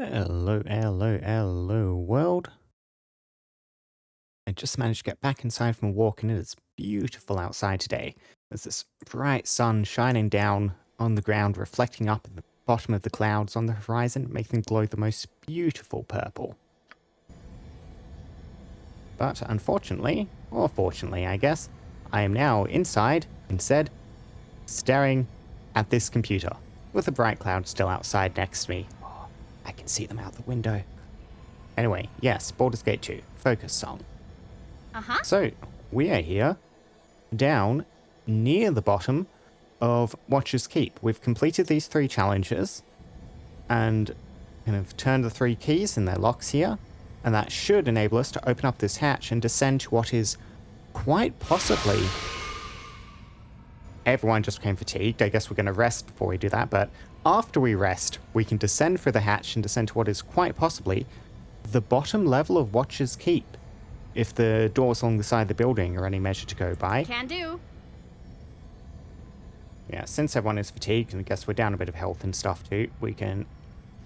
Hello, hello, hello, world. I just managed to get back inside from a walk and it is beautiful outside today. There's this bright sun shining down on the ground, reflecting up at the bottom of the clouds on the horizon, making them glow the most beautiful purple. But unfortunately, or fortunately I guess, I am now inside, instead, staring at this computer, with a bright cloud still outside next to me. Oh, I can see them out the window. Anyway, yes, Baldur's Gate 2, focus song. Uh-huh. So, we are here, down near the bottom of Watcher's Keep. We've completed these 3 challenges, and kind of turned the 3 keys in their locks here, and that should enable us to open up this hatch and descend to what is quite possibly... Everyone just became fatigued. I guess we're going to rest before we do that, but after we rest, we can descend through the hatch and descend to what is quite possibly the bottom level of Watcher's Keep, if the doors along the side of the building are any measure to go by. Can do. Yeah, since everyone is fatigued, and I guess we're down a bit of health and stuff too, we can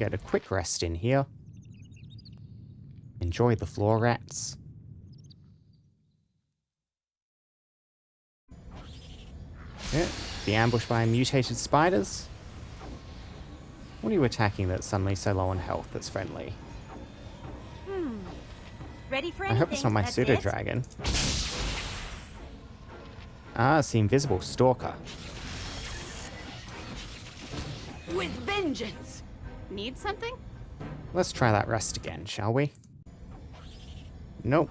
get a quick rest in here. Enjoy the floor rats. Yeah, be ambushed by mutated spiders. What are you attacking that's suddenly so low on health that's friendly? Ready for I anything? hope it's not my that's pseudo it? dragon. Ah, it's the invisible stalker. With vengeance. Need something? Let's try that rest again, shall we? Nope.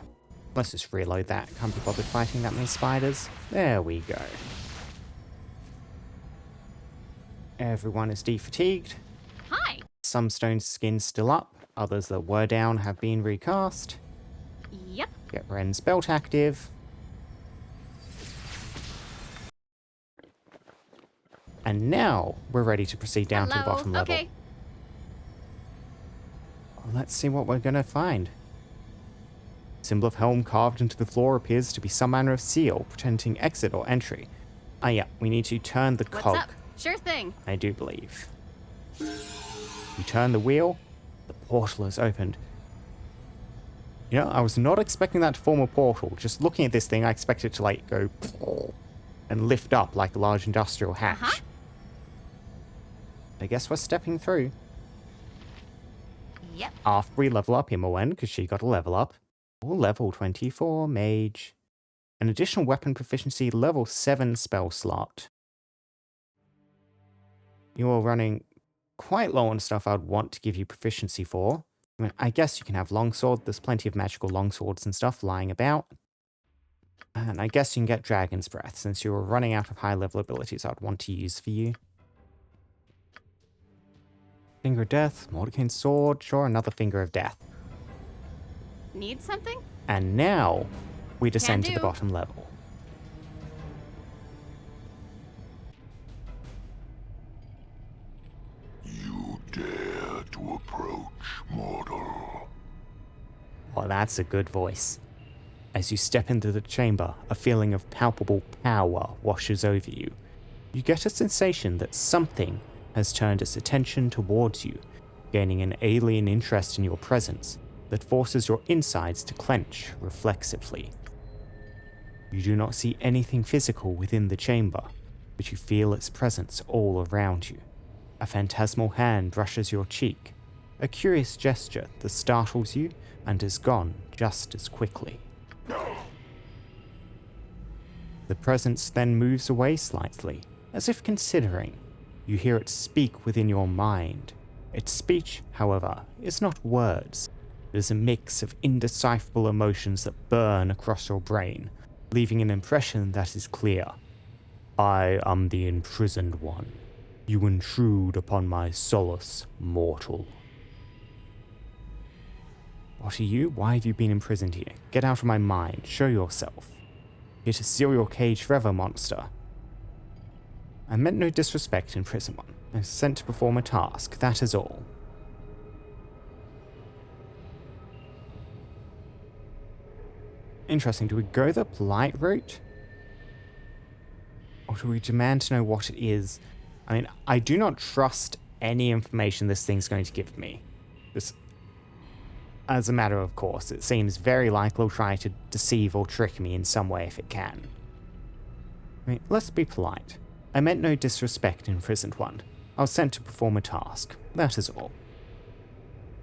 Let's just reload that. Can't be bothered fighting that many spiders. There we go. Everyone is defatigued. Hi. Some stone skins still up. Others that were down have been recast. Yep. Get Ren's belt active. And now we're ready to proceed down to the Hello. bottom level. Okay. Let's see what we're going to find. Symbol of helm carved into the floor appears to be some manner of seal, presenting exit or entry. Ah yeah, we need to turn the What's cog. up? Sure thing. I do believe. You turn the wheel, the portal is opened. You know, I was not expecting that to form a portal. Just looking at this thing, I expected it to like go and lift up like a large industrial hatch. Uh-huh. I guess we're stepping through. Yep. After we level up Imowen, because she got a level up. Or level 24 mage. An additional weapon proficiency level 7 spell slot. You're running quite low on stuff I'd want to give you proficiency for. I mean, I guess you can have longsword. There's plenty of magical longswords and stuff lying about. And I guess you can get Dragon's Breath, since you're running out of high-level abilities I'd want to use for you. Finger of Death, Mordecain's Sword, sure, another Finger of Death. Need something? And now, we descend to the do. bottom level. You dare to approach, mortal. Oh, that's a good voice. As you step into the chamber, a feeling of palpable power washes over you. You get a sensation that something has turned its attention towards you, gaining an alien interest in your presence that forces your insides to clench reflexively. You do not see anything physical within the chamber, but you feel its presence all around you. A phantasmal hand brushes your cheek, a curious gesture that startles you and is gone just as quickly. The presence then moves away slightly, as if considering. You hear it speak within your mind. Its speech, however, is not words. It is a mix of indecipherable emotions that burn across your brain, leaving an impression that is clear. I am the imprisoned one. You intrude upon my solace, mortal. What are you? Why have you been imprisoned here? Get out of my mind. Show yourself. Here to seal your cage forever, monster. I meant no disrespect, imprisoned one. I was sent to perform a task, that is all. Interesting, do we go the polite route? Or do we demand to know what it is? I mean, I do not trust any information this thing's going to give me. Just as a matter of course, it seems very likely it'll try to deceive or trick me in some way if it can. I mean, let's be polite. I meant no disrespect, imprisoned one. I was sent to perform a task, that is all.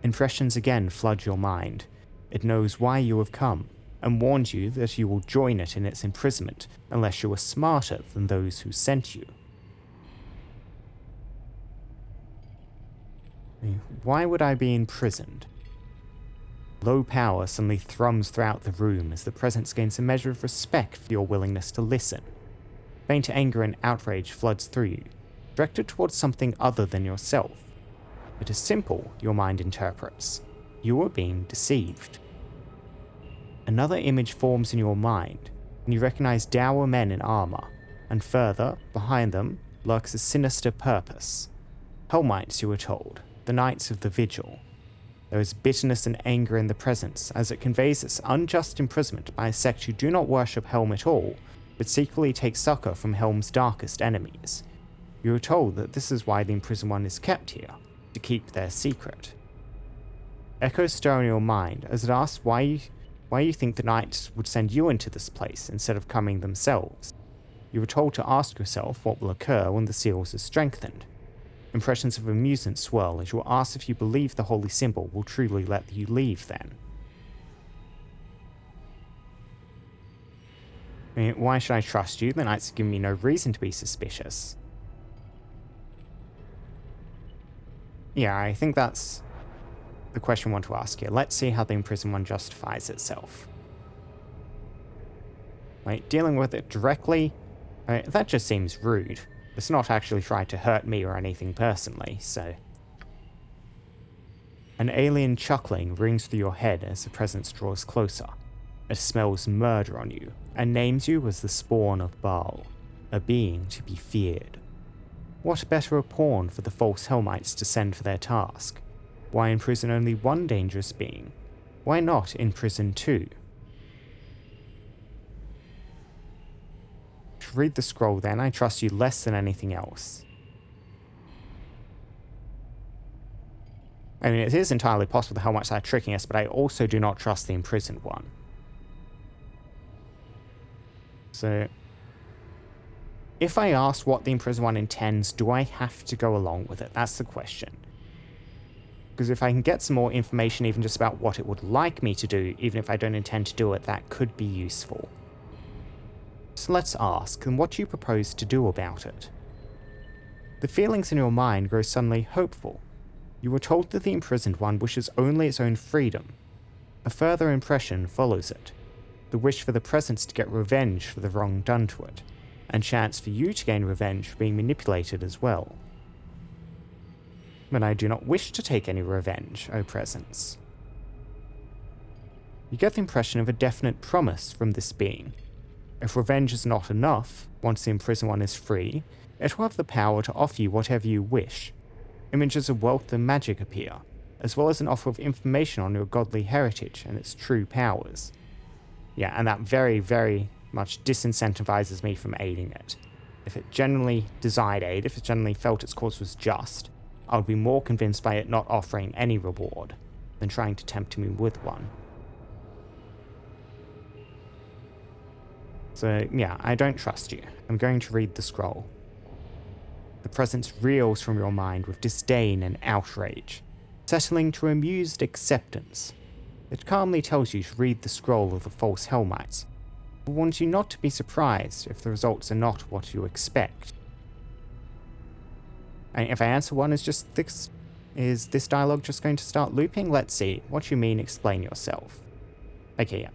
Impressions again flood your mind. It knows why you have come, and warns you that you will join it in its imprisonment unless you are smarter than those who sent you. Why would I be imprisoned? Low power suddenly thrums throughout the room as the presence gains a measure of respect for your willingness to listen. Faint anger and outrage floods through you, directed towards something other than yourself. It is simple, your mind interprets. You are being deceived. Another image forms in your mind, and you recognize dour men in armor, and further, behind them, lurks a sinister purpose. Hellmites, you are told, the Knights of the Vigil. There is bitterness and anger in the presence, as it conveys its unjust imprisonment by a sect who do not worship Helm at all, but secretly take succor from Helm's darkest enemies. You are told that this is why the imprisoned one is kept here, to keep their secret. Echoes stir in your mind as it asks why you think the Knights would send you into this place instead of coming themselves. You are told to ask yourself what will occur when the seals are strengthened. Impressions of amusement swirl as you are asked if you believe the holy symbol will truly let you leave then. I mean, why should I trust you? The Knights have given me no reason to be suspicious. Yeah, I think that's the question I want to ask here. Let's see how the imprisoned one justifies itself. Right, dealing with it directly, that just seems rude. It's not actually trying to hurt me or anything personally, so... An alien chuckling rings through your head as the presence draws closer. It smells murder on you, and names you as the spawn of Baal, a being to be feared. What better a pawn for the false Hellmites to send for their task? Why imprison only one dangerous being? Why not imprison two? To read the scroll then, I trust you less than anything else. I mean, it is entirely possible the Hellmites are tricking us, but I also do not trust the imprisoned one. So, if I ask what the imprisoned one intends, do I have to go along with it? That's the question. Because if I can get some more information even just about what it would like me to do, even if I don't intend to do it, that could be useful. So let's ask, and what do you propose to do about it? The feelings in your mind grow suddenly hopeful. You were told that the imprisoned one wishes only its own freedom. A further impression follows it. The wish for the presence to get revenge for the wrong done to it, and chance for you to gain revenge for being manipulated as well. But I do not wish to take any revenge, O Presence. You get the impression of a definite promise from this being. If revenge is not enough, once the imprisoned one is free, it will have the power to offer you whatever you wish. Images of wealth and magic appear, as well as an offer of information on your godly heritage and its true powers. Yeah, and that very, very much disincentivizes me from aiding it. If it genuinely desired aid, if it genuinely felt its cause was just, I would be more convinced by it not offering any reward than trying to tempt me with one. So yeah, I don't trust you. I'm going to read the scroll. The presence reels from your mind with disdain and outrage, settling to amused acceptance. It calmly tells you to read the scroll of the false Hellmites, but warns you not to be surprised if the results are not what you expect. And if I answer one is this dialogue just going to start looping? Let's see. What you mean, explain yourself. Okay, yeah.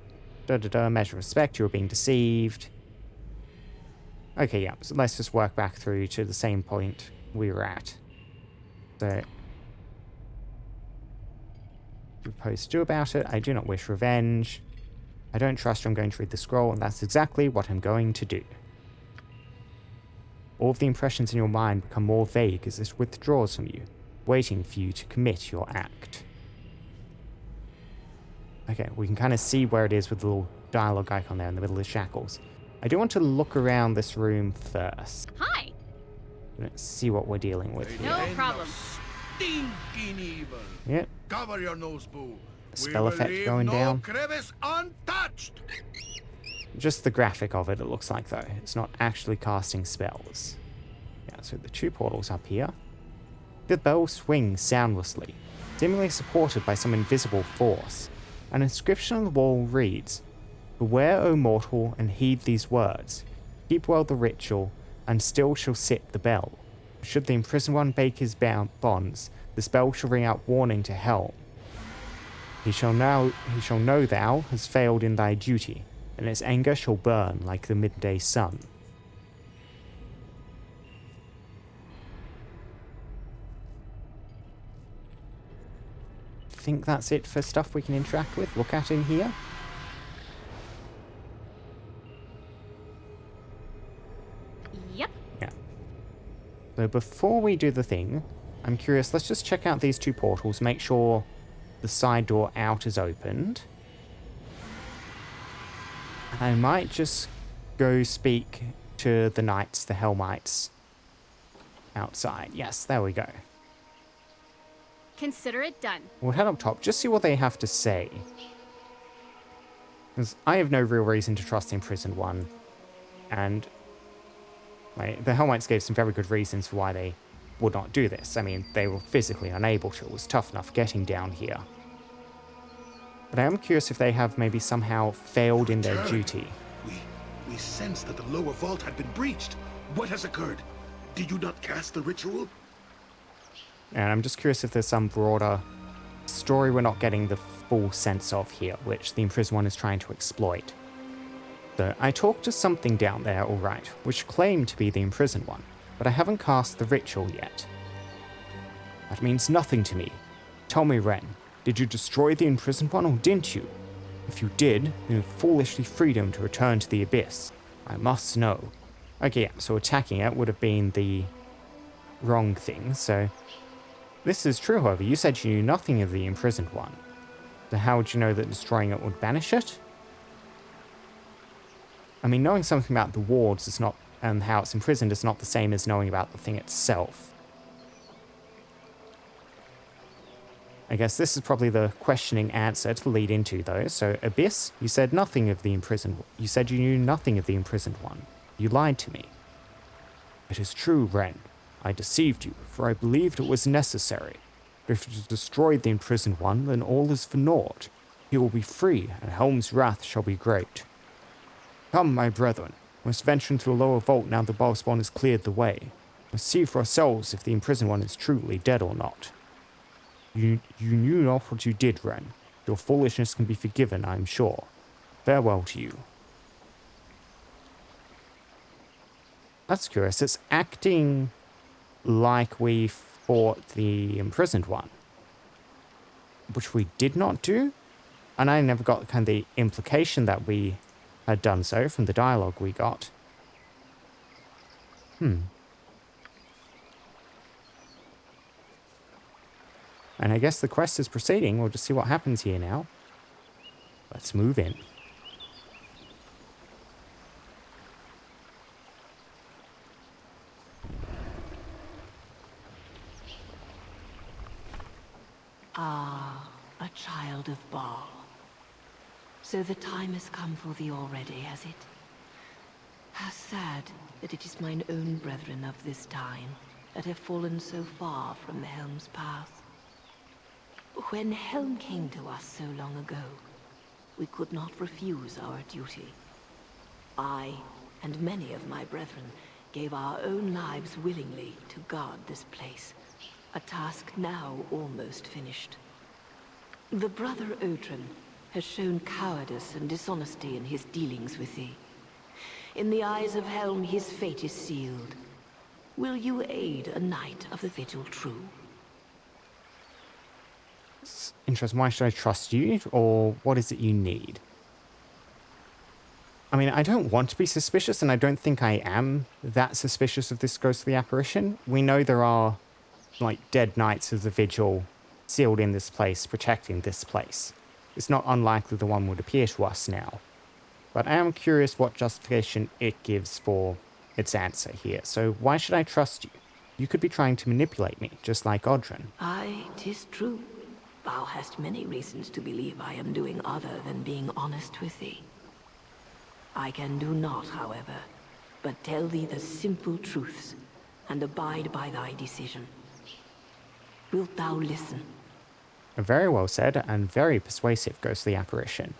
Measure of respect, you're being deceived. Okay, yeah, so let's just work back through to the same point we were at. So, propose to do about it. I do not wish revenge. I don't trust you. I'm going to read the scroll, and that's exactly what I'm going to do. All of the impressions in your mind become more vague as it withdraws from you, waiting for you to commit your act. Okay, we can kind of see where it is with the little dialogue icon there in the middle of the shackles. I do want to look around this room first. Hi. Let's see what we're dealing with here. No problem. Stinking evil. Yep. Cover your nose, Boo. Spell We will effect leave going no down. crevice untouched. Just the graphic of it, it looks like, though. It's not actually casting spells. Yeah, so the 2 portals up here. The bell swings soundlessly, seemingly supported by some invisible force. An inscription on the wall reads, "Beware, O mortal, and heed these words. Keep well the ritual, and still shall sit the bell. Should the imprisoned one break his bonds, the spell shall ring out warning to hell. He shall know thou hast failed in thy duty, and its anger shall burn like the midday sun." I think that's it for stuff we can interact with, look at in here. Yep. Yeah. So before we do the thing, I'm curious, let's just check out these 2 portals, make sure the side door out is opened. And I might just go speak to the knights, the Hellmites, outside. Yes, there we go. Consider it done. We'll head up top, just see what they have to say. Because I have no real reason to trust the imprisoned one. And the Hellmites gave some very good reasons for why they would not do this. I mean, they were physically unable to. It was tough enough getting down here. But I am curious if they have maybe somehow failed in their duty. We sensed that the lower vault had been breached. What has occurred? Did you not cast the ritual? And I'm just curious if there's some broader story we're not getting the full sense of here, which the imprisoned one is trying to exploit. So I talked to something down there, alright, which claimed to be the imprisoned one, but I haven't cast the ritual yet. That means nothing to me. Tell me, Ren, did you destroy the imprisoned one or didn't you? If you did, then you foolishly freed him to return to the abyss. I must know. Okay, yeah, so attacking it would have been the wrong thing, so... This is true, however. You said you knew nothing of the imprisoned one. So how would you know that destroying it would banish it? I mean, knowing something about the wards is not, and how it's imprisoned is not the same as knowing about the thing itself. I guess this is probably the questioning answer to lead into, though. So, Abyss, you said nothing of the imprisoned. You said you knew nothing of the imprisoned one. You lied to me. It is true, Ren. I deceived you, for I believed it was necessary. But if you destroyed the imprisoned one, then all is for naught. He will be free, and Helm's wrath shall be great. Come, my brethren. We must venture into the lower vault now the Ballspawn has cleared the way. We must see for ourselves if the imprisoned one is truly dead or not. You knew not what you did, Ren. Your foolishness can be forgiven, I am sure. Farewell to you. That's curious. It's acting like we fought the imprisoned one, which we did not do, and I never got kind of the implication that we had done so from the dialogue we got. And I guess the quest is proceeding. We'll just see what happens here now. Let's move in. Ah, a child of Baal. So the time has come for thee already, has it? How sad that it is mine own brethren of this time that have fallen so far from the Helm's path. When Helm came to us so long ago, we could not refuse our duty. I, and many of my brethren, gave our own lives willingly to guard this place. A task now almost finished. The brother Odrin has shown cowardice and dishonesty in his dealings with thee. In the eyes of Helm, his fate is sealed. Will you aid a knight of the Vigil True? It's interesting. Why should I trust you? Or what is it you need? I mean, I don't want to be suspicious, and I don't think I am that suspicious of this ghostly apparition. We know there are like dead knights of the Vigil sealed in this place, protecting this place. It's not unlikely the one would appear to us now. But I am curious what justification it gives for its answer here. So why should I trust you? You could be trying to manipulate me, just like Odrin. Aye, 'tis true. Thou hast many reasons to believe I am doing other than being honest with thee. I can do naught, however, but tell thee the simple truths, and abide by thy decision. Wilt thou listen? Very well said, and very persuasive, ghostly apparition.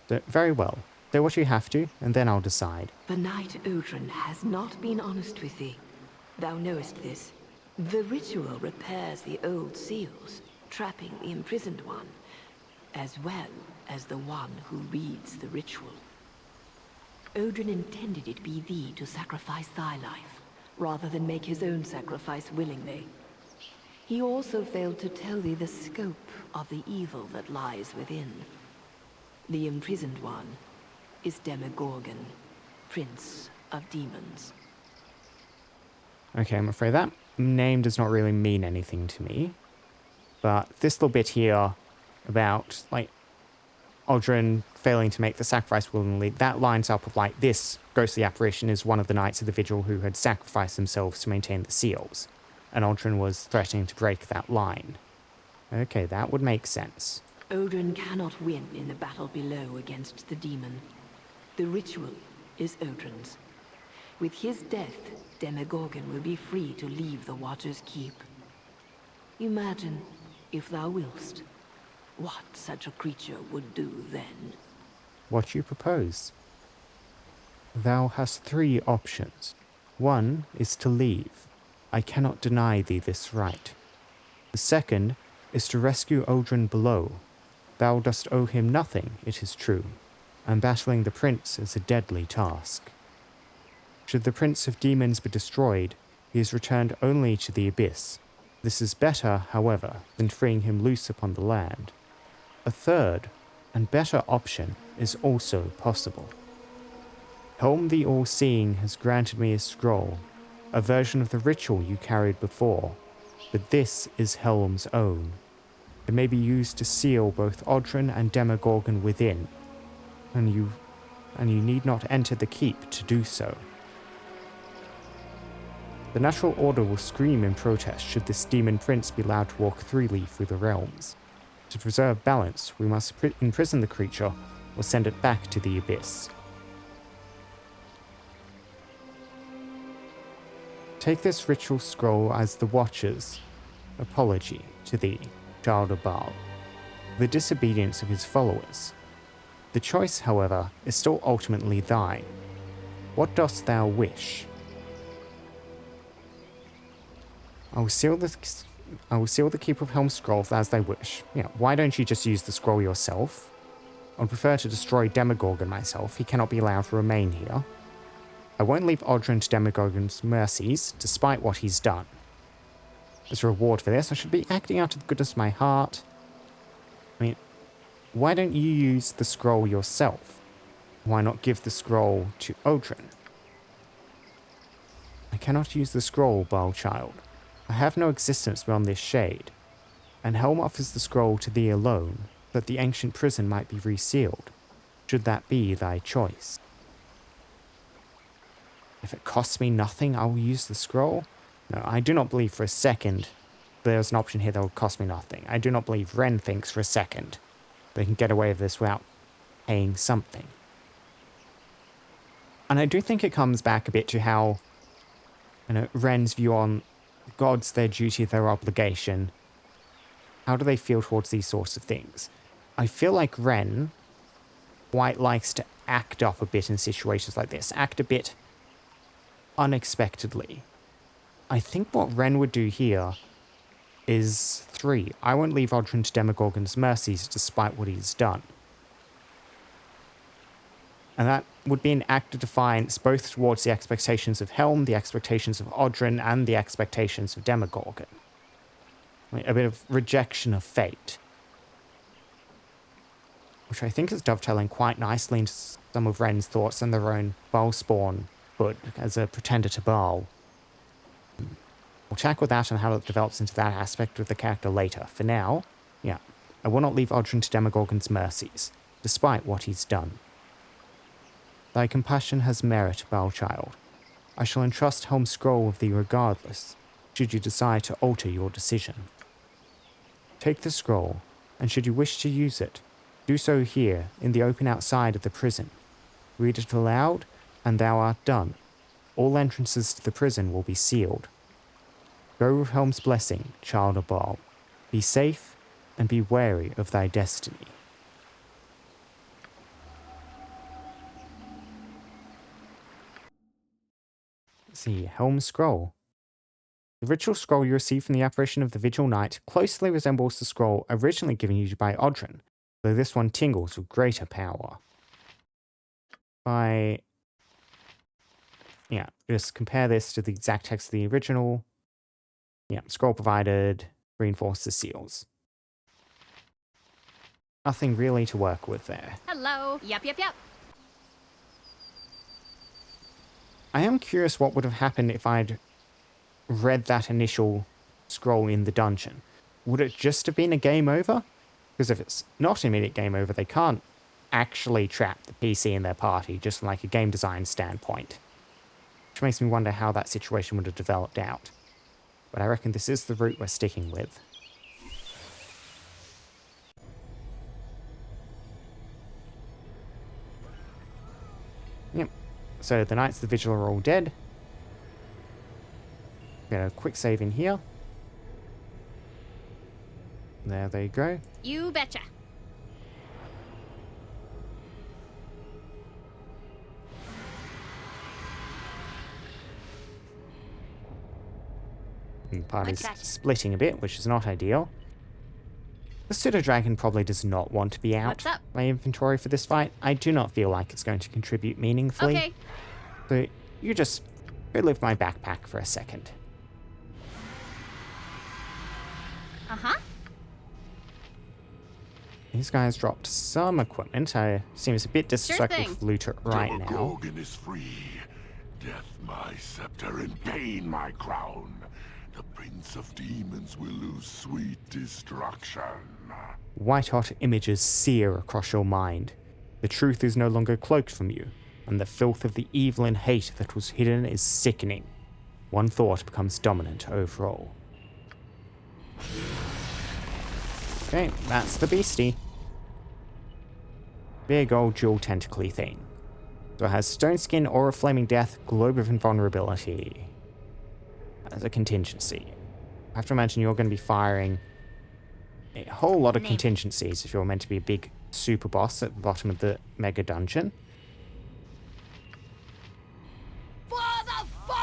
Very well. Do what you have to, and then I'll decide. The Knight Odrin has not been honest with thee. Thou knowest this. The ritual repairs the old seals, trapping the imprisoned one, as well as the one who reads the ritual. Odrin intended it be thee to sacrifice thy life, rather than make his own sacrifice willingly. He also failed to tell thee the scope of the evil that lies within. The imprisoned one is Demogorgon, Prince of Demons. Okay, I'm afraid that name does not really mean anything to me. But this little bit here about, like, Odrin failing to make the sacrifice willingly, that lines up with, like, this ghostly apparition is one of the Knights of the Vigil who had sacrificed themselves to maintain the seals. And Odrin was threatening to break that line. Okay, that would make sense. Odrin cannot win in the battle below against the demon. The ritual is Odrin's. With his death, Demogorgon will be free to leave the Watcher's Keep. Imagine, if thou willst, what such a creature would do then. What you propose? Thou hast 3 options. One is to leave. I cannot deny thee this right. The second is to rescue Odrin below. Thou dost owe him nothing, it is true, and battling the prince is a deadly task. Should the Prince of Demons be destroyed, he is returned only to the abyss. This is better, however, than freeing him loose upon the land. A third, and better option is also possible. Helm the All-Seeing has granted me a scroll, a version of the ritual you carried before, but this is Helm's own. It may be used to seal both Odrin and Demogorgon within, and you need not enter the keep to do so. The natural order will scream in protest should this demon prince be allowed to walk freely through the realms. To preserve balance, we must imprison the creature or send it back to the abyss. Take this ritual scroll as the Watcher's apology to thee, child of Baal, for the disobedience of his followers. The choice, however, is still ultimately thine. What dost thou wish? I will seal the Keep of Helm's scroll as they wish. Yeah, why don't you just use the scroll yourself? I would prefer to destroy Demogorgon myself. He cannot be allowed to remain here. I won't leave Odrin to Demogorgon's mercies, despite what he's done. As a reward for this, I should be acting out of the goodness of my heart. I mean, why don't you use the scroll yourself? Why not give the scroll to Odrin? I cannot use the scroll, Baal child. I have no existence beyond this shade, and Helm offers the scroll to thee alone, that the ancient prison might be resealed, should that be thy choice. If it costs me nothing, I will use the scroll. No, I do not believe for a second there's an option here that will cost me nothing. I do not believe Ren thinks for a second they can get away with this without paying something. And I do think it comes back a bit to how, Ren's view on gods, their duty, their obligation. How do they feel towards these sorts of things? I feel like Ren quite likes to act up a bit in situations like this. Act a bit unexpectedly. I think what Ren would do here is 3. I won't leave Odrin to Demogorgon's mercies despite what he's done. And that would be an act of defiance both towards the expectations of Helm, the expectations of Odrin, and the expectations of Demogorgon. I mean, a bit of rejection of fate. Which I think is dovetailing quite nicely into some of Ren's thoughts and their own Baal spawn, but as a pretender to Baal. We'll tackle that and how it develops into that aspect of the character later. For now, I will not leave Odrin to Demogorgon's mercies, despite what he's done. Thy compassion has merit, Baal child. I shall entrust Helm's scroll with thee regardless. should you decide to alter your decision. Take the scroll, and should you wish to use it, do so here in the open outside of the prison. Read it aloud, and thou art done. All entrances to the prison will be sealed. Go with Helm's blessing, child of Baal. Be safe, and be wary of thy destiny. Let's see, Helm's Scroll. The ritual scroll you receive from the apparition of the Vigil Knight closely resembles the scroll originally given you by Odrin, though this one tingles with greater power. Just compare this to the exact text of the original. Scroll provided, reinforced the seals. Nothing really to work with there. Hello. Yep. I am curious what would have happened if I'd read that initial scroll in the dungeon. Would it just have been a game over? Because if it's not an immediate game over, they can't actually trap the PC in their party, just from like a game design standpoint. Which makes me wonder how that situation would have developed out. But I reckon this is the route we're sticking with. Yep. So the Knights of the Vigil are all dead. Get a quick save in here. There they go. You betcha. The party's splitting a bit, which is not ideal. The pseudo-dragon probably does not want to be out. What's up? My inventory for this fight, I do not feel like it's going to contribute meaningfully. Okay. So you just go live my backpack for a second. Uh-huh. These guys dropped some equipment. I seems a bit disrespectful thing. to loot it right now. Demogorgon is free. Death my scepter and pain my crown. The Prince of Demons will lose sweet destruction. White-hot images sear across your mind. The truth is no longer cloaked from you, and the filth of the evil and hate that was hidden is sickening. One thought becomes dominant over all. Okay, that's the beastie. Big old dual tentacly thing. So it has stone skin, aura of flaming death, globe of invulnerability. As a contingency. I have to imagine you're going to be firing a whole lot of contingencies if you're meant to be a big super boss at the bottom of the mega dungeon.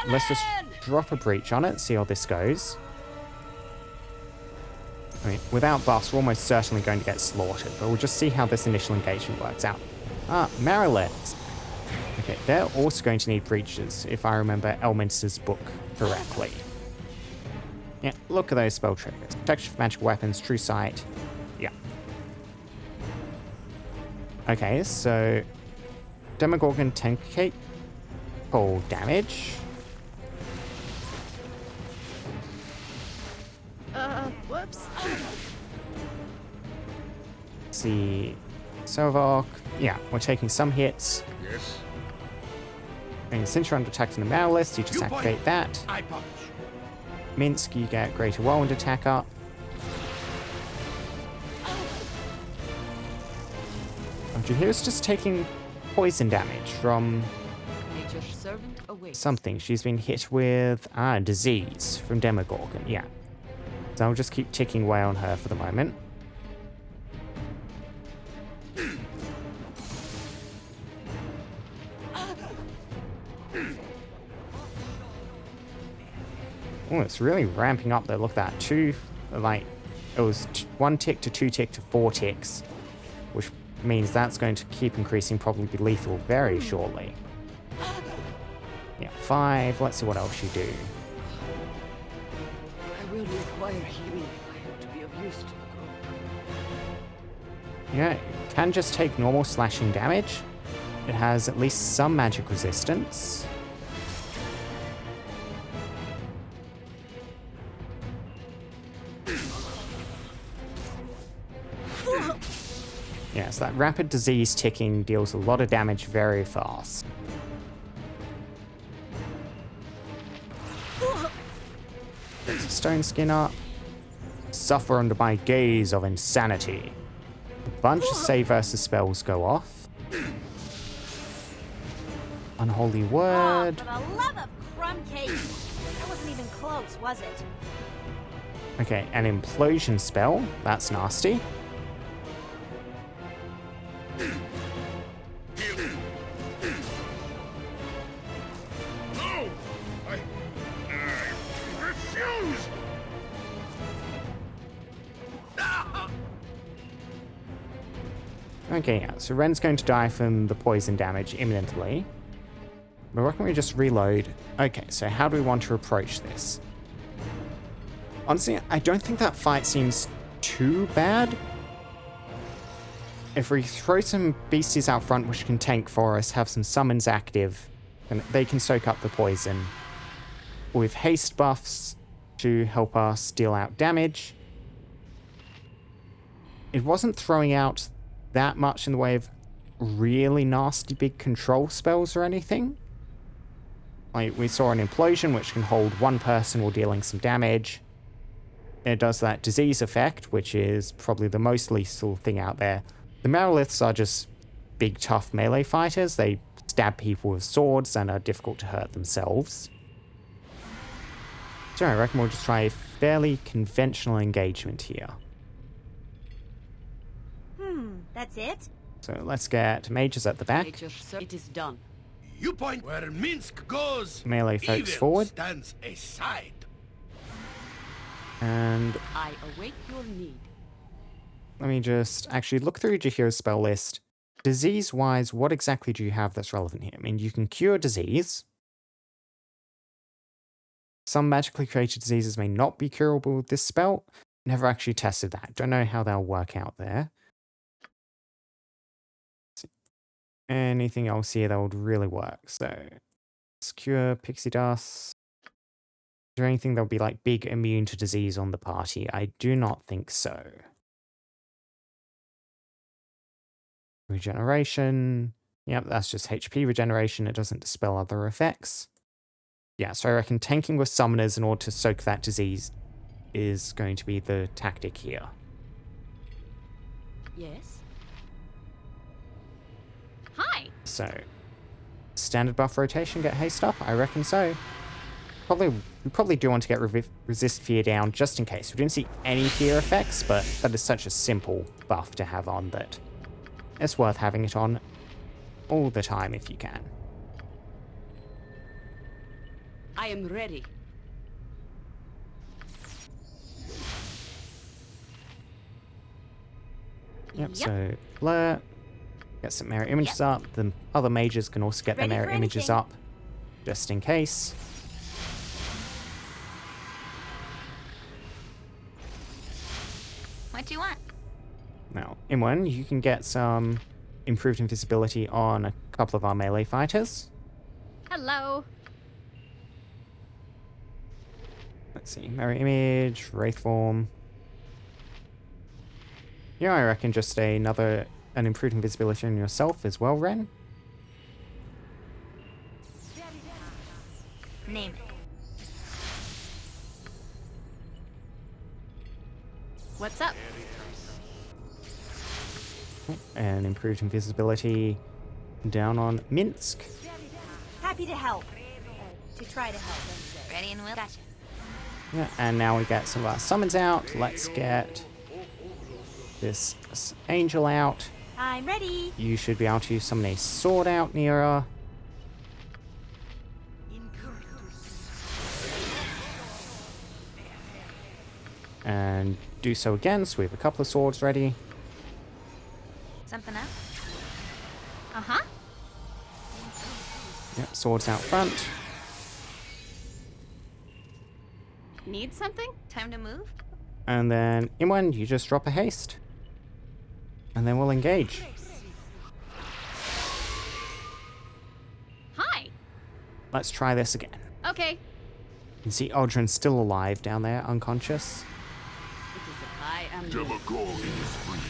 Let's just drop a breach on it, see how this goes. I mean, without buffs, we're almost certainly going to get slaughtered, but we'll just see how this initial engagement works out. Marilets. Okay, they're also going to need breaches, if I remember Elminster's book correctly. Yeah, look at those spell triggers. Protection for magical weapons, true sight. Yeah. Okay, so Demogorgon Tenkate, full damage. Whoops. See, Selvok. Yeah, we're taking some hits. Yes. And since you're under attack from the Mal list, you just You activate point. that. I punch. Minsk, you get Greater Whirlwind attack up. Juhira's just taking poison damage from Nature's servant awaits. something. She's been hit with disease from Demogorgon, yeah. So I'll just keep ticking away on her for the moment. Oh, it's really ramping up there. Look at that. It was 1 tick to 2 tick to 4 ticks, which means that's going to keep increasing, probably be lethal very shortly. Yeah, 5. Let's see what else you do. I will require healing if I am to be of use to the group. Yeah, it can just take normal slashing damage. It has at least some magic resistance. Yeah, so that rapid disease ticking deals a lot of damage very fast. stone skin up. Suffer under my gaze of insanity. A bunch of save versus spells go off. Unholy word. For the love of crumb cake. That wasn't even close, was it? Okay, an implosion spell. That's nasty. No! I refuse! Okay, yeah, so Ren's going to die from the poison damage imminently. But why can't we just reload? Okay, so how do we want to approach this? Honestly, I don't think that fight seems too bad. If we throw some beasties out front which can tank for us, have some summons active, then they can soak up the poison. With haste buffs to help us deal out damage. It wasn't throwing out that much in the way of really nasty big control spells or anything. Like, we saw an implosion which can hold one person while dealing some damage. It does that disease effect, which is probably the most lethal thing out there. The Megaliths are just big, tough melee fighters. They stab people with swords and are difficult to hurt themselves. So I reckon we'll just try a fairly conventional engagement here. That's it? So let's get mages at the back. It is done. You point where Minsk goes. Melee folks Evil forward. stands aside. And I await your need. let me just actually look through Jaheira's spell list. Disease-wise, what exactly do you have that's relevant here? I mean, you can cure disease. Some magically created diseases may not be curable with this spell. Never actually tested that. Don't know how they'll work out there. Anything else here that would really work? So, cure pixie dust. Is there anything that would be like big immune to disease on the party? I do not think so. Regeneration. Yep, that's just HP regeneration. It doesn't dispel other effects. Yeah, so I reckon tanking with summoners in order to soak that disease is going to be the tactic here. Yes. Hi. So, standard buff rotation, get haste up? I reckon so. We probably do want to get resist fear down just in case. We didn't see any fear effects, but that is such a simple buff to have on that it's worth having it on all the time if you can. I am ready. Yep. So blur, get some mirror images up. The other mages can also get their Ready mirror for images anything. up, just in case. What do you want? Now, in one, you can get some improved invisibility on a couple of our melee fighters. Hello. Let's see, mirror image, wraith form. Yeah, I reckon just an improved invisibility on yourself as well, Ren. Name it. What's up? And improved invisibility down on Minsk. Happy to help. To try to help. Ready and will. Gotcha. Yeah, and now we get some of our summons out. Let's get this angel out. I'm ready. You should be able to summon a sword out near her. And do so again, so we have a couple of swords ready. Something up? Uh-huh. Yep, swords out front. Need something? Time to move? And then in one, you just drop a haste. And then we'll engage. Hi. Let's try this again. Okay. You can see Aldrin's still alive down there, unconscious. It is I am Demogorgon is free.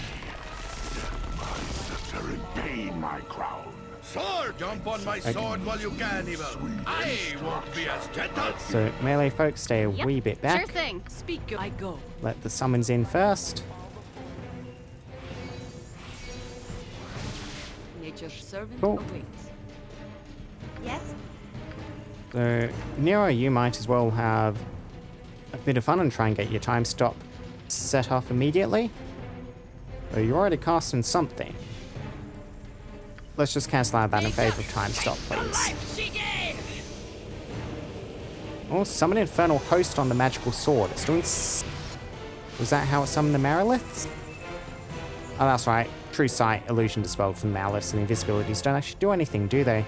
Death my scepter and pain my crown. Sword! Jump on my sword while you can, Evil. I won't be as gentle. So melee folks stay a wee bit back. Sure thing. Speak, I go. Let the summons in first. Nature's servant Cool. awaits. Yes? So Nero, you might as well have a bit of fun and try and get your time stop set off immediately. So you're already casting something. Let's just cancel out that in favor of time stop, please. Oh, summon Infernal Host on the magical sword. It's doing... Was that how it summoned the Mariliths? Oh, that's right. True Sight, Illusion Dispelled from Malice, and Invisibilities don't actually do anything, do they?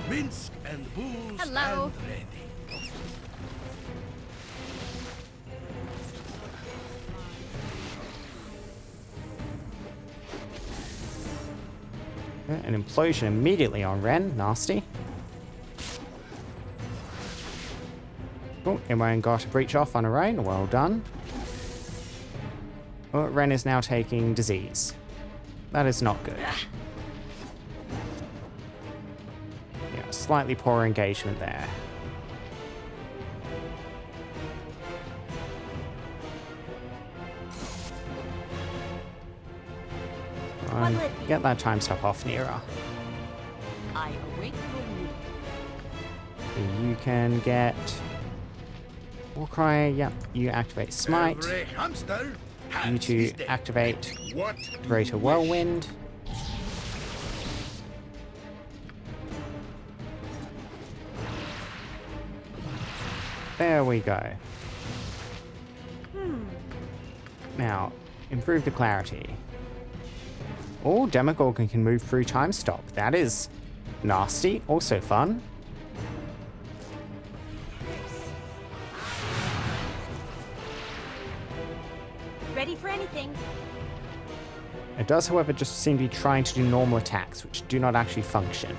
Minsk and booze Hello. and ready. An implosion immediately on Ren. Nasty. Oh, Imoen got a breach off on her own. Well done. Oh, Ren is now taking disease. That is not good. Yeah, slightly poor engagement there. Get that time stop off, Nira. I await your move. You can get Warcry. Yep, you activate Smite. Every hamster You has two his day. activate What? Greater Whirlwind. There we go. Now, improve the clarity. Oh, Demogorgon can move through time stop. That is nasty. Also fun. Ready for anything. It does, however, just seem to be trying to do normal attacks, which do not actually function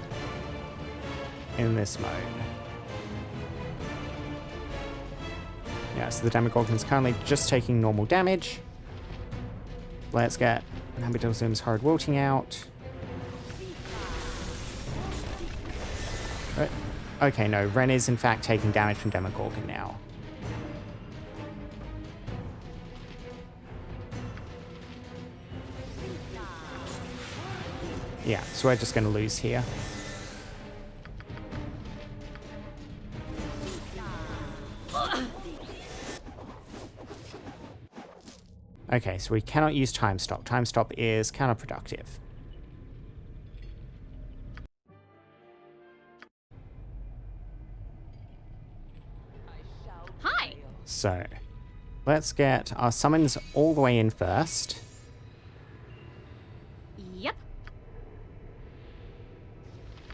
in this mode. Yeah, so the Demogorgon is currently just taking normal damage. Let's get Nabidilzim's Hard Wilting out. Okay, no, Ren is in fact taking damage from Demogorgon now. Yeah, so we're just going to lose here. Okay, so we cannot use time stop. Time stop is counterproductive. Hi. So, let's get our summons all the way in first. Yep.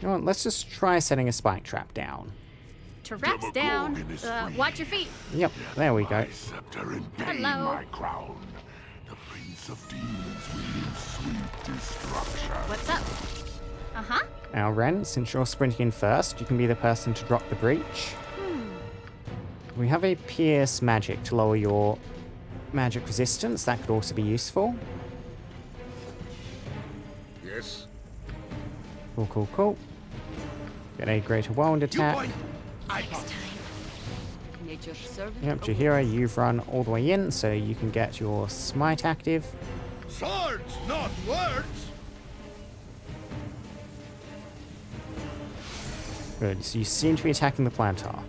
You know what, let's just try setting a spike trap down. Traps down. Demogorgon is free. Watch your feet. Yep, there we go. My scepter and gain Hello. my crown. The Prince of Demons will use sweet destruction. What's up? Uh-huh. Now, Ren, since you're sprinting in first, you can be the person to drop the breach. We have a Pierce magic to lower your magic resistance. That could also be useful. Yes. Cool, cool, cool. Get a Greater Whirlwind You attack. point. I point. Nature's servant. Yep, Jahira, you've run all the way in, so you can get your Smite active. Swords, not words. Good, so you seem to be attacking the Plantar.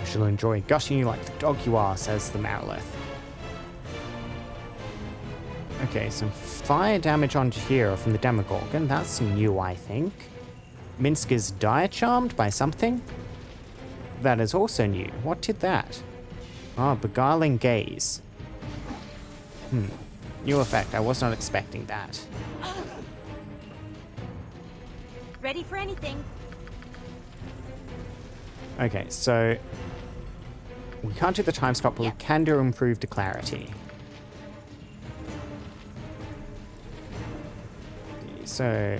I shall enjoy gutting you like the dog you are, says the Marilith. Okay, some fire damage on Jahira from the Demogorgon. That's new, I think. Minsk is dire charmed by something. That is also new. What did that? Ah, Beguiling Gaze. New effect. I was not expecting that. Ready for anything. Okay, so we can't do the time stop, but we can do improved clarity. So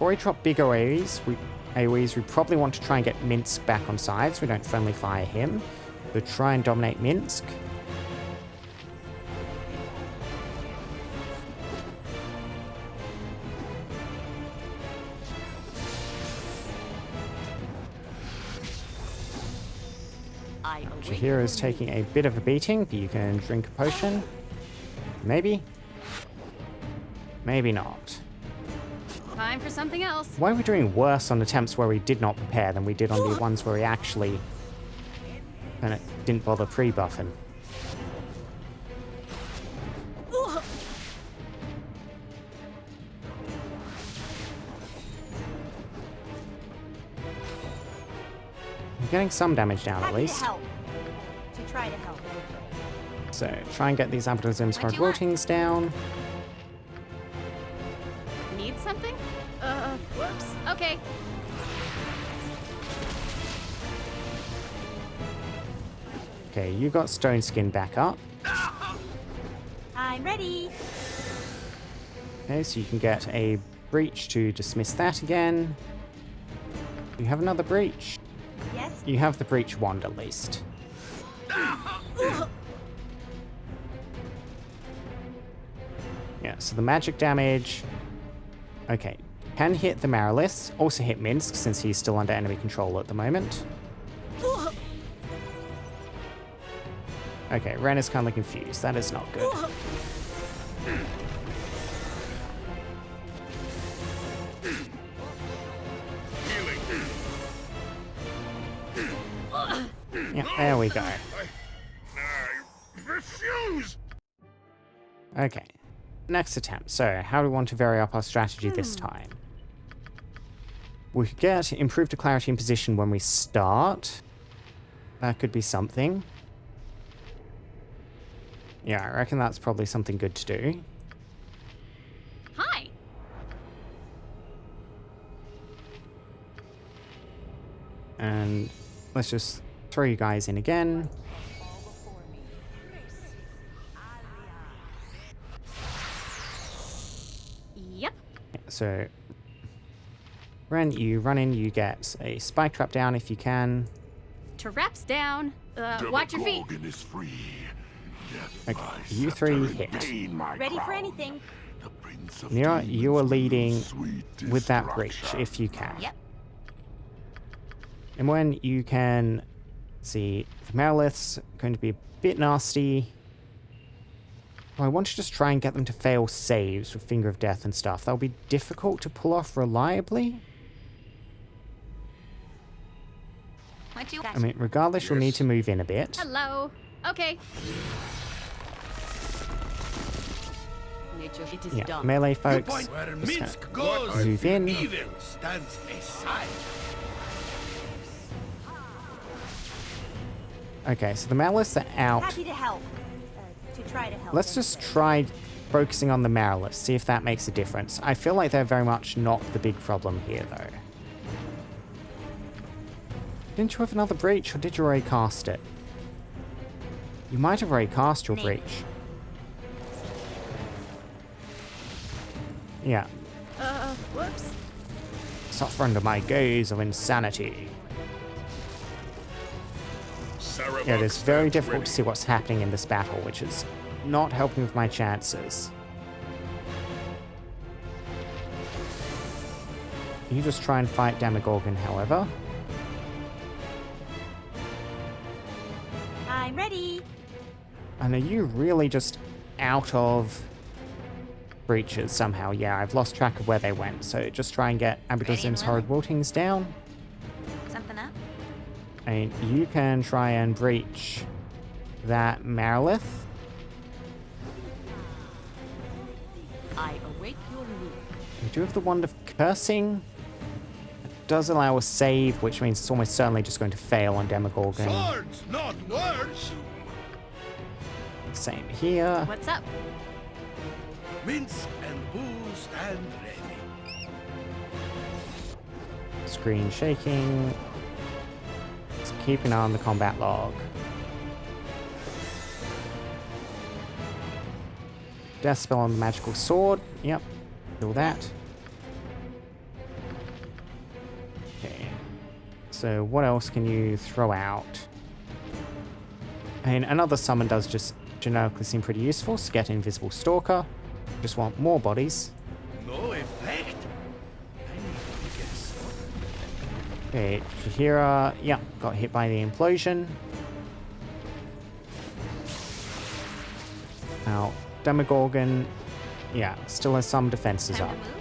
before we drop big AoEs, we probably want to try and get Minsk back on side so we don't friendly fire him. So try and dominate Minsk. Chihiro is taking a bit of a beating, but you can drink a potion. Maybe. Maybe not. Time for something else. Why are we doing worse on attempts where we did not prepare than we did on the ones where we actually kind of didn't bother pre-buffing? I'm getting some damage down at least. To try to help. So try and get these Abazigal's hard wiltings down. Need something? Whoops. Okay. Okay, you got Stone Skin back up. I'm ready. Okay, so you can get a breach to dismiss that again. You have another breach. Yes. You have the breach wand at least. Yeah, so the magic damage. Okay, can hit the Marilith, also hit Minsk since he's still under enemy control at the moment. Okay, Ren is kind of confused. That is not good. Yeah, there we go. Refuse! Okay, next attempt. So, how do we want to vary up our strategy this time? We could get improved clarity in position when we start. That could be something. Yeah, I reckon that's probably something good to do. Hi. And let's just throw you guys in again. Yep. Yeah, so, Ren, you run in, you get a spike trap down if you can. Traps down. Watch your feet. Demogorgon is free. Death Okay, my you scepter three and hit. gain my Ready for crown. anything. The Prince of Nira, Demons you are will leading sweet with that breach destruction. if you can. Yep. And when you can see the Marilith's going to be a bit nasty. I want to just try and get them to fail saves with Finger of Death and stuff. That'll be difficult to pull off reliably. I mean, regardless, you'll need to move in a bit. Hello. Okay. It is Yeah, done. melee folks. Where just Minsk goes, move in. evil stands aside. Okay, so the Mariliths are out. Happy to help. To try to help. Let's just try focusing on the Mariliths, see if that makes a difference. I feel like they're very much not the big problem here, though. Didn't you have another breach, or did you already cast it? You might have already cast your breach. Yeah. Whoops. Suffer under my gaze of insanity. Yeah, it is very difficult to see what's happening in this battle, which is not helping with my chances. You just try and fight Demogorgon, however. I'm ready. And are you really just out of breaches somehow? Yeah, I've lost track of where they went, so just try and get Abazigal's horrid wiltings down. Something up? And you can try and breach that Marilith. I await your move. We do have the Wand of Cursing. It does allow a save, which means it's almost certainly just going to fail on Demogorgon. Swords, not words. Same here. What's up? Minsk and Boo stand ready. Screen shaking. Let's keep an eye on the combat log. Death spell on the magical sword. Yep. Do that. So what else can you throw out? I mean, another summon does just generically seem pretty useful. So get Invisible Stalker. Just want more bodies. No effect. Okay, Shahira, yeah, got hit by the implosion. Now, Demogorgon, yeah, still has some defenses Time up. to move?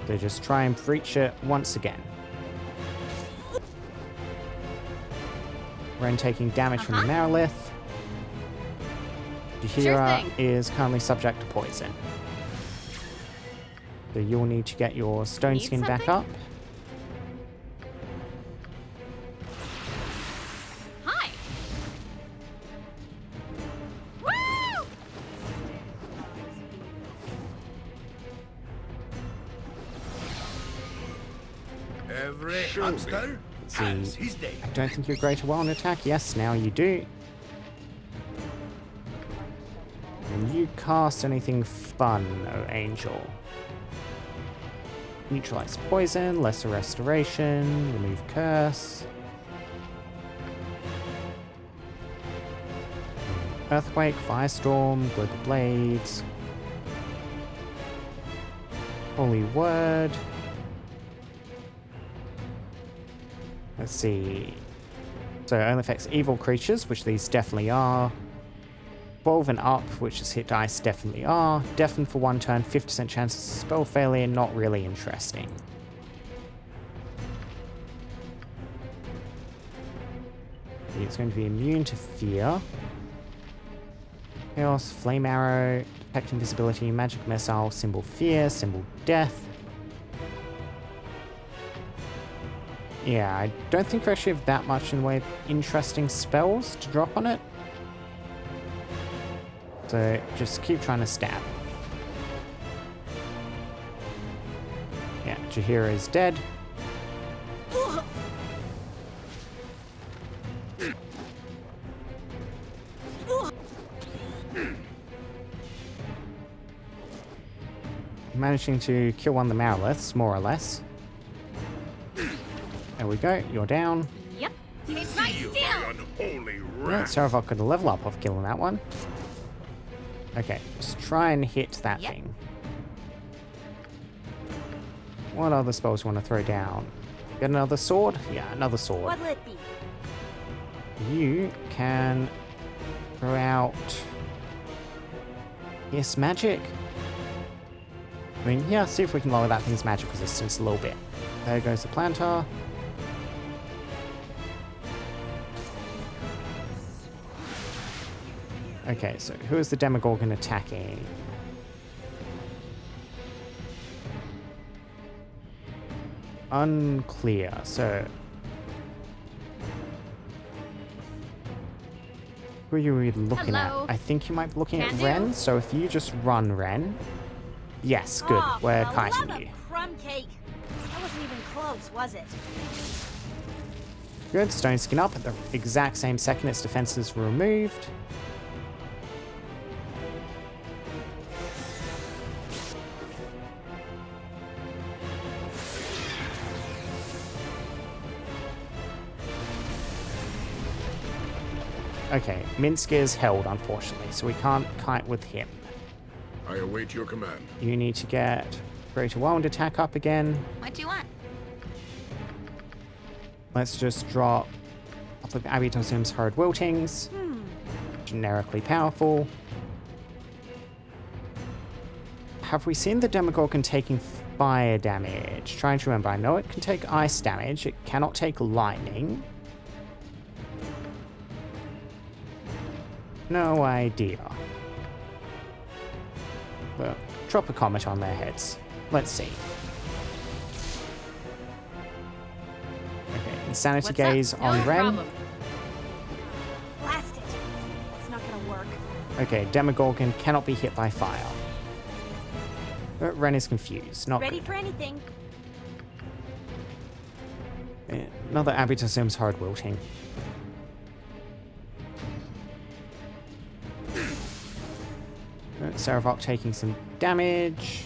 So just try and breach it once again. Ren taking damage from the Merilith. Shahira thing. is currently subject to poison. So you'll need to get your stone Need skin back something? up. Hi. Woo! Every hamster has his day. I don't think you're greater well on attack. Yes, now you do. Can you cast anything fun, oh Angel? Neutralize poison, lesser restoration, remove curse. Earthquake, firestorm, global blades. Holy word. Let's see. So it only affects evil creatures, which these definitely are. 12 and up, which is hit dice, definitely are. Deafen for 1 turn, 50% chance of spell failure, not really interesting. It's going to be immune to fear. Chaos, flame arrow, detect invisibility, magic missile, symbol fear, symbol death. Yeah, I don't think we actually have that much in the way of interesting spells to drop on it. So just keep trying to stab. Yeah, Jahira is dead. Managing to kill one of the Meriliths, more or less. There we go, you're down. Yep. It's right You still. unholy Yeah, rat. Seraph could level up off killing that one. Okay, just try and hit that Yep. thing. What other spells you want to throw down? Get another sword? Yeah, another sword. What'll it be? You can throw out... Yes, magic? I mean, yeah, see if we can lower that thing's magic resistance a little bit. There goes the planter. Okay, so who is the Demogorgon attacking? Unclear, so... Who are you really looking Hello. at? I think you might be looking Can at do. Ren, so if you just run Ren... Yes, good, Oh, we're for the kiting love you. of crumb cake. That wasn't even close, was it? Good, stone skin up at the exact same second its defenses were removed. Okay, Minsk is held, unfortunately, so we can't kite with him. I await your command. You need to get Greater Wound attack up again. What do you want? Let's just drop a couple of Abazigal's Hard Wiltings. Generically powerful. Have we seen the Demogorgon taking fire damage? Trying to remember, I know it can take ice damage, it cannot take lightning. No idea. Well, drop a comet on their heads. Let's see. Okay, Insanity What's Gaze up? on No Ren. problem. Blast it. It's not gonna work. Okay, Demogorgon cannot be hit by fire. But Ren is confused. Not Ready good. for anything. Another Abazigal's Hard Wilting. Saravok taking some damage.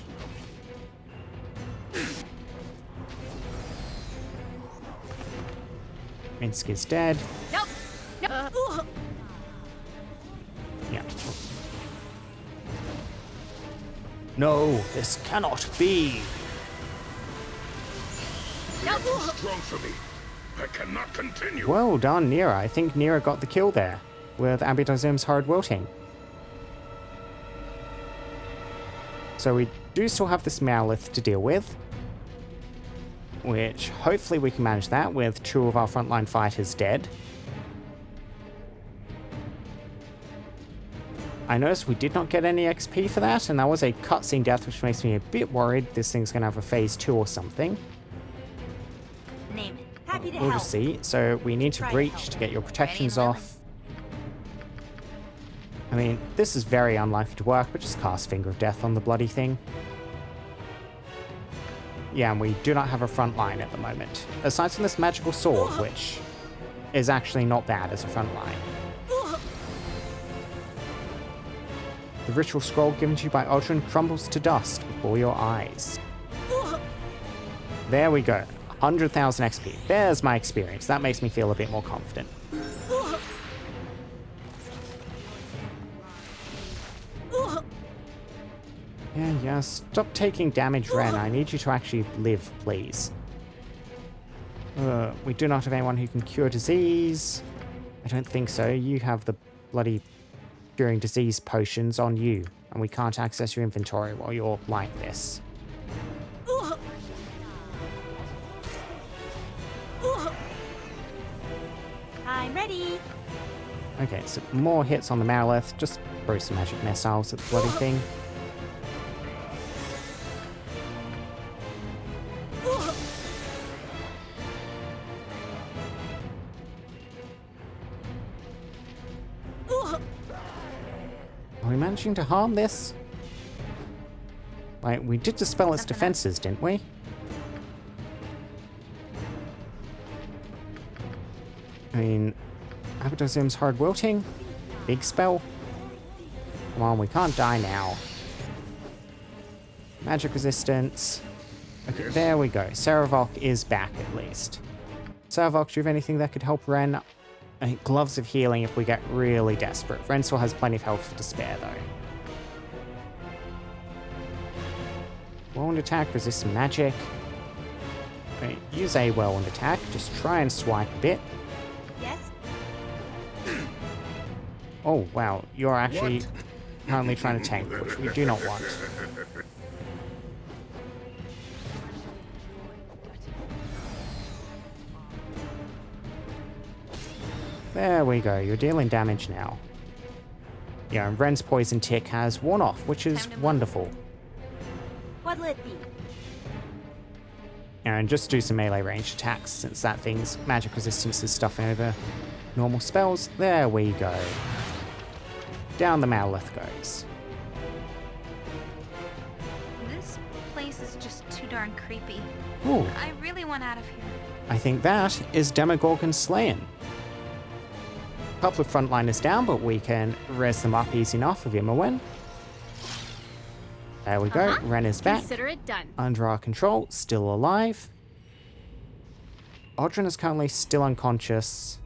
Minsk is dead. Nope. Nope. Yeah. No, this cannot be. Nope. Strong for me. I cannot continue. Well done, Nira. I think Nira got the kill there with Abidazim's hard wilting. So we do still have this Malith to deal with, which hopefully we can manage that with 2 of our frontline fighters dead. I noticed we did not get any XP for that, and that was a cutscene death, which makes me a bit worried this thing's going to have a phase 2 or something. Name it. Happy to We'll help. just see. So we need to Try to breach help. to get your protections Ready and off. I mean, this is very unlikely to work, but just cast Finger of Death on the bloody thing. Yeah, and we do not have a front line at the moment. Aside from this magical sword, which is actually not bad as a front line. The ritual scroll given to you by Odrin crumbles to dust before your eyes. There we go. 100,000 XP. There's my experience. That makes me feel a bit more confident. Yeah, stop taking damage, Ren. I need you to actually live, please. We do not have anyone who can cure disease. I don't think so. You have the bloody curing disease potions on you, and we can't access your inventory while you're like this. I'm ready. Okay, so more hits on the Malith. Just throw some magic missiles at the bloody thing. Are we managing to harm this? Like, we did dispel its defenses, didn't we? I mean, Abadazim's hard wilting. Big spell. Come on, we can't die now. Magic resistance. Okay, there we go. Saravok is back at least. Saravok, do you have anything that could help Ren? I think gloves of healing if we get really desperate. Ren still has plenty of health to spare though. Whirlwind attack, resist magic. Okay, use a whirlwind attack. Just try and swipe a bit. Yes. Oh wow, you're actually currently trying to tank, which we do not want. There we go, you're dealing damage now. Yeah, and Ren's poison tick has worn off, which is wonderful. What'll it be? And just do some melee range attacks, since that thing's magic resistance is stuffing over normal spells. There we go. Down the Malith goes. This place is just too darn creepy. Ooh, I really want out of here. I think that is Demogorgon slain. A couple of frontliners down, but we can res them up easy enough with Imowen. There we go, Ren is back. Consider it done. Under our control, still alive. Odrin is currently still unconscious.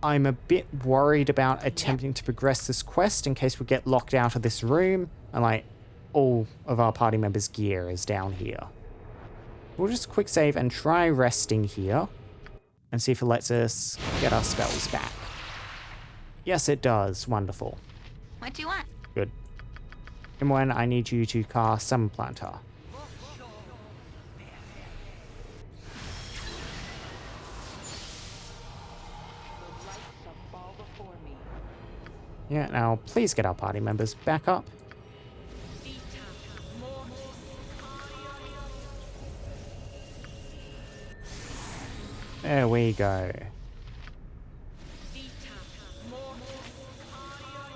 I'm a bit worried about attempting to progress this quest in case we get locked out of this room and like all of our party members' gear is down here. We'll just quick save and try resting here and see if it lets us get our spells back. Yes, it does. Wonderful. What do you want? Good. Imowen, I need you to cast Summon Planter. Yeah, now please get our party members back up. There we go.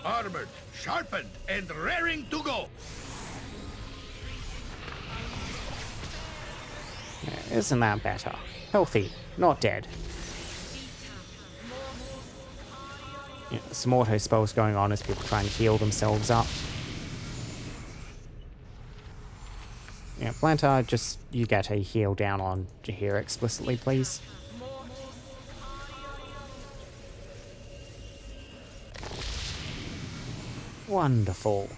Armored, sharpened, and raring to go. Yeah, isn't that better? Healthy, not dead. Yeah, some auto spells going on as people try and heal themselves up. Yeah, Plantar, just you get a heal down on Jahir explicitly, please. Wonderful.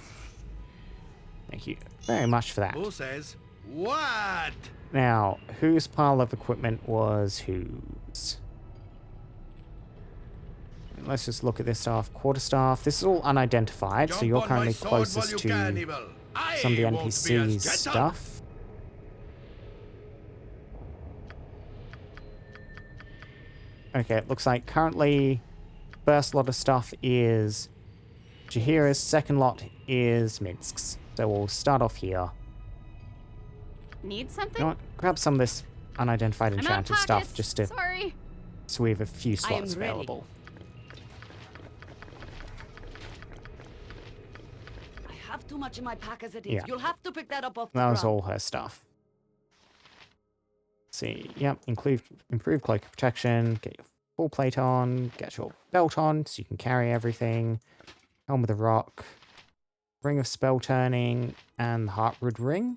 Thank you very much for that. Who says what? Now, whose pile of equipment was whose? Let's just look at this staff. Quarterstaff. This is all unidentified, so you're currently closest to some of the NPC's stuff. Okay, it looks like currently first lot of stuff is Jaheira's, second lot is Minsk's. So we'll start off here. Need something? You know what? Grab some of this unidentified enchanted stuff just to... Sorry. So we have a few slots available. I have too much in my pack as it is. Yeah. You'll have to pick that up off the That was ground. all her stuff. See, yep, improve cloak protection, get your full plate on, get your belt on so you can carry everything, helm of the rock, ring of spell turning, and the heartwood ring.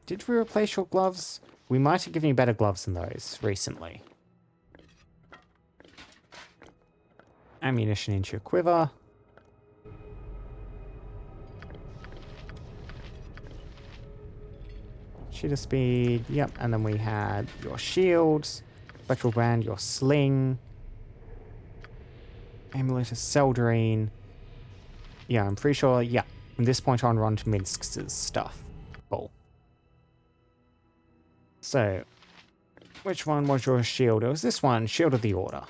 Did we replace your gloves? We might have given you better gloves than those recently. Ammunition into your quiver. Shooter speed, yep, and then we had your shields, spectral brand, your sling, amulet of Seldarine. Yeah, I'm pretty sure, yeah, from this point on, we're on to Minsk's stuff. Cool. So, which one was your shield? It was this one, Shield of the Order.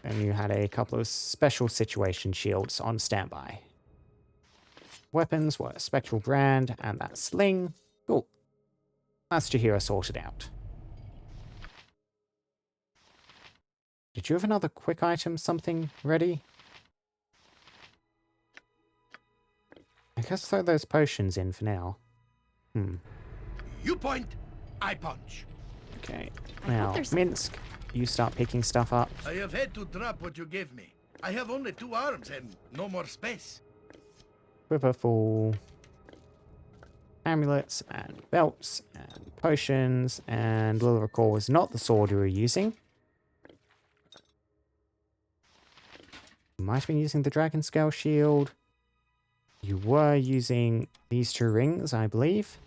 And you had a couple of special situation shields on standby. Weapons were spectral brand and that sling. Cool. That's Jaheira sorted out. Did you have another quick item, something ready? I guess throw those potions in for now. You point, I punch. Okay. I hope Now, there's- Minsk, you start picking stuff up. I have had to drop what you gave me. I have only 2 arms and no more space. Quiver full. Amulets and belts and potions, and Lil Recall was not the sword you were using. You might have been using the Dragon Scale shield. You were using these 2 rings, I believe.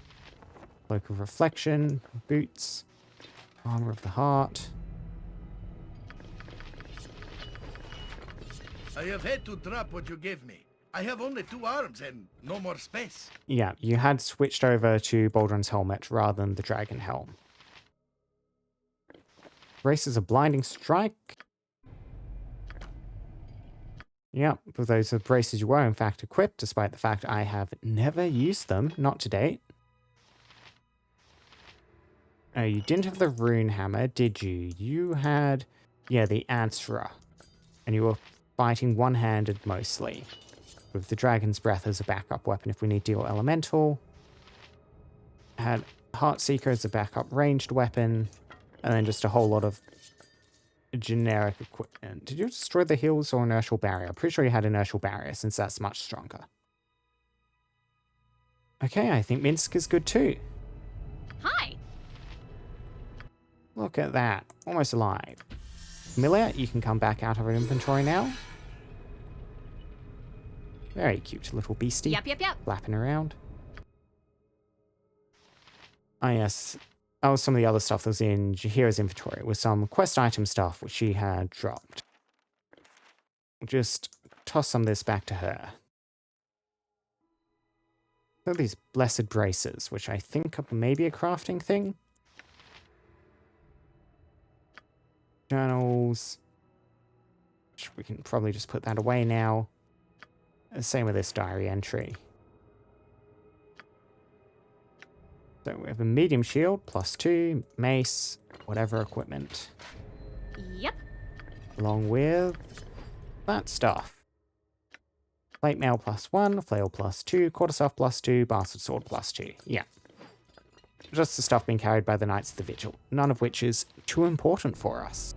Cloak of Reflection, boots, Armor of the Heart. I have had to drop what you gave me. I have only 2 arms and no more space. Yeah, you had switched over to Baldur's helmet rather than the Dragon Helm. Braces of Blinding Strike. Yeah, but those are braces you were in fact equipped, despite the fact I have never used them, not to date. Oh, you didn't have the Rune Hammer, did you? You had, yeah, the Ansra. And you were fighting one-handed mostly, with the Dragon's Breath as a backup weapon if we need Deal Elemental. Had Heartseeker as a backup ranged weapon, and then just a whole lot of generic equipment. Did you destroy the heals or Inertial Barrier? I'm pretty sure you had Inertial Barrier, since that's much stronger. Okay, I think Minsk is good too. Hi. Look at that. Almost alive. Familiar, you can come back out of our inventory now. Very cute little beastie. Yep. Flapping around. Ah, yes. That was some of the other stuff that was in Jaheira's inventory, with some quest item stuff which she had dropped. We'll just toss some of this back to her. So these blessed braces, which I think are maybe a crafting thing. Journals. We can probably just put that away now. Same with this diary entry. So we have a medium shield, +2, mace, whatever equipment. Yep. Along with that stuff. Plate mail +1, flail +2, quarterstaff +2, bastard sword +2. Yeah. Just the stuff being carried by the Knights of the Vigil, none of which is too important for us.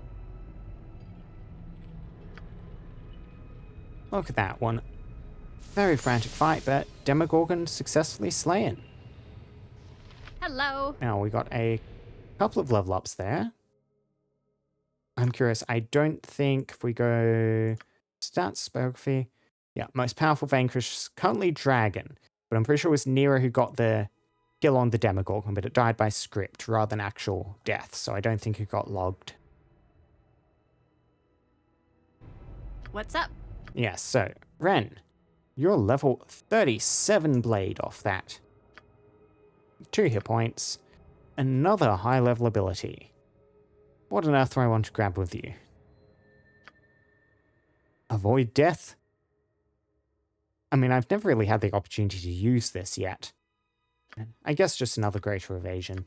Look at that one. Very frantic fight, but Demogorgon successfully slain. Hello. Now we got a couple of level ups there. I'm curious. I don't think if we go stats, biography. Yeah, most powerful vanquish currently dragon, but I'm pretty sure it was Nero who got the kill on the Demogorgon, but it died by script rather than actual death, so I don't think it got logged. What's up? Yeah, so Ren, you're level 37 blade off that. 2 hit points, another high level ability. What on earth do I want to grab with you? Avoid death? I mean, I've never really had the opportunity to use this yet. I guess just another greater evasion.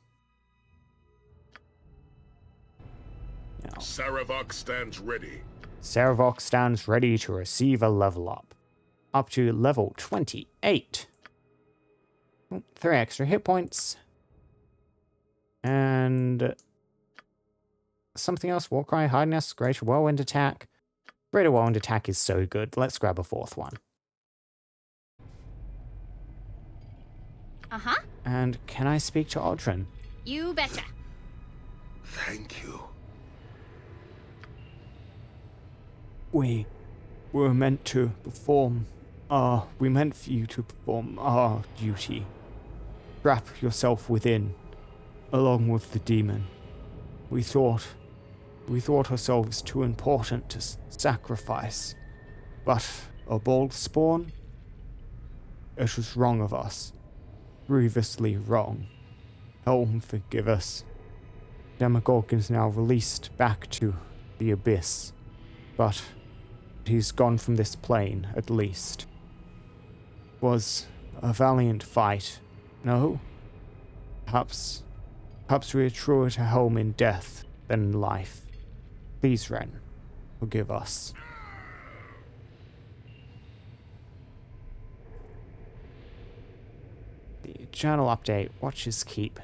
Now, Saravok stands ready. Saravok stands ready to receive a level up. Up to level 28. 3 extra hit points. And something else. Warcry, Hardness, Greater Whirlwind Attack. Greater Whirlwind Attack is so good. Let's grab a 4th one. Uh-huh. And can I speak to Audrin? You betcha. Thank you. We were meant to perform we meant for you to perform our duty. Wrap yourself within, along with the demon. We thought ourselves too important to sacrifice, but a bold spawn? It was wrong of us. Grievously wrong. Helm, forgive us. Demogorgon is now released back to the abyss, but he's gone from this plane, at least. Was a valiant fight, no? Perhaps we are truer to Helm in death than in life. Please, Ren, forgive us. The journal update, Watcher's Keep.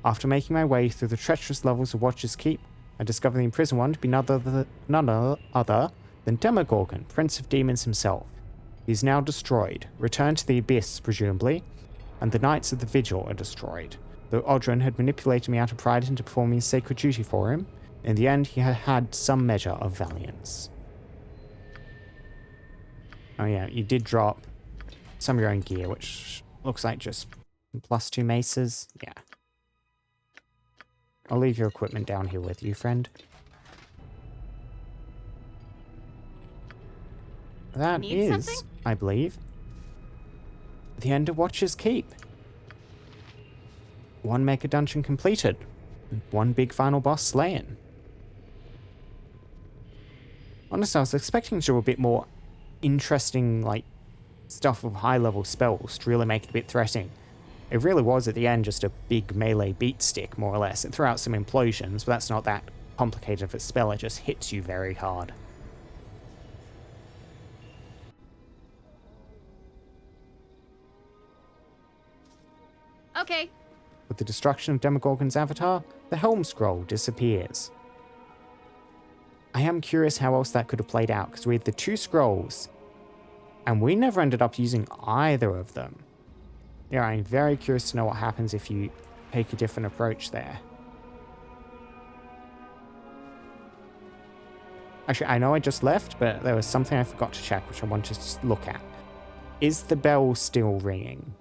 After making my way through the treacherous levels of Watcher's Keep, I discovered the imprisoned one to be none other than Demogorgon, Prince of Demons himself. He is now destroyed, returned to the Abyss, presumably, and the Knights of the Vigil are destroyed. Though Audrin had manipulated me out of pride into performing his sacred duty for him, in the end he had some measure of valiance. Oh yeah, you did drop some of your own gear, which looks like just +2 maces. Yeah. I'll leave your equipment down here with you, friend. That Need is, something? I believe, the end of Watcher's Keep. 1 mega dungeon completed. 1 big final boss slain. Honestly, I was expecting to do a bit more interesting, like, stuff with high-level spells to really make it a bit threatening. It really was, at the end, just a big melee beat stick, more or less. It threw out some implosions, but that's not that complicated of a spell. It just hits you very hard. Okay. With the destruction of Demogorgon's avatar, the Helm Scroll disappears. I am curious how else that could have played out, because we had the 2 scrolls, and we never ended up using either of them. Yeah, I'm very curious to know what happens if you take a different approach there. Actually, I know I just left, but there was something I forgot to check, which I wanted to look at. Is the bell still ringing?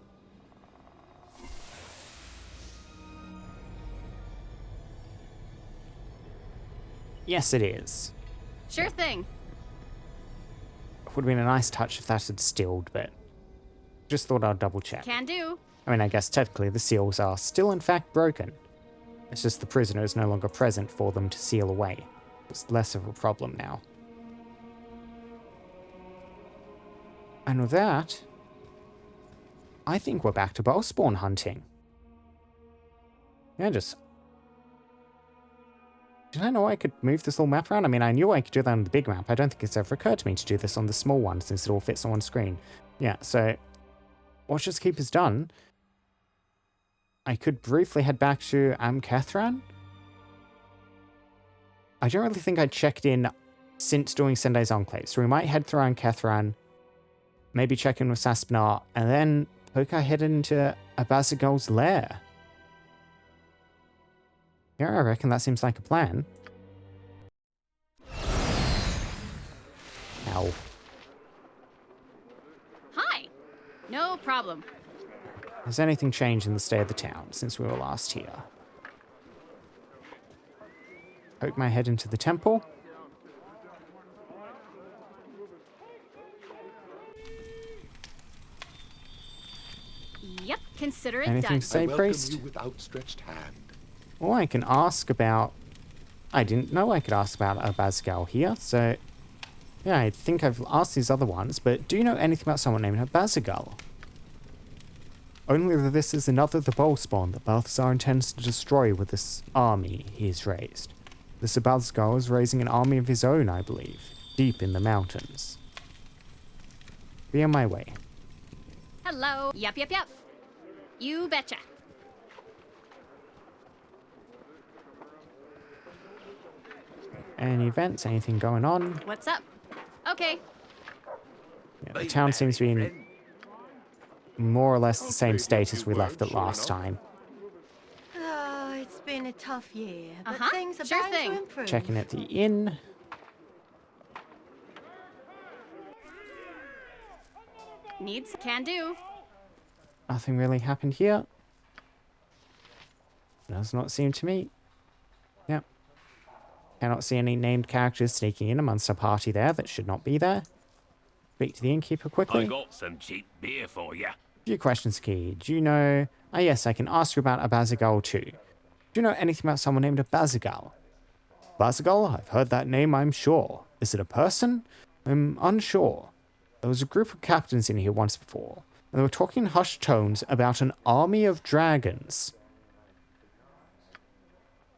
Yes, it is. Sure thing. It would have been a nice touch if that had stilled, but just thought I'd double check. Can do. I mean, I guess technically the seals are still in fact broken. It's just the prisoner is no longer present for them to seal away. It's less of a problem now. And with that, I think we're back to bowspawn hunting. Yeah, just... Did I know I could move this little map around? I mean, I knew I could do that on the big map. I don't think it's ever occurred to me to do this on the small one, since it all fits on one screen. Yeah, so... Watcher's Keep is done. I could briefly head back to Kethran. I don't really think I checked in since doing Sendai's Enclave, so we might head through Kethran, maybe check in with Saspinar, and then poke our head into Abazigal's lair. Yeah, I reckon that seems like a plan. No problem. Has anything changed in the state of the town since we were last here? Poke my head into the temple. Yep, consider it Anything done. to say, I welcome priest? you with outstretched hand. Well, I can ask about... I didn't know I could ask about Abazigal here, so... Yeah, I think I've asked these other ones, but do you know anything about someone named Abazigal? Only that this is another of the bowl spawn that Balthazar intends to destroy with this army he has raised. This Abazigal is raising an army of his own, I believe, deep in the mountains. Be on my way. Hello. Yep. You betcha. Any events, anything going on? What's up? Okay. Yeah, the town seems to be in more or less the same state as we left it last time. Oh, it's been a tough year, but Uh-huh, things are sure bound thing. to improve. Checking at the inn. Needs can do. Nothing really happened here. Does not seem to me. Yep. Cannot see any named characters sneaking in amongst a party there that should not be there. Speak to the innkeeper quickly. I got some cheap beer for you. Few questions, Key. Do you know... Ah, yes, I can ask you about Abazigal too. Do you know anything about someone named Abazigal? Abazigal? I've heard that name, I'm sure. Is it a person? I'm unsure. There was a group of captains in here once before, and they were talking in hushed tones about an army of dragons.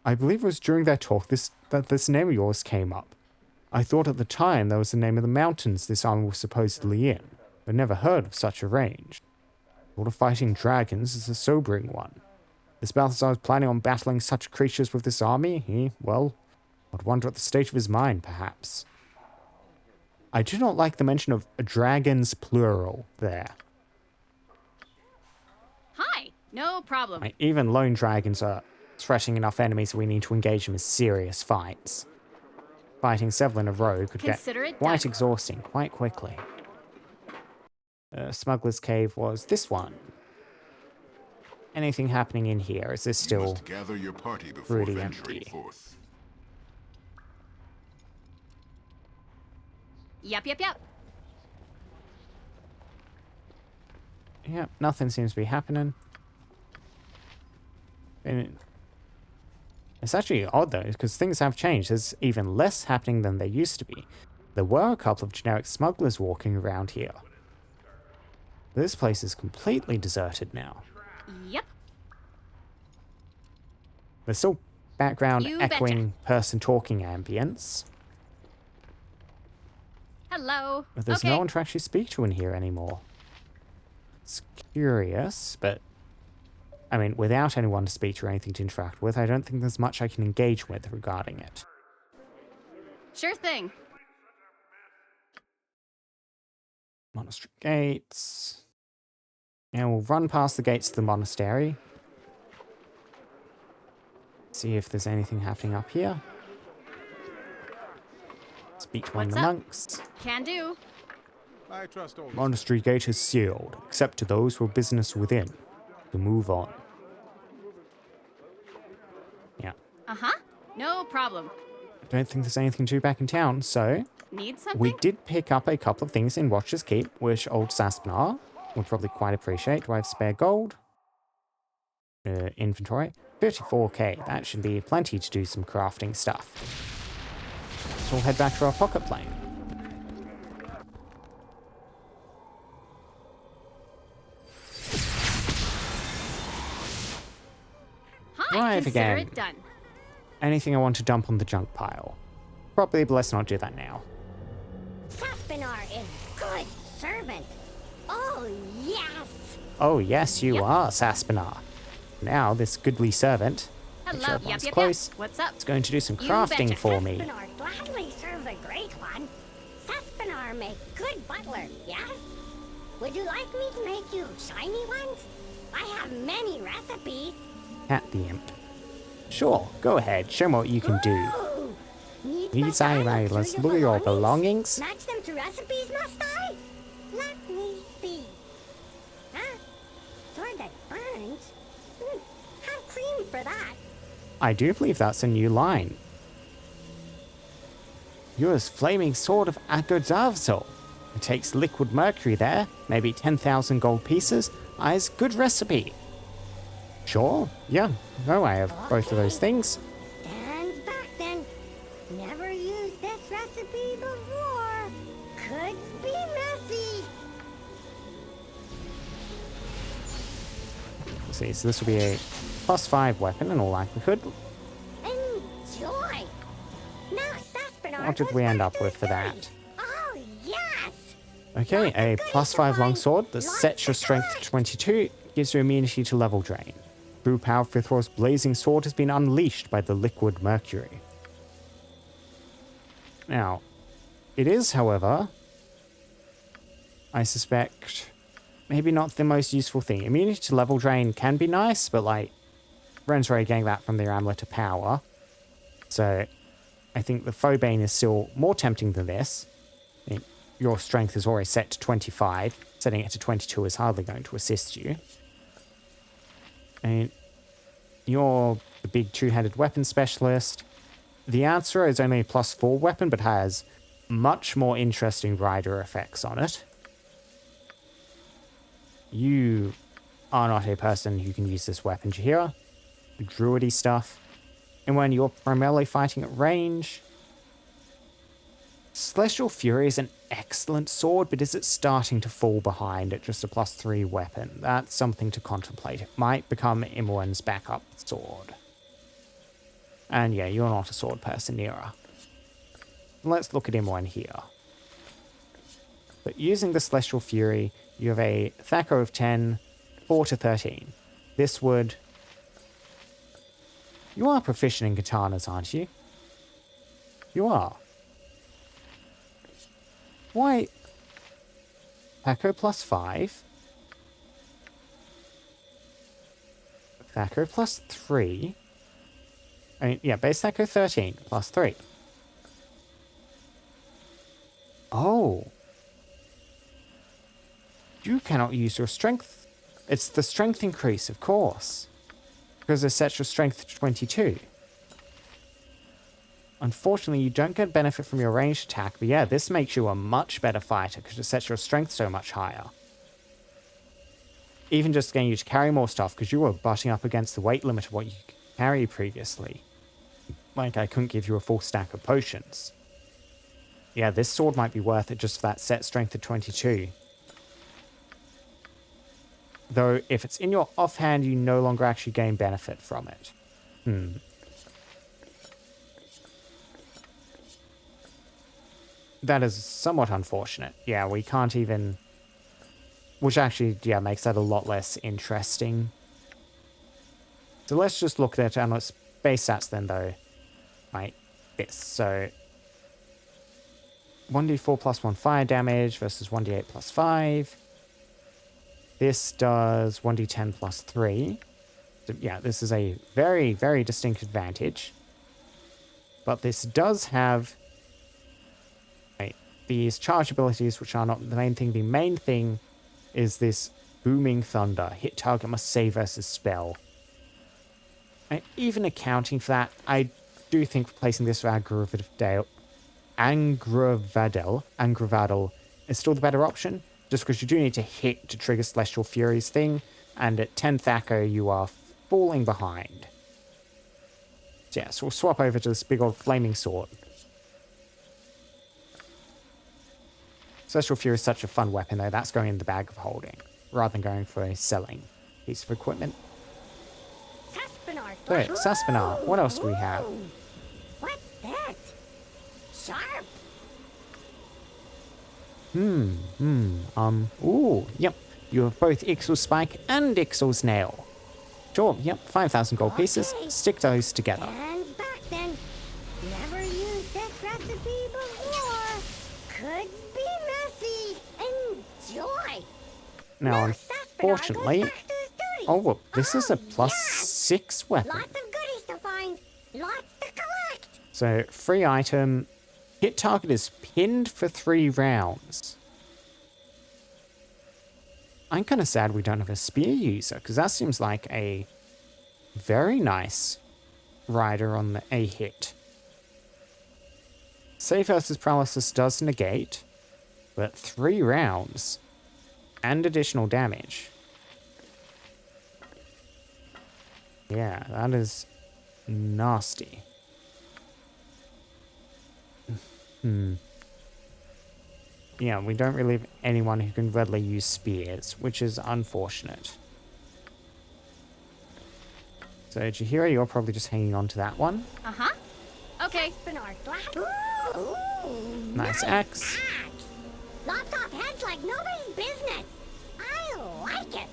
I believe it was during their talk that this name of yours came up. I thought at the time that was the name of the mountains this army was supposedly in, but never heard of such a range. The thought of fighting dragons is a sobering one. This Balthazar is planning on battling such creatures with this army, well, I'd wonder at the state of his mind, perhaps. I do not like the mention of dragons plural there. Hi. No problem. Like, even lone dragons are threatening enough enemies that we need to engage them in serious fights. Fighting several in a row could Consider get it quite done. exhausting quite quickly. Smuggler's Cave was this one. Anything happening in here? Is this You still must gather your party before really venturing empty? forth. Yep. Yep, nothing seems to be happening. And it's actually odd though, because things have changed. There's even less happening than there used to be. There were a couple of generic smugglers walking around here. This place is completely deserted now. Yep. There's still background You echoing person talking ambience, Hello. but there's okay. no one to actually speak to in here anymore. It's curious, but I mean, without anyone to speak to or anything to interact with, I don't think there's much I can engage with regarding it. Sure thing. Monastery gates. And we'll run past the gates to the monastery. See if there's anything happening up here. Speak to one of What's the up? monks. Can do. I trust all. Monastery gate is sealed, except to those with business within. To move on. Yeah. Uh-huh. No problem. I don't think there's anything to do back in town, so Need something? we did pick up a couple of things in Watcher's Keep, which old Saspinar would probably quite appreciate. Do I have spare gold? Inventory. 54k. That should be plenty to do some crafting stuff. So we'll head back to our pocket plane. Hi. Right Consider again. it done. Anything I want to dump on the junk pile? Probably, but let's not do that now. Saspinar is good servant. Oh, yes! Oh yes, you Yep. are, Saspinar. Now this goodly servant, make sure Hello. everyone's Yep. close, What's up? is going to do some You crafting betcha. for me. Saspinar gladly serves a great one. Saspinar make good butler, yes? Would you like me to make you shiny ones? I have many recipes. Cat the imp. Sure, go ahead, show me what you can do. Ooh. Need These my are guide let's through look at your belongings. Match them to recipes, must I? Let me see. demons? Have cream for that. I do believe that's a new line. Yours flaming sword of Abazigal. It takes liquid mercury there, maybe 10,000 gold pieces. Is good recipe. Sure, yeah, no, I have both of those things. Stand back then. Never used this recipe before. Could be messy. Let's see, so this will be a +5 weapon in all likelihood. Enjoy. Now Saspinar. What did we end up with for that? Oh yes. Okay, a +5 longsword that sets your strength to 22, gives you immunity to level drain. True power of Fifthor's blazing sword has been unleashed by the liquid mercury. Now, it is, however, I suspect, maybe not the most useful thing. Immunity to level drain can be nice, but like, Ren's already getting that from their Amulet of Power. So, I think the Phobane is still more tempting than this. I mean, your strength is already set to 25. Setting it to 22 is hardly going to assist you. And you're the big two-handed weapon specialist. The answer is only a +4 weapon, but has much more interesting rider effects on it. You are not a person who can use this weapon, Jahira. Druidy stuff. And when you're primarily fighting at range, Celestial Fury is an excellent sword, but is it starting to fall behind at just a +3 weapon? That's something to contemplate. It might become Imoen's backup sword. And yeah, you're not a sword person, Nira. Let's look at Imoen here. But using the Celestial Fury, you have a THAC0 of 10, 4 to 13. This would... You are proficient in katanas, aren't you? You are. Why? THAC0 +5. THAC0 +3. I mean, yeah, base THAC0 13 +3. Oh. You cannot use your strength. It's the strength increase, of course. Because it sets your strength to 22. Unfortunately, you don't get benefit from your ranged attack, but yeah, this makes you a much better fighter because it sets your strength so much higher. Even just getting you to carry more stuff because you were butting up against the weight limit of what you could carry previously. Like, I couldn't give you a full stack of potions. Yeah, this sword might be worth it just for that set strength of 22. Though, if it's in your offhand, you no longer actually gain benefit from it. That is somewhat unfortunate. Yeah, we can't even... Which actually, yeah, makes that a lot less interesting. So let's just look at our base stats then, though. Right, this. So, 1d4 +1 fire damage versus 1d8 +5. This does 1d10 +3. So, yeah, this is a very, very distinct advantage. But this does have these charge abilities, which are not the main thing. The main thing is this booming thunder. Hit target must save versus spell. And even accounting for that, I do think replacing this with Angravadel is still the better option, just because you do need to hit to trigger Celestial Fury's thing, and at 10 THAC0 you are falling behind. So yeah, so we'll swap over to this big old flaming sword. Celestial Fury is such a fun weapon though, that's going in the bag of holding, rather than going for a selling piece of equipment. Saspinar. So, Saspinar, what else do we have? What's that? Sharp. Ooh, yep. You have both Ixal's Spike and Ixal's Nail. Sure, yep, 5,000 gold pieces. Okay. Stick those together. And back then. Never used this recipe before. Could be messy. Enjoy. Now, Saspinar goes unfortunately... back to his duties. Oh, well, this is a yes. +6 weapon. Lots of goodies to find. Lots to collect. So, free item. Hit target is pinned for 3 rounds. I'm kind of sad we don't have a spear user, because that seems like a very nice rider on the A hit. Save versus paralysis does negate, but 3 rounds and additional damage. Yeah, that is nasty. Yeah, we don't really have anyone who can readily use spears, which is unfortunate. So, Jaheira, you're probably just hanging on to that one. Uh-huh. Okay. Nice axe. Lops off heads like nobody's business. I like it.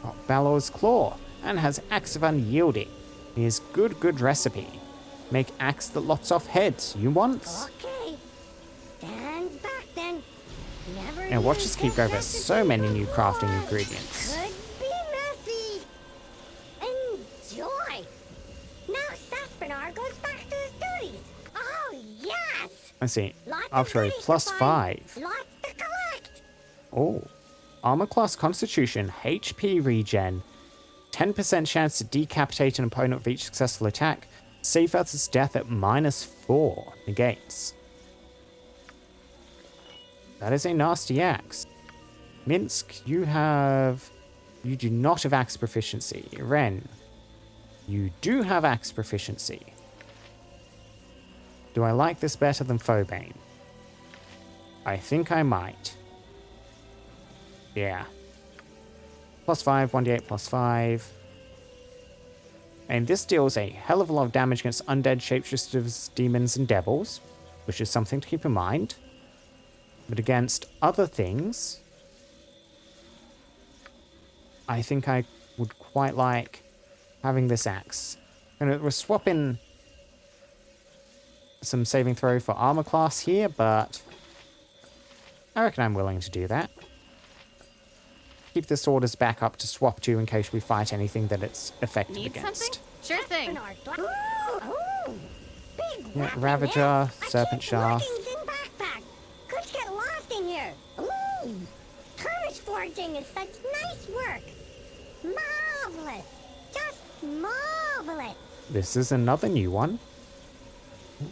Oh, Baldur's Claw, and has Axe of Unyielding. Here's good recipe. Make axe that lops off heads. You want? Okay. Stand back then. Never And watch us keep over so many new crafting ingredients. Could be messy. Enjoy. Now Saspinar goes back to his duties. Oh, yes. I see. Lots of After a goodies to plus find, 5. Lots to collect. Oh. Armor class Constitution, HP regen, 10% chance to decapitate an opponent with each successful attack, save versus death at -4 negates. That is a nasty axe. Minsk, you do not have axe proficiency. Ren, you do have axe proficiency. Do I like this better than Phobane? I think I might. Yeah. +5, 1d8 +5. And this deals a hell of a lot of damage against undead, shapeshifters, demons, and devils, which is something to keep in mind. But against other things, I think I would quite like having this axe. And we're swapping some saving throw for armor class here, but I reckon I'm willing to do that. Keep the sword as backup to swap to in case we fight anything that it's effective Need against. something? Sure thing. Yeah, Ravager, Serpent Shaft. Could get lost in here. Ooh, tarnish forging is such nice work. Marvelous, just marvelous. This is another new one.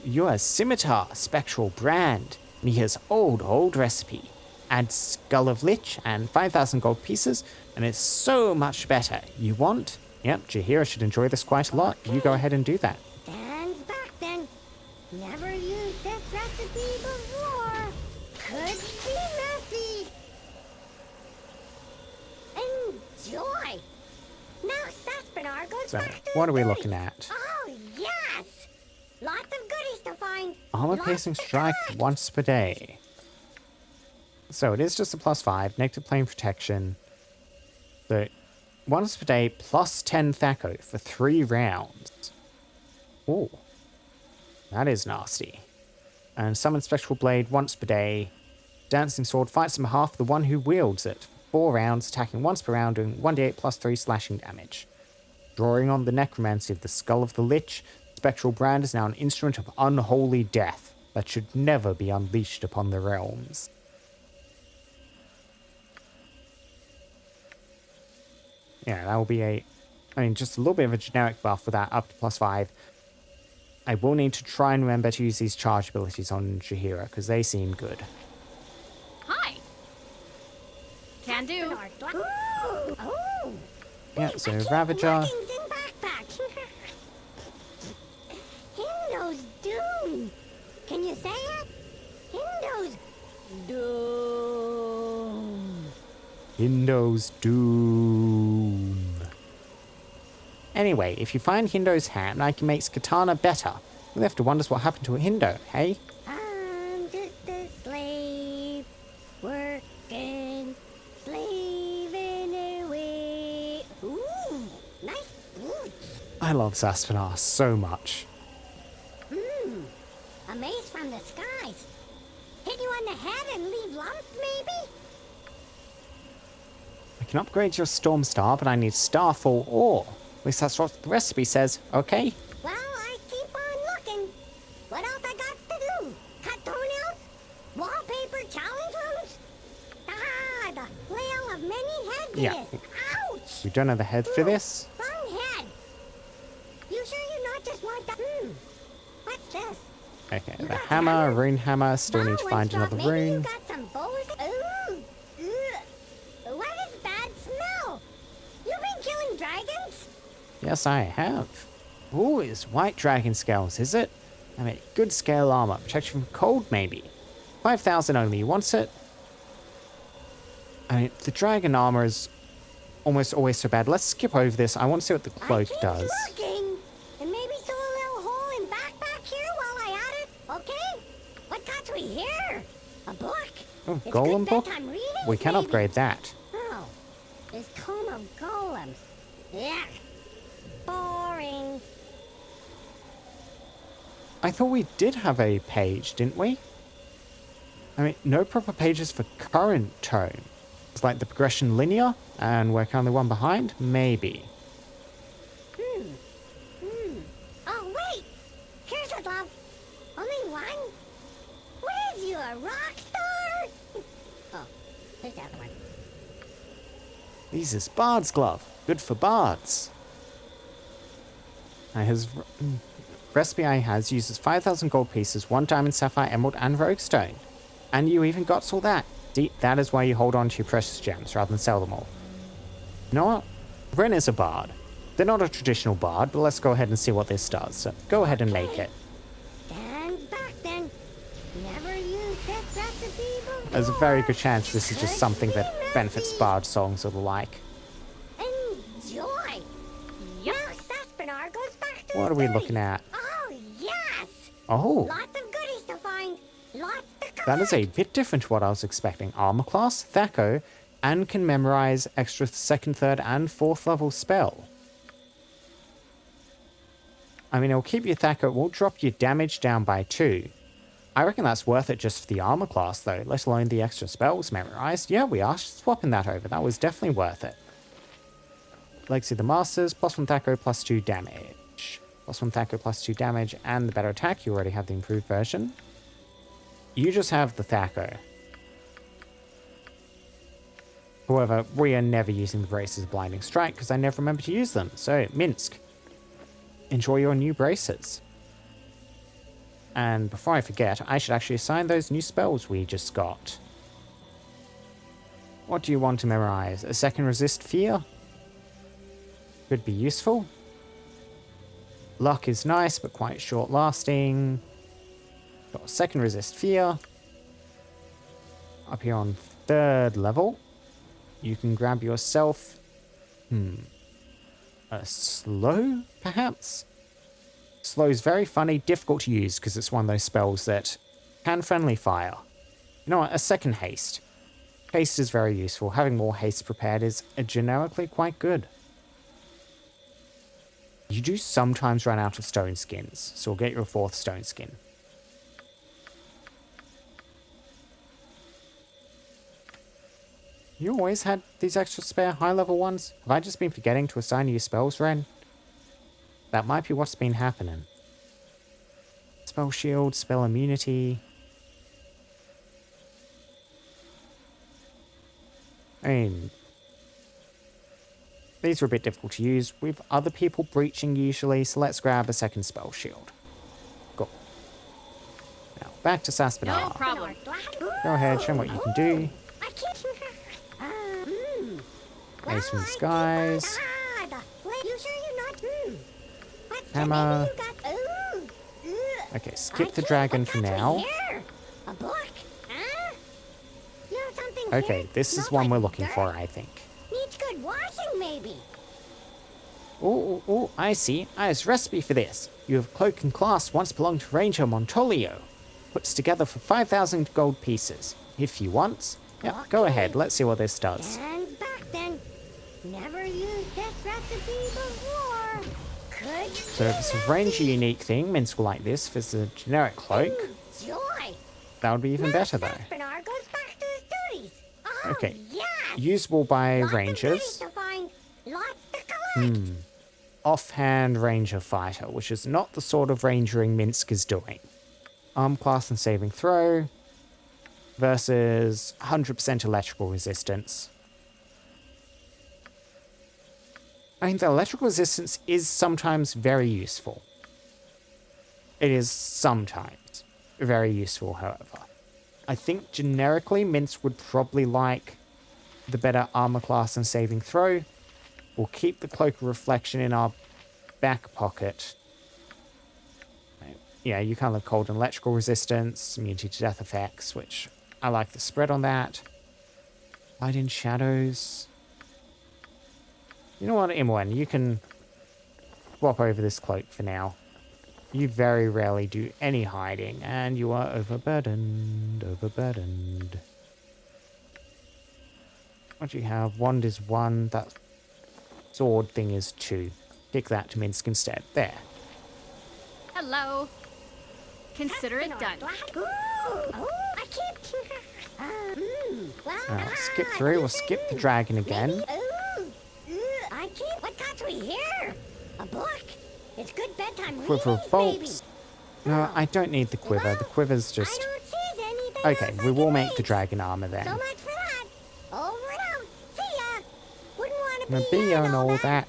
Your Scimitar Spectral Brand. Mia's old recipe. Adds Skull of Lich and 5,000 gold pieces, and it's so much better. You want? Yep, Jaheira should enjoy this quite a lot. You go ahead and do that. Stand back then. Never used this recipe before. Could be messy. Enjoy. Now Saspinar goes So, back to what are we his looking duties. at? Oh, yes. Lots of goodies to find. Armor Lots piercing to strike collect. once per day. So it is just a +5, negative plane protection. So once per day, +10 Thaco for 3 rounds. Ooh. That is nasty. And summon Spectral Blade once per day. Dancing Sword fights on behalf of the one who wields it. 4 rounds, attacking once per round, doing 1d8 +3 slashing damage. Drawing on the necromancy of the Skull of the Lich, Spectral Brand is now an instrument of unholy death that should never be unleashed upon the realms. Yeah, that will be just a little bit of a generic buff for that, up to +5. I will need to try and remember to use these charge abilities on Jaheira, because they seem good. Hi. Can do. Oh. Yeah, so Ravager. Hindo's Doom. Can you say it? Hindo's Doom. Hindo's Doom. Anyway, if you find Hindo's hand, I can make Katana better. We'll have to wonder what happened to a Hindo, hey? I'm just a slave, working, slaving away. Ooh, nice boots. I love Saspinar so much. A mace from the skies. Hit you on the head and leave lumps, maybe? I can upgrade your Storm Star, but I need Starfall ore. At least that's what the recipe says, okay? Well, I keep on looking. What else I got to do? Cut toenails? Wallpaper challenge rooms? Ah, the any head for Yeah. this. Ouch! We don't have the head for this. Wrong head. You sure you not just want the... What's this? Okay, You the got hammer, hammer? rune hammer. Still need to find another Maybe you rune. got some bows? Ooh! Ugh. What is bad smell? You been killing dragons? Yes, I have. Ooh, it's white dragon scales, is it? I mean, good scale armor. Protection from cold, maybe. 5,000 only. You want it? I mean, the dragon armor is almost always so bad. Let's skip over this. I want to see what the cloak does. Looking, and maybe sew a little hole in backpack here while I add it, okay? What got we here? A book? Oh, It's golem good book? bedtime reading, We can maybe. upgrade that. Oh, it's Comb of Golems. Yeah. Boring. I thought we did have a page, didn't we? I mean, no proper pages for current tone. It's like the progression linear, and we're currently one behind? Maybe. Oh, wait! Here's a glove. Only one? What is you, a rock star? Oh, here's that one. These is Bard's glove. Good for bards. His recipe I has uses 5,000 gold pieces, 1 diamond, sapphire, emerald, and rogue stone. And you even got all that. That is why you hold on to your precious gems rather than sell them all. You know what? Ren is a bard. They're not a traditional bard, but let's go ahead and see what this does. So go ahead and make it. Stand back then. Never use this recipe before. There's a very good chance this is just something that benefits bard songs or the like. Enjoy. Now Saspinar goes back to What are his we studies. looking at? Oh, yes. Oh, Lots of goodies to find. Lots to that is a collect. bit different to what I was expecting. Armor class, Thaco, and can memorize extra 2nd, 3rd, and 4th level spell. I mean, it'll keep your Thaco, it will drop your damage down by 2. I reckon that's worth it just for the armor class, though, let alone the extra spells memorized. Yeah, we are swapping that over. That was definitely worth it. Legacy of the Masters, +1 Thaco, +2 damage. +1 Thaco, +2 damage, and the better attack. You already have the improved version. You just have the Thaco. However, we are never using the braces of Blinding Strike because I never remember to use them. So, Minsk, enjoy your new braces. And before I forget, I should actually assign those new spells we just got. What do you want to memorize? A second resist fear? Could be useful. Luck is nice, but quite short lasting. Got a second resist fear. Up here on 3rd level, you can grab yourself a slow, perhaps? Slow is very funny, difficult to use because it's one of those spells that can friendly fire. You know what? A second haste. Haste is very useful. Having more haste prepared is generically quite good. You do sometimes run out of stone skins, so we'll get your 4th stone skin. You always had these extra spare high-level ones? Have I just been forgetting to assign you spells, Ren? That might be what's been happening. Spell shield, spell immunity. I mean, these are a bit difficult to use with other people breaching usually, so let's grab a second spell shield. Go. Now, back to Saspinar. No problem. Go ahead, show me what you can do. I can't. Ace from the skies. You sure you're not? What's Hammer. maybe you got? Ooh. Okay, skip the dragon for now. A book? Huh? You have something Okay, here? this is Smells one like we're looking dirt. for, I think. Needs good washing, maybe. Oh, I see. I have a recipe for this. You have cloak and class once belonged to Ranger Montolio. Puts together for 5,000 gold pieces. If you want. Yeah, go ahead. Let's see what this does. Stand back then. Never used this recipe before. Could So if it's a Ranger unique thing, Minsk will like this. If it's a generic cloak, Joy. that would be even better though. Saspinar goes back to his duties. Oh, Okay. yes. Usable by Lots of goodies Rangers. to find. Lots to collect. Offhand Ranger Fighter, which is not the sort of rangering Minsk is doing. Arm class and saving throw versus 100% electrical resistance. I mean, the electrical resistance is sometimes very useful. It is sometimes very useful, however. I think generically, Mince would probably like the better armor class and saving throw. We'll keep the Cloak of Reflection in our back pocket. Yeah, you can't have cold and electrical resistance, immunity to death effects, which I like the spread on that. Light in shadows. You know what, Imoen, you can swap over this cloak for now. You very rarely do any hiding, and you are overburdened. What do you have? Wand is 1, that sword thing is 2. Kick that to Minsk instead. There. Hello. Consider it done. I'll skip through. We'll skip the dragon again. What got we here? A book? It's good bedtime reading, Quiver of bolts. No, I don't need the quiver. The quiver's just... Okay, we will make the dragon armor then. So much for that. Over and out. See ya. Wouldn't want to be be and all that.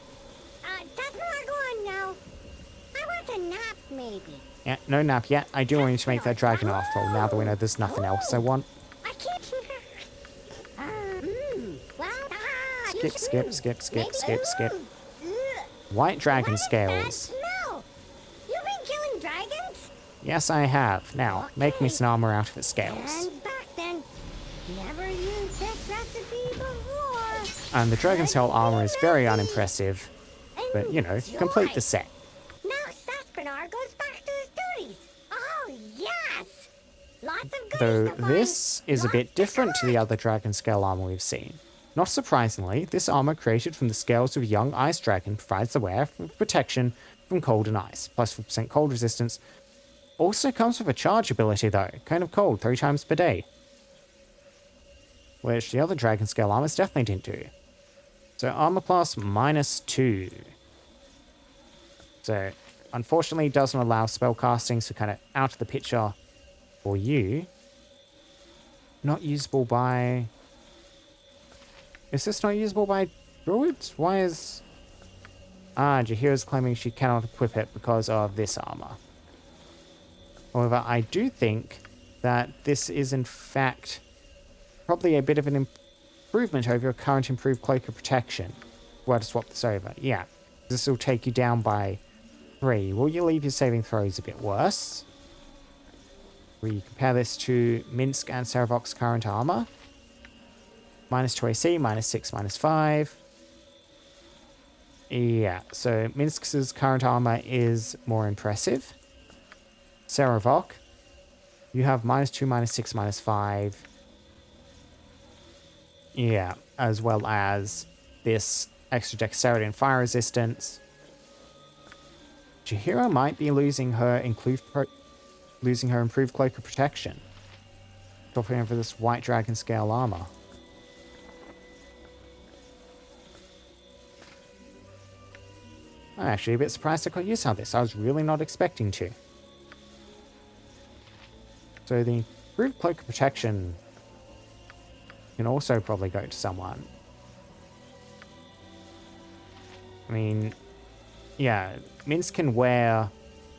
That's where we're going now. I want a nap, maybe. Yeah, no nap yet. I do want you to make that dragon after all, now that we know there's nothing else I want. I can't. Skip. White dragon scales. Smell. You've been killing dragons? Yes, I have. Now, make me some armor out of its scales. And back then, never used this recipe before. And the dragon scale armor is very unimpressive, but, you know, complete the set. Now Saspinar goes back to his duties. Oh, yes! Lots of goodies Though to find. this is a bit different to the other dragon scale armor we've seen. Not surprisingly, this armor created from the scales of a young ice dragon provides the wearer with protection from cold and ice, plus 4% cold resistance. Also comes with a charge ability though, kind of cold 3 times per day. Which the other dragon scale armors definitely didn't do. So armor class -2. So unfortunately it doesn't allow spell casting, so kind of out of the picture for you. Not usable by... Is this not usable by druids? Why is... Jahira's claiming she cannot equip it because of this armor. However, I do think that this is in fact probably a bit of an improvement over your current improved Cloak of Protection. Were to swap this over. Yeah, this will take you down by 3. Will you leave your saving throws a bit worse? We compare this to Minsk and Saravok's current armor. -2 AC, -6, -5. Yeah, so Minsk's current armor is more impressive. Saravok, you have -2, -6, -5. Yeah, as well as this extra dexterity and fire resistance. Jahira might be losing her improved Cloak of Protection. Dropping over this white dragon scale armor. I'm actually a bit surprised I got use out of this. I was really not expecting to. So the improved Cloak of Protection can also probably go to someone. I mean, yeah, Minsk can wear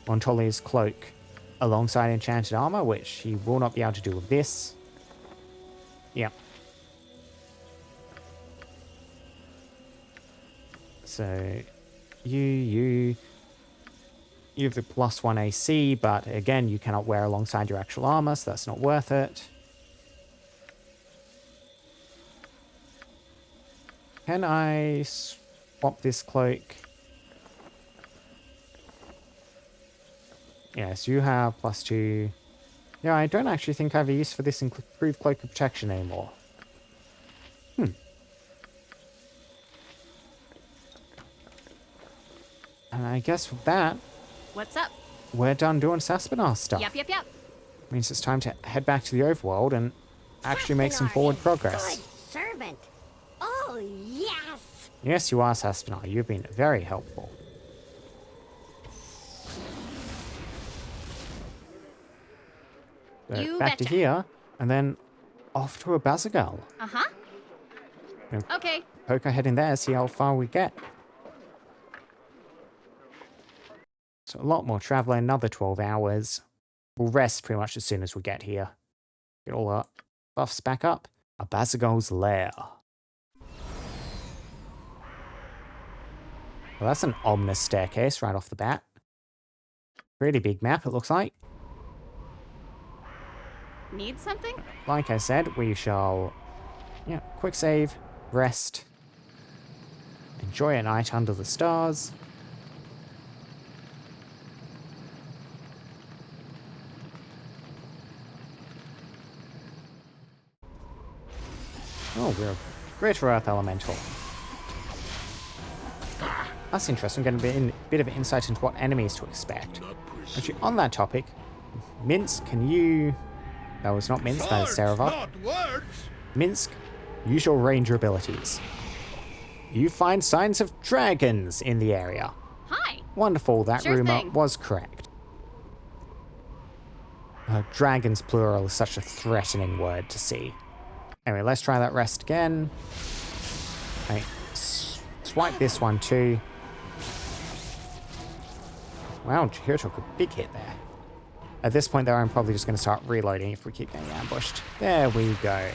Montoli's cloak alongside enchanted armor, which he will not be able to do with this. Yeah. So... You have the +1 AC, but again, you cannot wear alongside your actual armor, so that's not worth it. Can I swap this cloak? Yes, you have +2. Yeah, I don't actually think I have a use for this improved Cloak of Protection anymore. And I guess with that... What's up? We're done doing Saspinar stuff. Yep. Means it's time to head back to the overworld and actually make some forward progress. Good servant. Oh, yes. Yes, you are, Saspinar. You've been very helpful. So back to here, and then off to Abazigal. Uh-huh. Okay. Poke our head in there, see how far we get. So a lot more traveling, another 12 hours. We'll rest pretty much as soon as we get here. Get all our buffs back up. Abazigal's lair. Well, that's an ominous staircase right off the bat. Pretty big map, it looks like. Need something? Like I said, we shall, quick save, rest, enjoy a night under the stars. Oh, we're a Greater Earth Elemental. That's interesting. I'm getting a bit of insight into what enemies to expect. Actually, on that topic, Minsk, can you... That was not Minsk, that is Saravar. Minsk, use your ranger abilities. You find signs of dragons in the area. Hi. Wonderful, that rumor was correct. Dragons plural is such a threatening word to see. Anyway, let's try that rest again. Right, swipe this one too. Wow, Jahir took a big hit there. At this point, though, I'm probably just going to start reloading if we keep getting ambushed. There we go.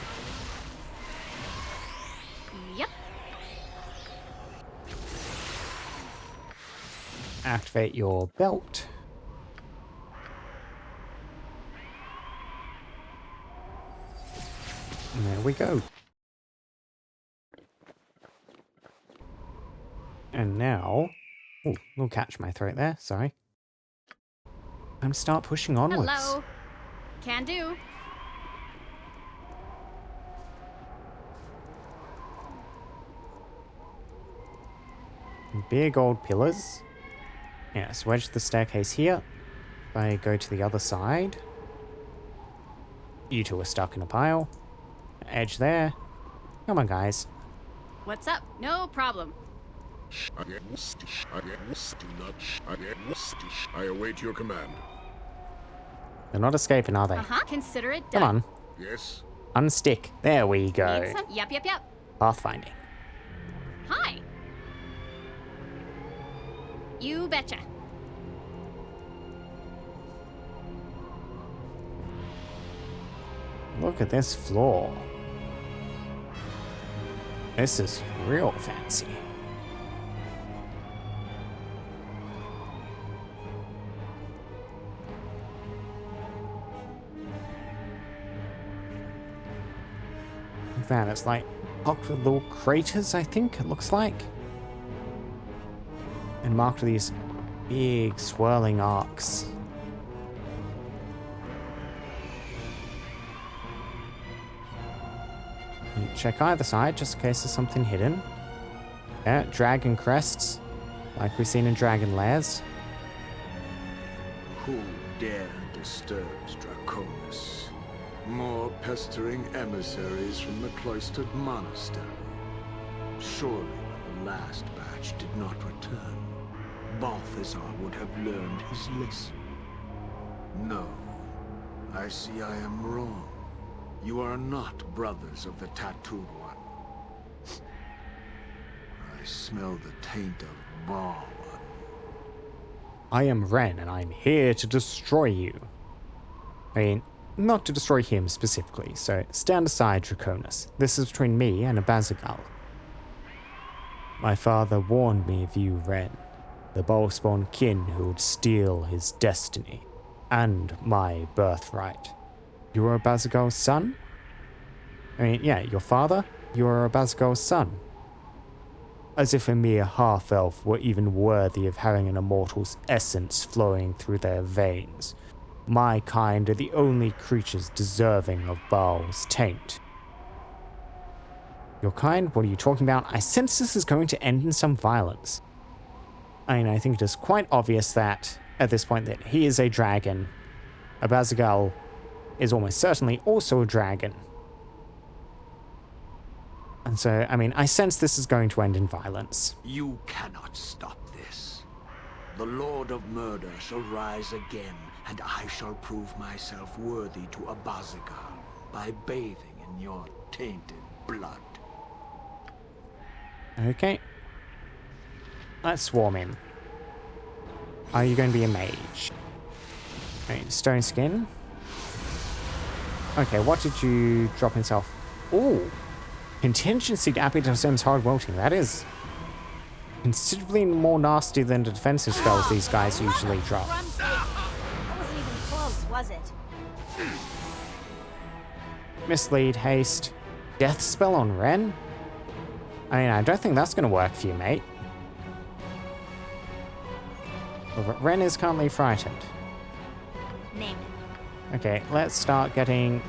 Yep. Activate your belt. And there we go. And now... Oh, we'll catch my throat there, sorry. And start pushing onwards. Hello. Can do. Big old pillars. Yes, wedge the staircase here. If I go to the other side. You two are stuck in a pile. Edge there. Come on, guys. What's up? No problem. I await your command. They're not escaping, are they? Uh-huh. Consider it done. Come on. Yes. Unstick. There we go. Need some? Yep. Pathfinding. Hi. You betcha. Look at this floor. This is real fancy. Look at that, it's like blocked with little craters, I think it looks like. And marked with these big swirling arcs. Check either side, just in case there's something hidden. Yeah, dragon crests, like we've seen in dragon lairs. Who dare disturbs Draconis? More pestering emissaries from the cloistered monastery. Surely when the last batch did not return, Balthazar would have learned his lesson. No, I see I am wrong. You are not brothers of the Tattooed One. I smell the taint of Baal on you. I am Ren, and I'm here to destroy you. I mean, not to destroy him specifically, so stand aside, Draconis. This is between me and Abazigal. My father warned me of you, Ren, the Baal-spawn kin who would steal his destiny, and my birthright. You are Abazigal's son? I mean, yeah, your father? You are Abazigal's son. As if a mere half-elf were even worthy of having an immortal's essence flowing through their veins. My kind are the only creatures deserving of Baal's taint. Your kind? What are you talking about? I sense this is going to end in some violence. I mean, I think it is quite obvious that, at this point, that he is a dragon. Abazigal is almost certainly also a dragon. And so, I mean, I sense this is going to end in violence. You cannot stop this. The Lord of Murder shall rise again, and I shall prove myself worthy to Abazigal by bathing in your tainted blood. Okay. Let's swarm him. Are you going to be a mage? Right, stone skin. Okay, what did you drop himself? Ooh. Contingency to Abazigal's hard wilting. That is considerably more nasty than the defensive spells these guys usually drop. That wasn't even close, was it? Mislead, haste, death spell on Ren? I mean, I don't think that's going to work for you, mate. Well, but Ren is currently frightened. Name it. Okay, let's start getting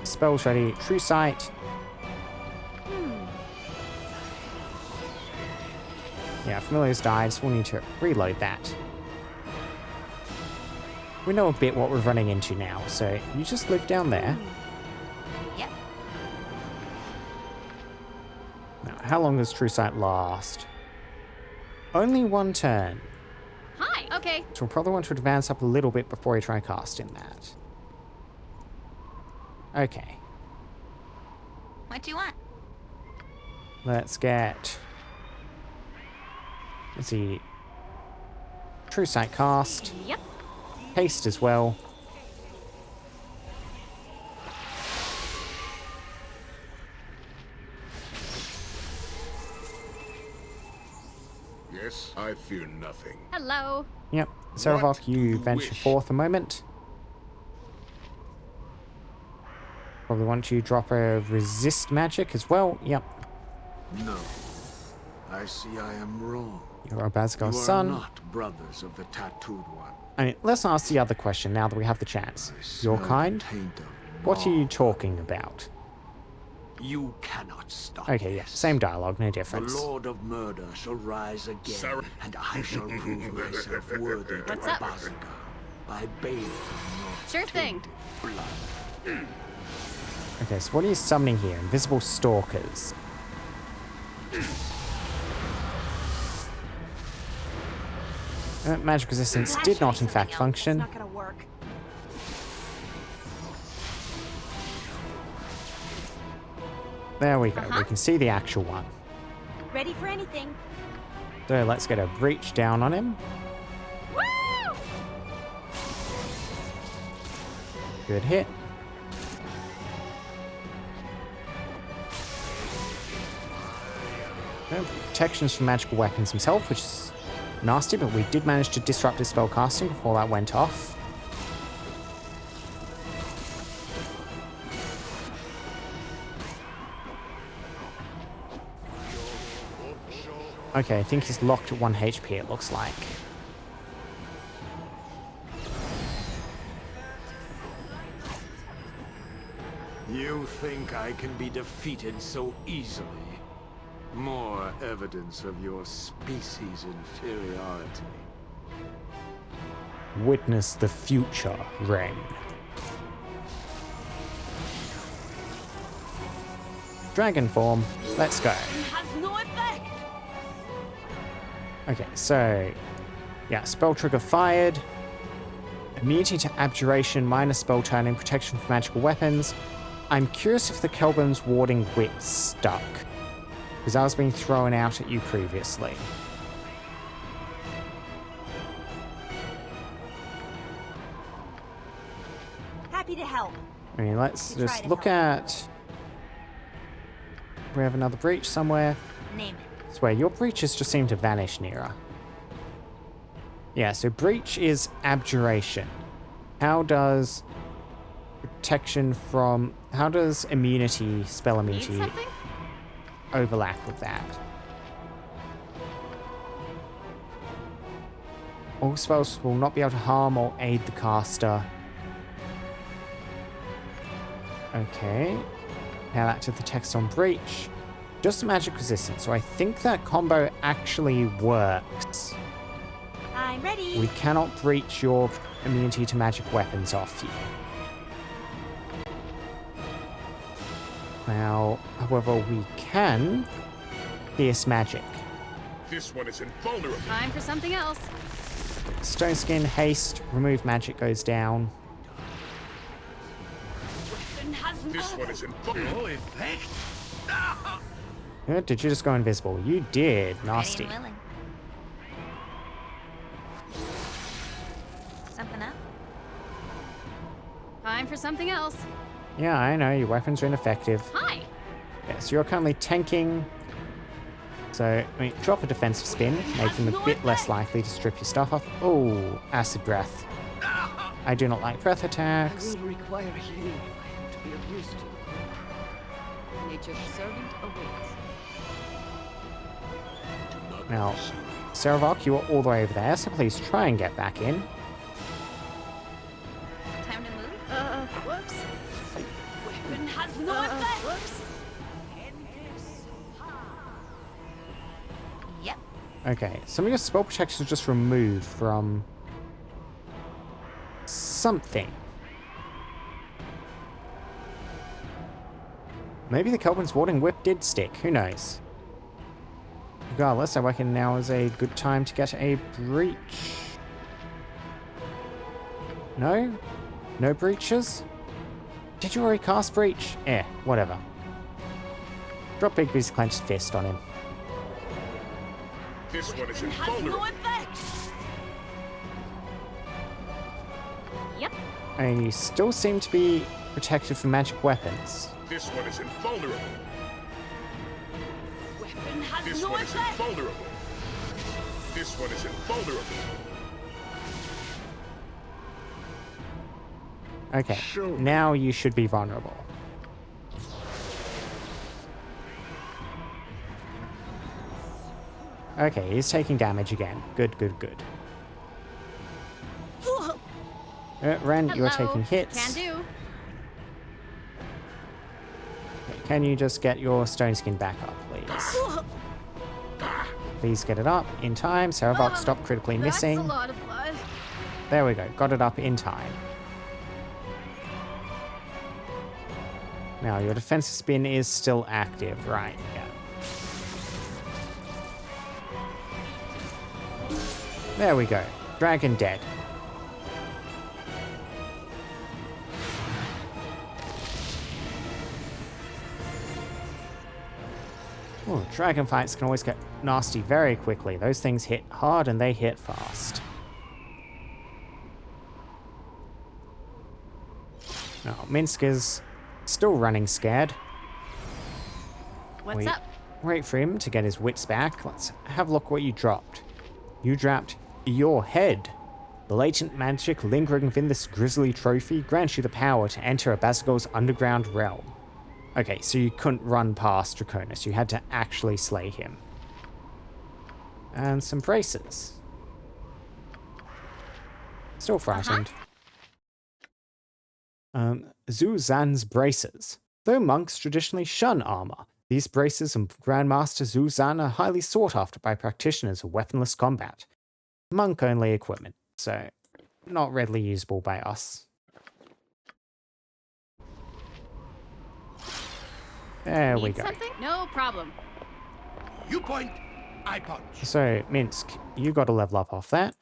spells ready. True Sight. Yeah, Familiar's died, so we'll need to reload that. We know a bit what we're running into now, so you just live down there. Yep. Now, how long does True Sight last? Only one turn. Hi. Okay. So we'll probably want to advance up a little bit before we try casting that. Okay. What do you want? Let's get... Let's see. True Sight cast. Yep. Haste as well. Yes, I fear nothing. Hello. Yep. Servok, What do you you venture wish? forth a moment. Probably want to drop a resist magic as well. Yep. No. I see I am wrong. You're Abazigal's You are son. not brothers of the tattooed one. I mean, let's ask the other question now that we have the chance. Your Smell kind? the taint of What are you Baal. talking about? You cannot stop Okay, yeah, this. same dialogue, no The difference. Lord of Murder shall rise again, Sorry. and I shall prove myself worthy to What's up? Abazigal by bathing in your Sure thing. tainted blood. Okay, so what are you summoning here? Invisible stalkers. Magic resistance did not in fact function. It's not gonna work. There we go, we can see the actual one. Ready for anything. So let's get a breach down on him. Woo! Good hit. Protections from magical weapons himself, which is nasty, but we did manage to disrupt his spell casting before that went off. Okay, I think he's locked at 1 HP, it looks like. You think I can be defeated so easily? More evidence of your species' inferiority. Witness the future, Ren. Dragon form, let's go. Has no effect. Okay, so yeah, spell trigger fired. Immunity to abjuration, minus spell turning, protection from magical weapons. I'm curious if the Kelbin's warding whip stuck, because I was being thrown out at you previously. Happy to help. I mean, let's To try just to look help. at. We have another breach somewhere. Name it. Swear, your breaches just seem to vanish, Nira. Yeah, so breach is abjuration. How does protection from... How does immunity, spell Need immunity, something? overlap with that? All spells will not be able to harm or aid the caster. Okay. Now that to the text on breach. Just magic resistance, so I think that combo actually works. I'm ready. We cannot breach your immunity to magic weapons off you. Now, however, we can pierce magic. This one is invulnerable. Time for something else. Stone skin, haste, remove magic goes down. This one is invulnerable. No effect. Did you just go invisible? You did. Nasty. Ready and willing. time for something else. Yeah, I know, your weapons are ineffective. Hi. Yes, you're currently tanking. So, I mean, drop a defensive spin, make them a bit less likely to strip your stuff off. Oh, acid breath. I do not like breath attacks. I will require healing if I am to be of use to you. Nature's servant awaits. Now, Saravok, you are all the way over there, so please try and get back in. Time to move? Whoops. Weapon has no effect. Whoops. Yep. Okay, some of your spell protection is just removed from something. Maybe the Kelvin's Warding Whip did stick, who knows? Regardless, I reckon now is a good time to get a breach. No? No breaches? Did you already cast breach? Eh, whatever. Drop Bigby's clenched fist on him. This one is Has invulnerable. no effect. Yep. And you still seem to be protected from magic weapons. This one is invulnerable. Weapon has This no one is effect. invulnerable. This one is invulnerable. Okay, Sure. now you should be vulnerable. Okay, he's taking damage again. Good, good, good. Ren, you're Hello. taking hits. Can do. Can you just get your stone skin back up, please? Please get it up in time. Saravok, stop critically missing. That's a lot of blood. There we go. Got it up in time. Now, your defensive spin is still active, right? Yeah. There we go. Dragon dead. Oh, dragon fights can always get nasty very quickly. Those things hit hard and they hit fast. Now, Minsk is still running scared. What's up? Wait for him to get his wits back. Let's have a look what you dropped. You dropped your head. The latent magic lingering within this grisly trophy grants you the power to enter Abazigal's underground realm. Okay, so you couldn't run past Draconis. You had to actually slay him. And some braces. Still frightened. Zuzan's braces. Though monks traditionally shun armor, these braces of Grandmaster Zuzan are highly sought after by practitioners of weaponless combat. Monk-only equipment, so not readily usable by us. There we Need go. something? No problem. You point, I punch. So, Minsk, you got to level up off that.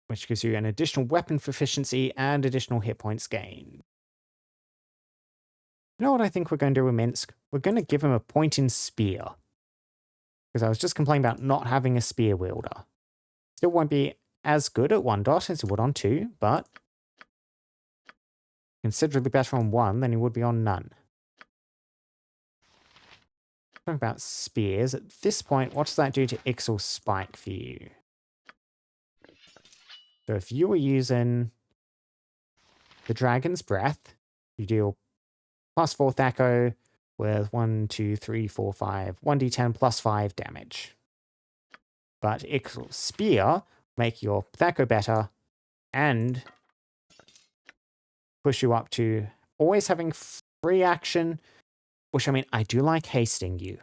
Which gives you an additional weapon proficiency and additional hit points gain. You know what I think we're going to do with Minsk? We're going to give him a point in spear. Because I was just complaining about not having a spear wielder. Still won't be as good at 1 dot as he would on 2, but considerably better on 1 than he would be on none. Talking about spears, at this point, what does that do to Ixal's spike for you? So if you were using the Dragon's Breath, you deal +4 Thaco with 1, 2, 3, 4, 5, 1d10 plus 5 damage. But Ixal's Spear make your Thaco better and push you up to always having free action, which I mean, I do like hasting you.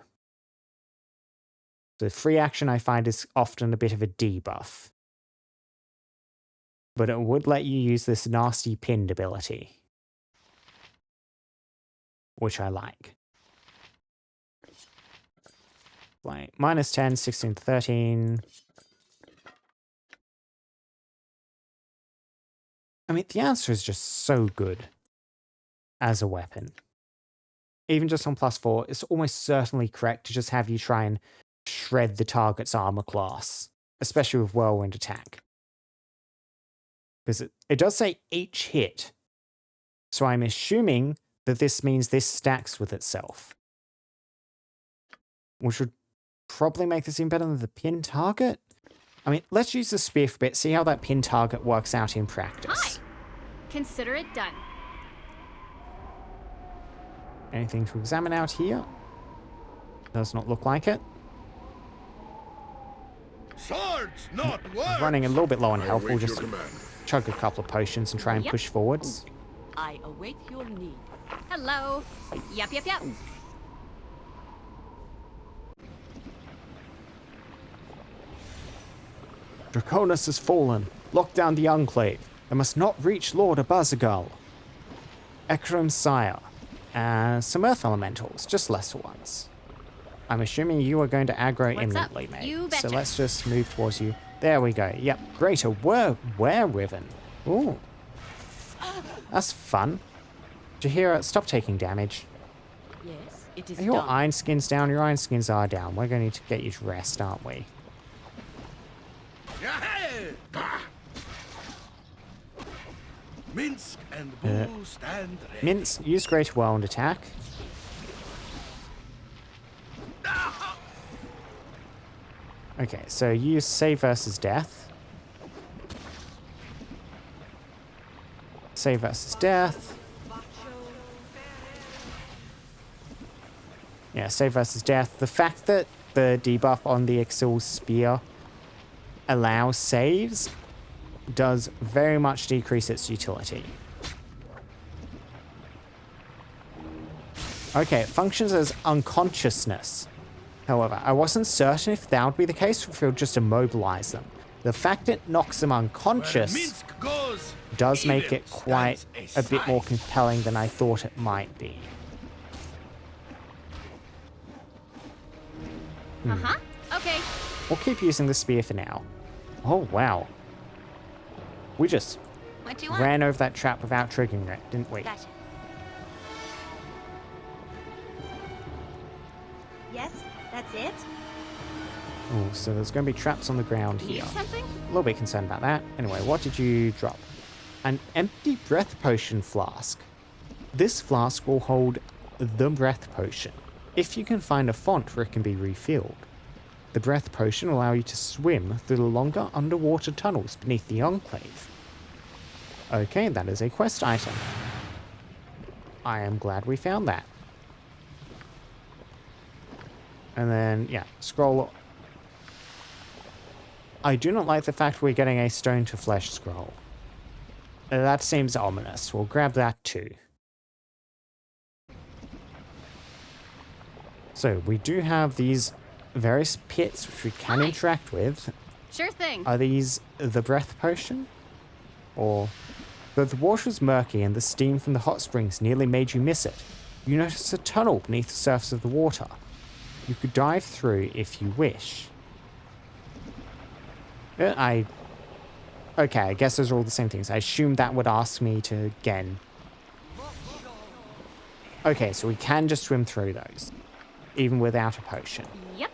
The free action I find is often a bit of a debuff. But it would let you use this nasty pinned ability. Which I like. Like, -10, 16, 13. I mean, the answer is just so good as a weapon. Even just on +4, it's almost certainly correct to just have you try and shred the target's armor class, especially with Whirlwind Attack. Because it does say each hit. So I'm assuming that this means this stacks with itself. Which would probably make this even better than the pin target. I mean, let's use the spear for a bit, see how that pin target works out in practice. Hi. Consider it done. Anything to examine out here? Does not look like it. Swords, not words. Running a little bit low on health, we'll just chug a couple of potions and try and push forwards. I await your need. Hello. Yep. Draconis has fallen. Lock down the Enclave. They must not reach Lord Abazigal. Ekram's sire. Some earth elementals, just lesser ones. I'm assuming you are going to aggro imminently, mate. You So betcha. let's just move towards you. There we go. Yep, greater were-riven. Ooh. That's fun. Did you hear it? Stop taking damage. Yes, it is Are your done. iron skins down? Your iron skins are down. We're going to need to get you to rest, aren't we? Minsk and Boo stand ready. Mince, use Greater Well and attack. Okay, so use Save versus Death. Save versus Death. Yeah, Save versus Death. The fact that the debuff on the Exil's Spear allows saves does very much decrease its utility. Okay, it functions as unconsciousness. However, I wasn't certain if that would be the case or if it would just immobilize them. The fact it knocks them unconscious does make it quite a bit more compelling than I thought it might be. Okay. We'll keep using the spear for now. Oh, wow. We just What do you want? ran over that trap without triggering it, didn't we? Gotcha. Yes, that's it? Oh, so there's going to be traps on the ground Need here. something? A little bit concerned about that. Anyway, what did you drop? An empty breath potion flask. This flask will hold the breath potion, if you can find a font where it can be refilled. The breath potion will allow you to swim through the longer underwater tunnels beneath the Enclave. Okay, that is a quest item. I am glad we found that. And then, yeah, scroll. I do not like the fact we're getting a stone to flesh scroll. That seems ominous. We'll grab that too. So, we do have these various pits which we can interact with. Sure thing. Are these the breath potion? Or... Though the water was murky and the steam from the hot springs nearly made you miss it, you notice a tunnel beneath the surface of the water. You could dive through if you wish. Okay, I guess those are all the same things. I assume that would ask me to, again... Okay, so we can just swim through those, even without a potion. Yep.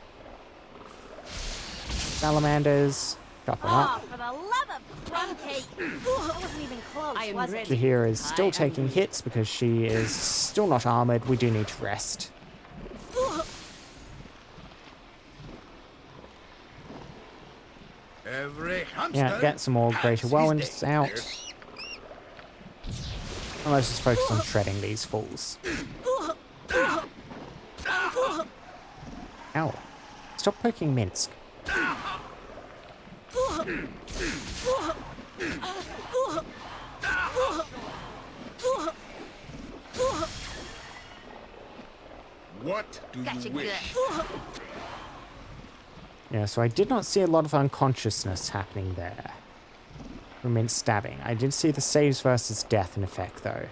Salamanders, chop them Oh, up. for the love of crumb cake! It wasn't even close, I am was ready. it? Jahira is still I am taking ready. hits because she is still not armored. We do need to rest. Every hamster Yeah, get some more has Greater his Wellens day. out. And let's just focus on shredding these fools. Ow. Stop poking Minsk. What do Gotcha you wish? good. Yeah, so I did not see a lot of unconsciousness happening there. From Minsk stabbing. I did see the saves versus death in effect, though.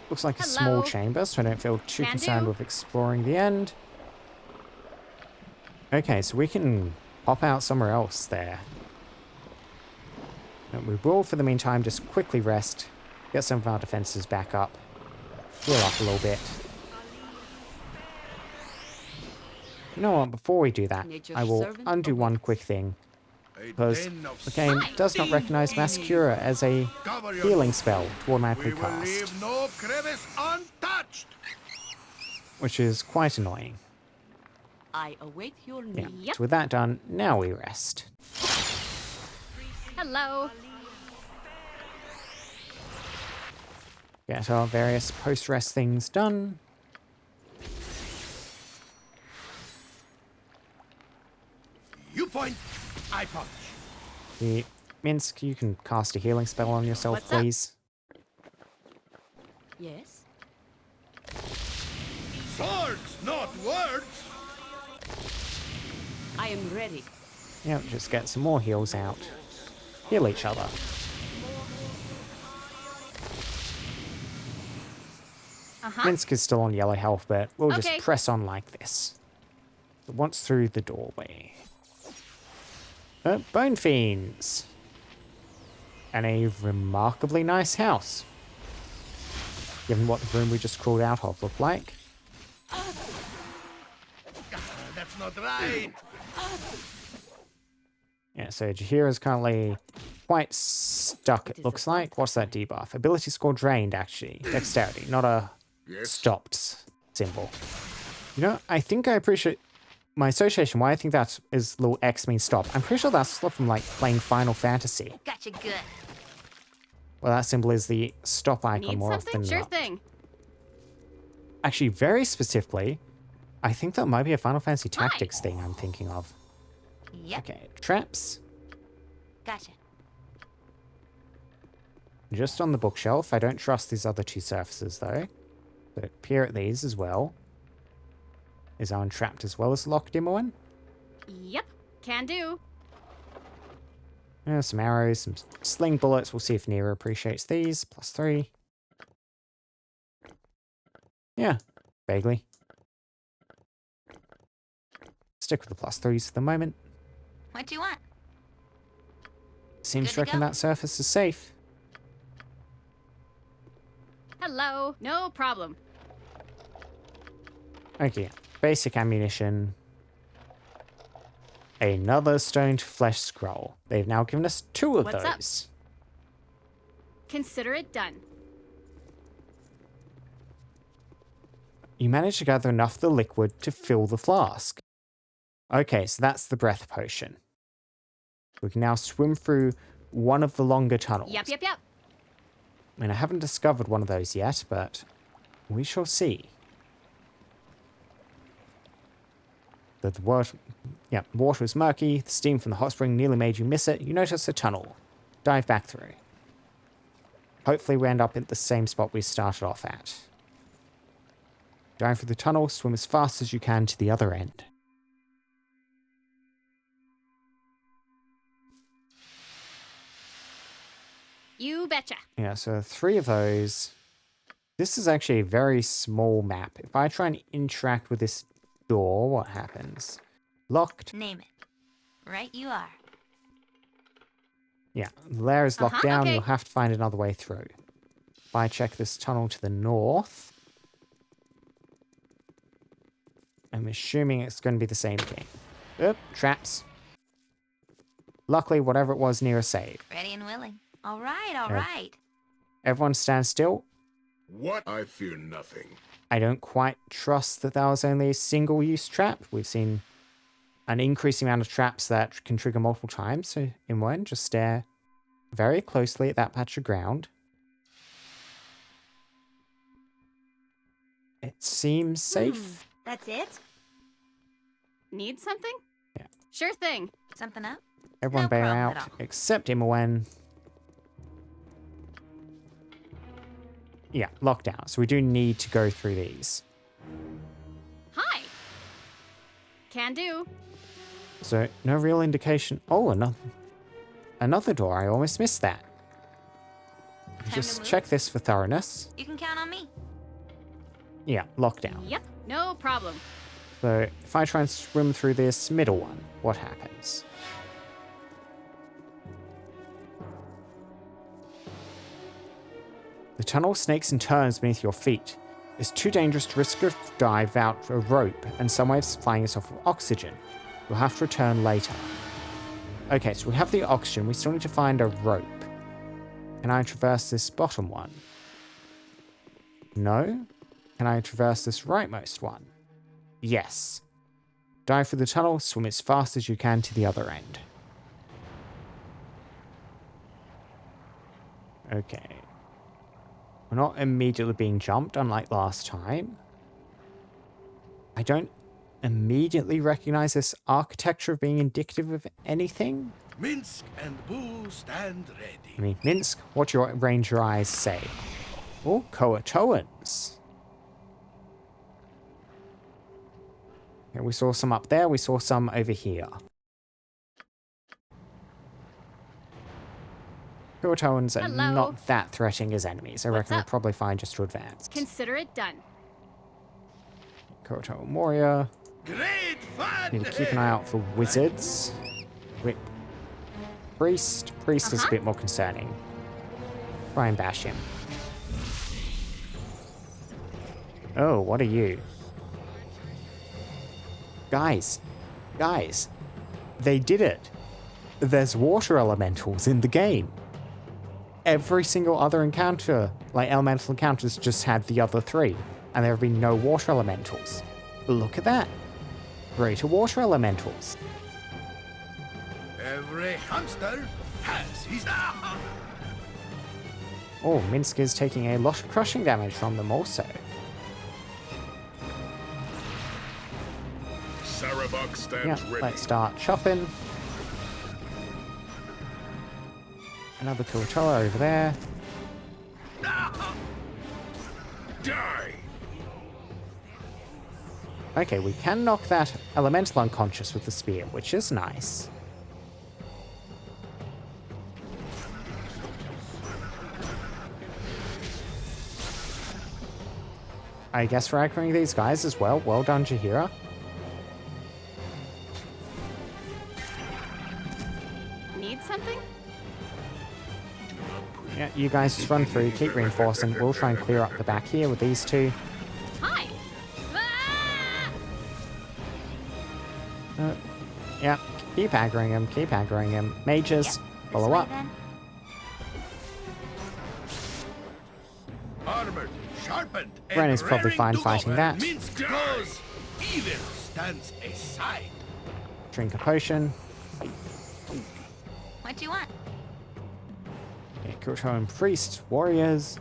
Looks like a small Hello. chamber, so I don't feel too Can concerned do. with exploring the end. Okay, so we can pop out somewhere else there. And we will, for the meantime, just quickly rest, get some of our defenses back up, heal up a little bit. You know what, before we do that, Nature's I will servant undo one awaits. quick thing. A Because den of the game does not recognize Mass Cura as a Cover your healing nose. spell to automatically We will cast, leave no crevice untouched. which is quite annoying. I await your Yeah, need. so with that done, now we rest. Hello. Get our various post-rest things done. You point, I punch. The Minsk, you can cast a healing spell on yourself, What's up? please. Yes? Swords, not words. I am ready. Yep, just get some more heals out. Heal each other. Minsk is still on yellow health, but we'll Okay. just press on like this. Once through the doorway. Bone Fiends! And a remarkably nice house. Given what the room we just crawled out of looked like. That's not right. Yeah, so Jaheira is currently quite stuck, it looks like. What's that debuff? Ability score drained, actually. Dexterity, not a stopped symbol. You know, I think I appreciate my association. Why I think that is little X means stop. I'm pretty sure that's from like playing Final Fantasy. Gotcha good. Well, that symbol is the stop icon Need more often something? than Sure not. thing. Actually, very specifically, I think that might be a Final Fantasy Tactics thing I'm thinking of. Yep. Okay, traps. Gotcha. Just on the bookshelf. I don't trust these other two surfaces, though. So peer at these as well. Is Owen trapped as well as locked in one? Yep. Can do. Some arrows, some sling bullets. We'll see if Nero appreciates these. +3. Yeah, vaguely. Stick with the +3s for the moment. What do you want? Seems Good to to reckon go. that surface is safe. Hello. No problem. Okay, basic ammunition. Another stone to flesh scroll. They've now given us 2 of What's up? those. Consider it done. You managed to gather enough of the liquid to fill the flask. Okay, so that's the breath potion. We can now swim through one of the longer tunnels. Yep. I mean, I haven't discovered one of those yet, but we shall see. The water was murky. The steam from the hot spring nearly made you miss it. You notice a tunnel. Dive back through. Hopefully we end up at the same spot we started off at. Dive through the tunnel, swim as fast as you can to the other end. You betcha. Yeah, so 3 of those. This is actually a very small map. If I try and interact with this door, what happens? Locked. Name it. Right you are. Yeah, the layer is locked down. okay. You'll have to find another way through. If I check this tunnel to the north, I'm assuming it's going to be the same thing. Oop, traps. Luckily, whatever it was near a save. Ready and willing. All right, all Yeah. right. Everyone stand still. What? I fear nothing. I don't quite trust that that was only a single-use trap. We've seen an increasing amount of traps that can trigger multiple times. So, in one, just stare very closely at that patch of ground. It seems safe. That's it? Need something? Yeah. Sure thing. Something up? Everyone No bail problem out, at all. except Imoen. Yeah, lockdown. So we do need to go through these. Hi. Can do. So no real indication. Oh, another door. I almost missed that. to Just move? check this for thoroughness. You can count on me. Yeah, lockdown. Yep. No problem. So if I try and swim through this middle one, what happens? The tunnel snakes and turns beneath your feet. It's too dangerous to risk a dive without a rope and some way of supplying us off with oxygen. We'll have to return later. Okay, so we have the oxygen. We still need to find a rope. Can I traverse this bottom one? No? Can I traverse this rightmost one? Yes. Dive through the tunnel, swim as fast as you can to the other end. Okay. We're not immediately being jumped, unlike last time. I don't immediately recognize this architecture of being indicative of anything. Minsk and Boo stand ready. I mean, Minsk, what your ranger eyes say. Oh, Koatoans. Okay, we saw some up there, we saw some over here. Koatoans are not that threatening as enemies. I reckon we'll probably find just to advance. Consider it done. Koatoan warrior. Great fun! Need to keep an eye out for wizards. Whip. Priest. Priest is a bit more concerning. Try and bash him. Oh, what are you? Guys. Guys. They did it. There's water elementals in the game. Every single other encounter, like elemental encounters, just had the other three. And there have been no water elementals. Look at that. Greater water elementals. Every hamster has his... Oh, Minsk is taking a lot of crushing damage from them also. Sarabok stands ready. Let's start chopping. Another Kuatoa over there. Die! Okay, we can knock that elemental unconscious with the spear, which is nice. I guess we're aggroing these guys as well. Well done, Jaheira. Need something? Yeah, you guys just run through, keep reinforcing. We'll try and clear up the back here with these two. Hi. Yeah, keep aggroing him, keep aggroing him. Mages, follow up. Armored, sharpened, Ren is probably raring fine to go fighting where that. Minsk goes, evil stands aside. Drink a potion. What do you want? Yeah, Kuatoan priest, warriors.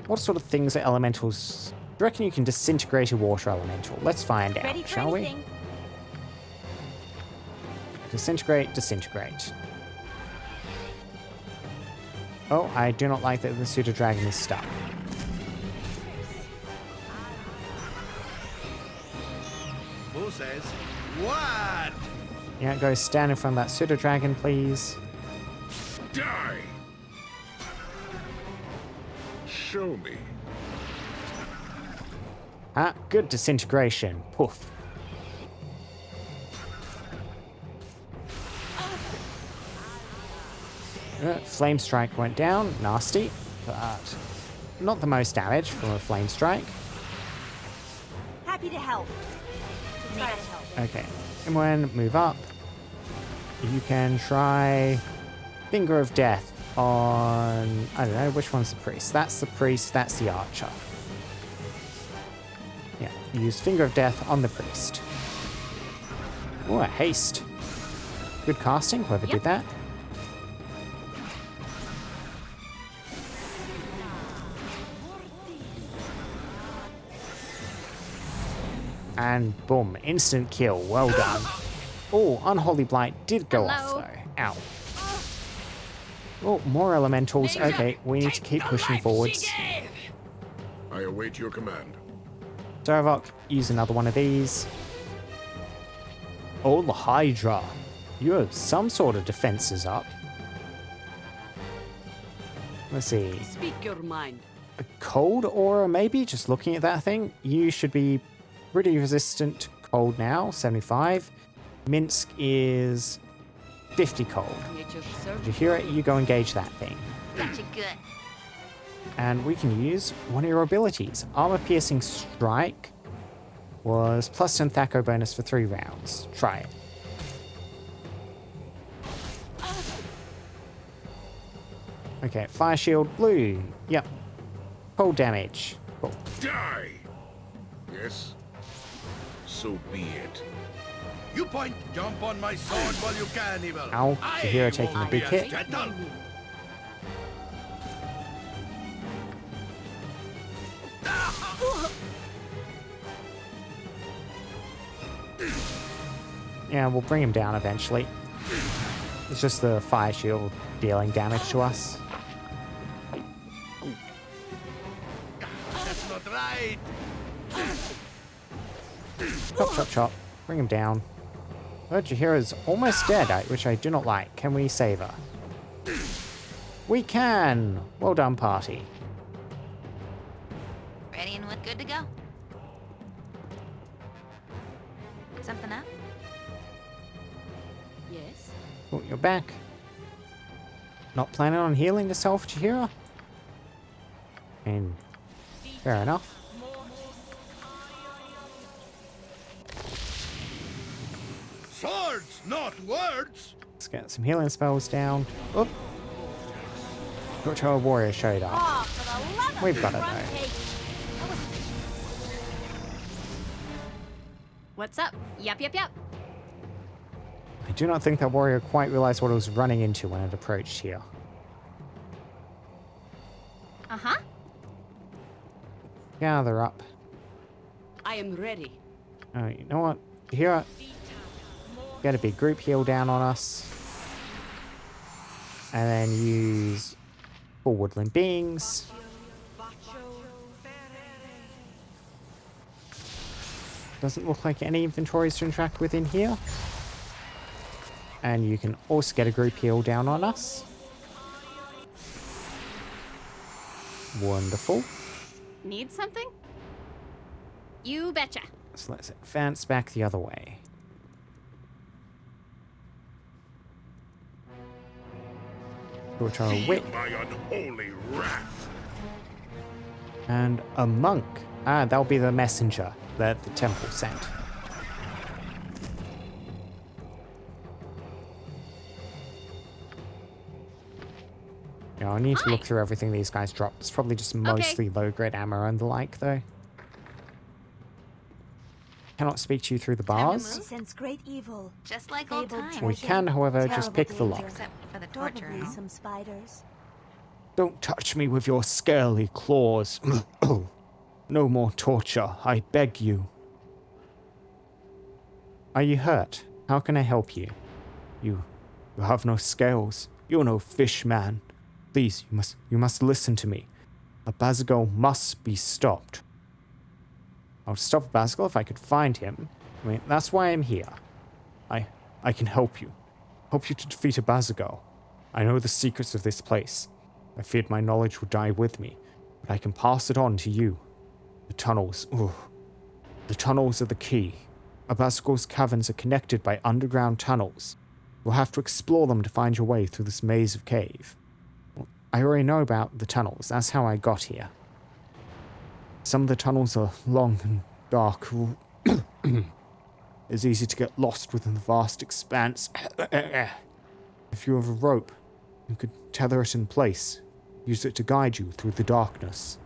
What sort of things are elementals? Do you reckon you can disintegrate a water elemental? Let's find Ready out, for shall we? anything. Disintegrate, disintegrate. Oh, I do not like that the pseudo dragon is stuck. Who says what? Yeah, go stand in front of that pseudo dragon, please. Die! Show me. Ah, good disintegration. Poof. Flame strike went down, nasty, but not the most damage from a flame strike. Happy to help. Try to help. Okay, Imwen, move up. You can try Finger of Death on, I don't know, which one's the priest? That's the priest, that's the archer. Yeah, use Finger of Death on the priest. Oh, a haste. Good casting, whoever did that. And boom, instant kill. Well done. Oh, Unholy Blight did go off though. Ow. Oh, more elementals. Okay, we need to keep pushing forwards. I await your command. Sarvok, use another one of these. Oh, the Hydra. You have some sort of defenses up. Let's see. Speak your mind. A cold aura, maybe? Just looking at that thing. You should be pretty resistant to cold now, 75. Minsk is 50 cold. Nature's Did servant. you hear it? You go engage that thing. Got you good. And we can use one of your abilities. Armor Piercing Strike was plus 10 Thaco bonus for 3 rounds. Try it. Okay, Fire Shield Blue. Yep. Cold damage. Cool. Die! Yes? So be it. You point, jump on my sword while you can, evil. Ow, Chihiro taking a big hit. Yeah, we'll bring him down eventually. It's just the Fire Shield dealing damage to us. That's not right. Chop, chop, chop. Bring him down. Oh, Chihiro's almost dead, which I do not like. Can we save her? We can! Well done, party. Ready and good to go. Something up? Yes? Oh, you're back. Not planning on healing yourself, Chihiro? And fair enough. Swords, not words. Let's get some healing spells down. Oh! Torture Warrior showed up. Oh, for the love of We've got it front though. page. What's up? Yep. I do not think that warrior quite realized what it was running into when it approached here. Uh-huh. Gather up. I am ready. Oh, you know what? Here, get a big group heal down on us. And then use 4 woodland beings. Doesn't look like any inventories to interact with in here. And you can also get a group heal down on us. Wonderful. Need something? You betcha. So let's advance back the other way. Which are a wit My unholy wrath. and a monk. Ah, that'll be the messenger that the temple sent. Yeah, I need to look through everything these guys drop. It's probably just mostly low-grade ammo and the like, though. Cannot speak to you through the bars. Sense great evil. Just like old Fabled times. We can, however, just pick the lock. Except for the torture, Probably huh? some spiders. Don't touch me with your scaly claws. No more torture, I beg you. Are you hurt? How can I help you? You have no scales. You're no fish man. Please, you must listen to me. Abazigal must be stopped. I'll stop Abazigal if I could find him. I mean, that's why I'm here. I can help you. Help you to defeat Abazigal. I know the secrets of this place. I feared my knowledge would die with me, but I can pass it on to you. The tunnels, the tunnels are the key. Abazigal's caverns are connected by underground tunnels. You'll have to explore them to find your way through this maze of cave. I already know about the tunnels, that's how I got here. Some of the tunnels are long and dark. It's easy to get lost within the vast expanse. If you have a rope, you could tether it in place. Use it to guide you through the darkness.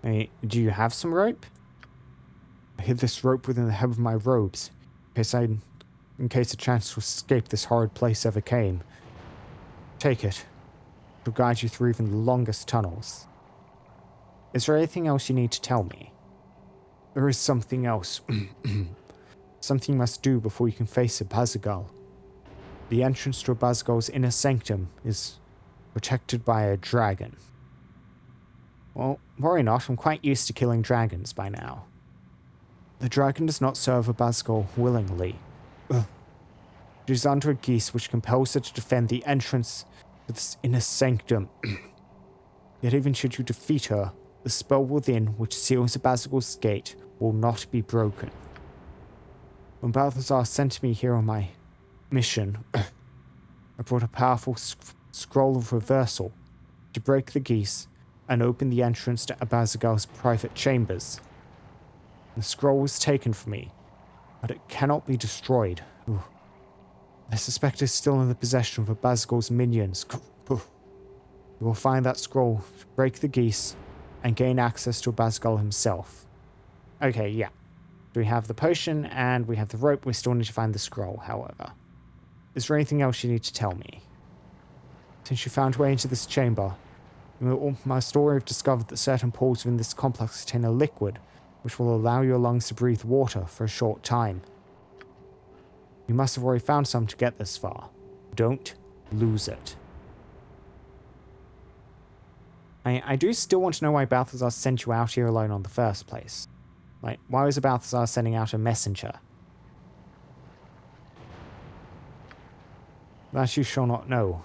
Hey, do you have some rope? I hid this rope within the hem of my robes, in case a chance to escape this horrid place ever came. Take it. It will guide you through even the longest tunnels. Is there anything else you need to tell me? There is something else. Something you must do before you can face Abazigal. The entrance to Abazigal's inner sanctum is protected by a dragon. Well, worry not, I'm quite used to killing dragons by now. The dragon does not serve Abazigal willingly. It is under a geese which compels her to defend the entrance to this inner sanctum. Yet even should you defeat her, the spell within which seals Abazigal's gate will not be broken. When Balthazar sent me here on my mission, I brought a powerful scroll of reversal. to break the geese and open the entrance to Abazigal's private chambers. The scroll was taken from me, but it cannot be destroyed. Ooh. I suspect it's still in the possession of Abazigal's minions. You will find that scroll, break the geese, and gain access to Abazigal himself. Okay, yeah. We have the potion and we have the rope. We still need to find the scroll, however. Is there anything else you need to tell me? Since you found your way into this chamber, you must already have discovered that certain pools within this complex contain a liquid which will allow your lungs to breathe water for a short time. You must have already found some to get this far. Don't lose it. I do still want to know why Balthazar sent you out here alone in the first place. Like, why was Balthazar sending out a messenger? That you shall not know.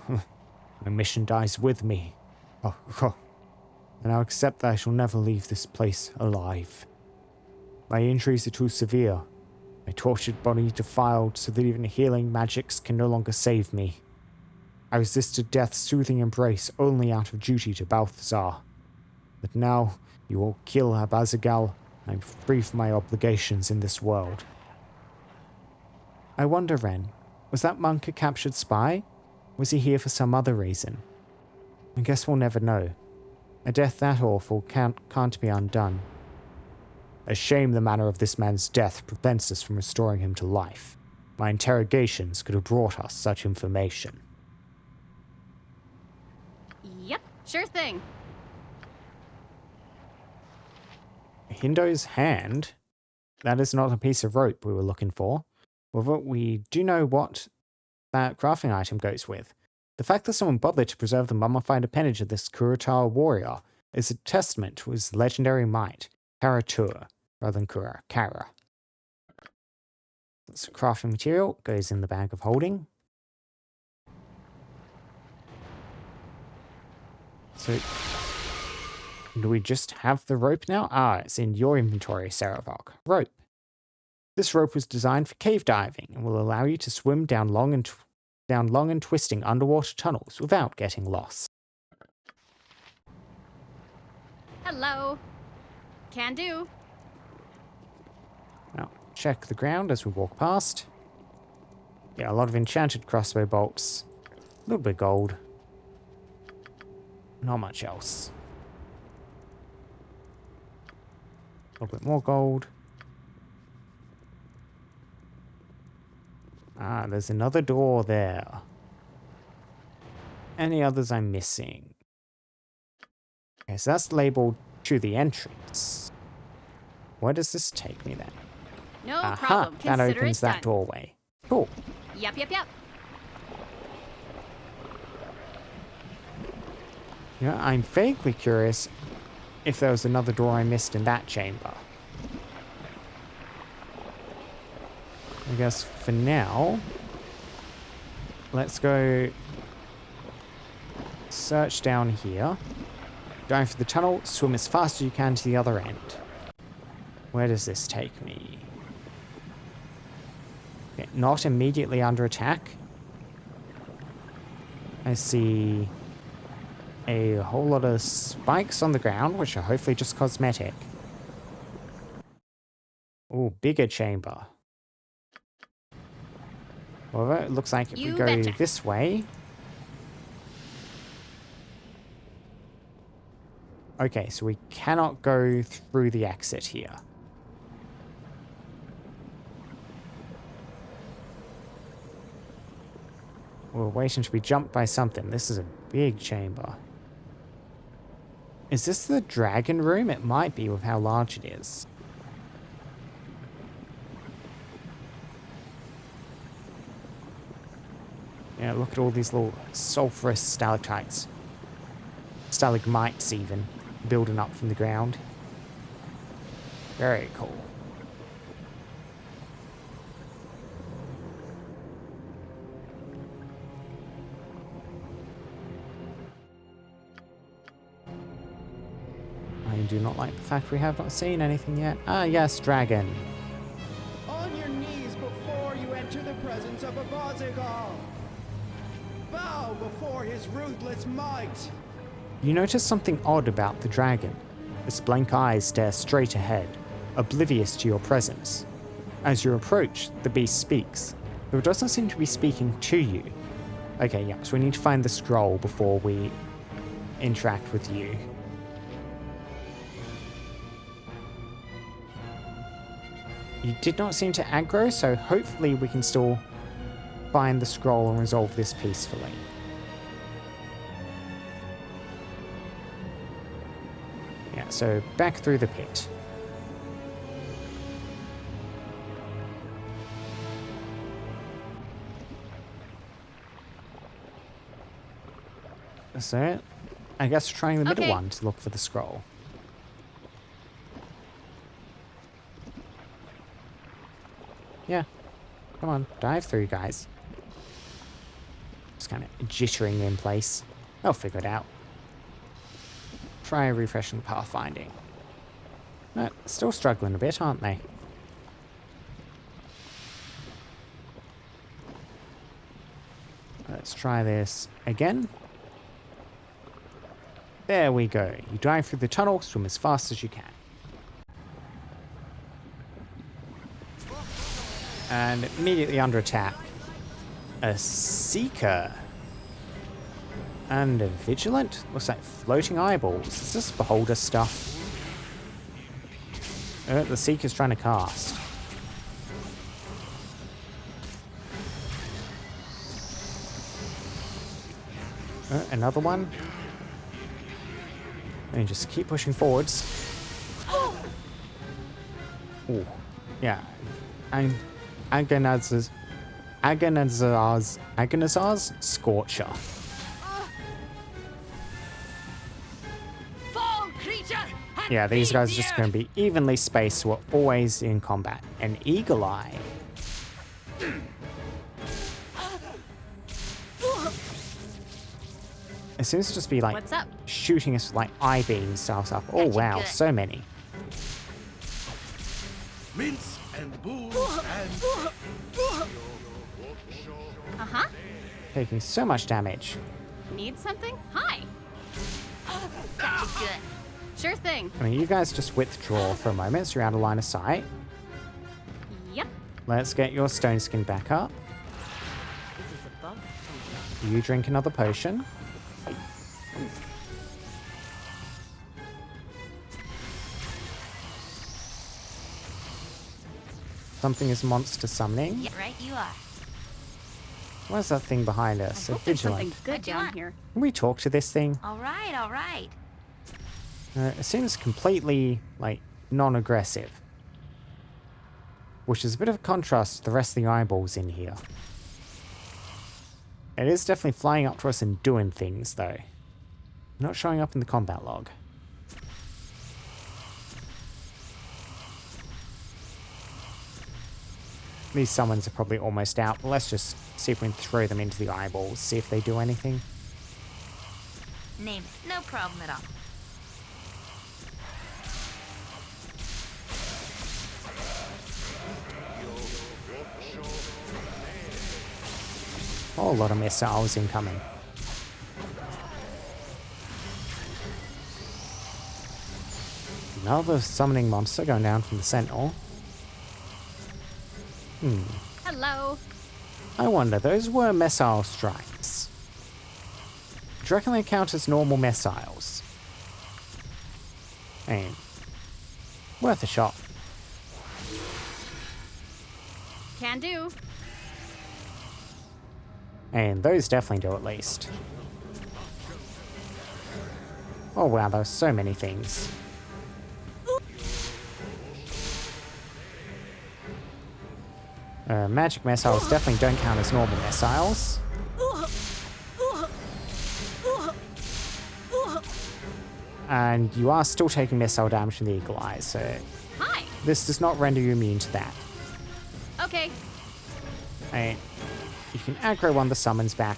My mission dies with me. And I'll accept that I shall never leave this place alive. My injuries are too severe. My tortured body defiled so that even healing magics can no longer save me. I resisted death's soothing embrace only out of duty to Balthazar. But now you will kill Abazigal, and I'm free from my obligations in this world. I wonder, Ren, was that monk a captured spy? Was he here for some other reason? I guess we'll never know. A death that awful can't be undone. A shame the manner of this man's death prevents us from restoring him to life. My interrogations could have brought us such information. Yep, sure thing. Hindo's hand? That is not a piece of rope we were looking for. However, we do know what that crafting item goes with. The fact that someone bothered to preserve the mummified appendage of this Kurotar warrior is a testament to his legendary might, Karatur, rather than Kara. That's crafting material, goes in the bag of holding. So, do we just have the rope now? Ah, it's in your inventory, Saravok. Rope. This rope was designed for cave diving and will allow you to swim down long and twisting underwater tunnels without getting lost. Hello. Can do. Now, check the ground as we walk past. Yeah, a lot of enchanted crossbow bolts. A little bit of gold. Not much else. A little bit more gold. Ah, there's another door there. Any others I'm missing? Okay, so that's labeled to the entrance. Where does this take me then? No Aha, problem. that Consider opens it that done. doorway. Cool. Yep. Yeah, I'm vaguely curious if there was another door I missed in that chamber. I guess for now, let's go search down here. Dive for the tunnel, swim as fast as you can to the other end. Where does this take me? Okay, not immediately under attack. I see a whole lot of spikes on the ground, which are hopefully just cosmetic. Ooh, bigger chamber. However, it looks like if we go this way... Okay, so we cannot go through the exit here. We're waiting to be jumped by something. This is a big chamber. Is this the dragon room? It might be with how large it is. Yeah, look at all these little sulfurous stalactites. Stalagmites even, building up from the ground. Very cool. I do not like the fact we have not seen anything yet. Ah, yes, dragon. On your knees before you enter the presence of Abazigal. Bow before his ruthless might. You notice something odd about the dragon. Its blank eyes stare straight ahead, oblivious to your presence. As you approach, the beast speaks, though it doesn't seem to be speaking to you. Okay, yeah, so we need to find the scroll before we interact with you. You did not seem to aggro, so hopefully we can still find the scroll and resolve this peacefully. Yeah, so back through the pit. So, I guess trying the middle one to look for the scroll. Yeah. Come on, dive through, guys. Just kind of jittering in place. They'll figure it out. Try refreshing the pathfinding. But still struggling a bit, aren't they? Let's try this again. There we go. You dive through the tunnel, swim as fast as you can. And immediately under attack, a Seeker. And a Vigilant? What's that? Floating eyeballs. Is this Beholder stuff? The Seeker's trying to cast. Another one. And just keep pushing forwards. Ooh, yeah. Agonizar's Scorcher. Yeah, these guys are just going to be evenly spaced, so we're always in combat. An Eagle Eye. It seems to just be like shooting us with like eye beam style stuff. Oh wow, so many. Mince and booze and Taking so much damage. Need something? Hi. Good. Sure thing. I mean, you guys just withdraw for a moment so you're out of line of sight. Yep. Let's get your stone skin back up. You drink another potion. Something is monster summoning. Yeah, right you are. What is that thing behind us? A Vigilant. Something good down here. Can we talk to this thing? All right, all right. It seems completely, like, non-aggressive. Which is a bit of a contrast to the rest of the eyeballs in here. It is definitely flying up to us and doing things, though. Not showing up in the combat log. These summons are probably almost out. Let's just see if we can throw them into the eyeballs, see if they do anything. Name it. No problem at all. Oh, a lot of missiles incoming. Another summoning monster going down from the Sentinel. Hello. I wonder, those were missile strikes. Do you reckon they count as normal missiles? Hey, worth a shot. Can do. And those definitely do at least. Oh wow, there's so many things. Magic missiles definitely don't count as normal missiles. And you are still taking missile damage from the Eagle Eye, so this does not render you immune to that. Okay. And you can aggro one of the summons back.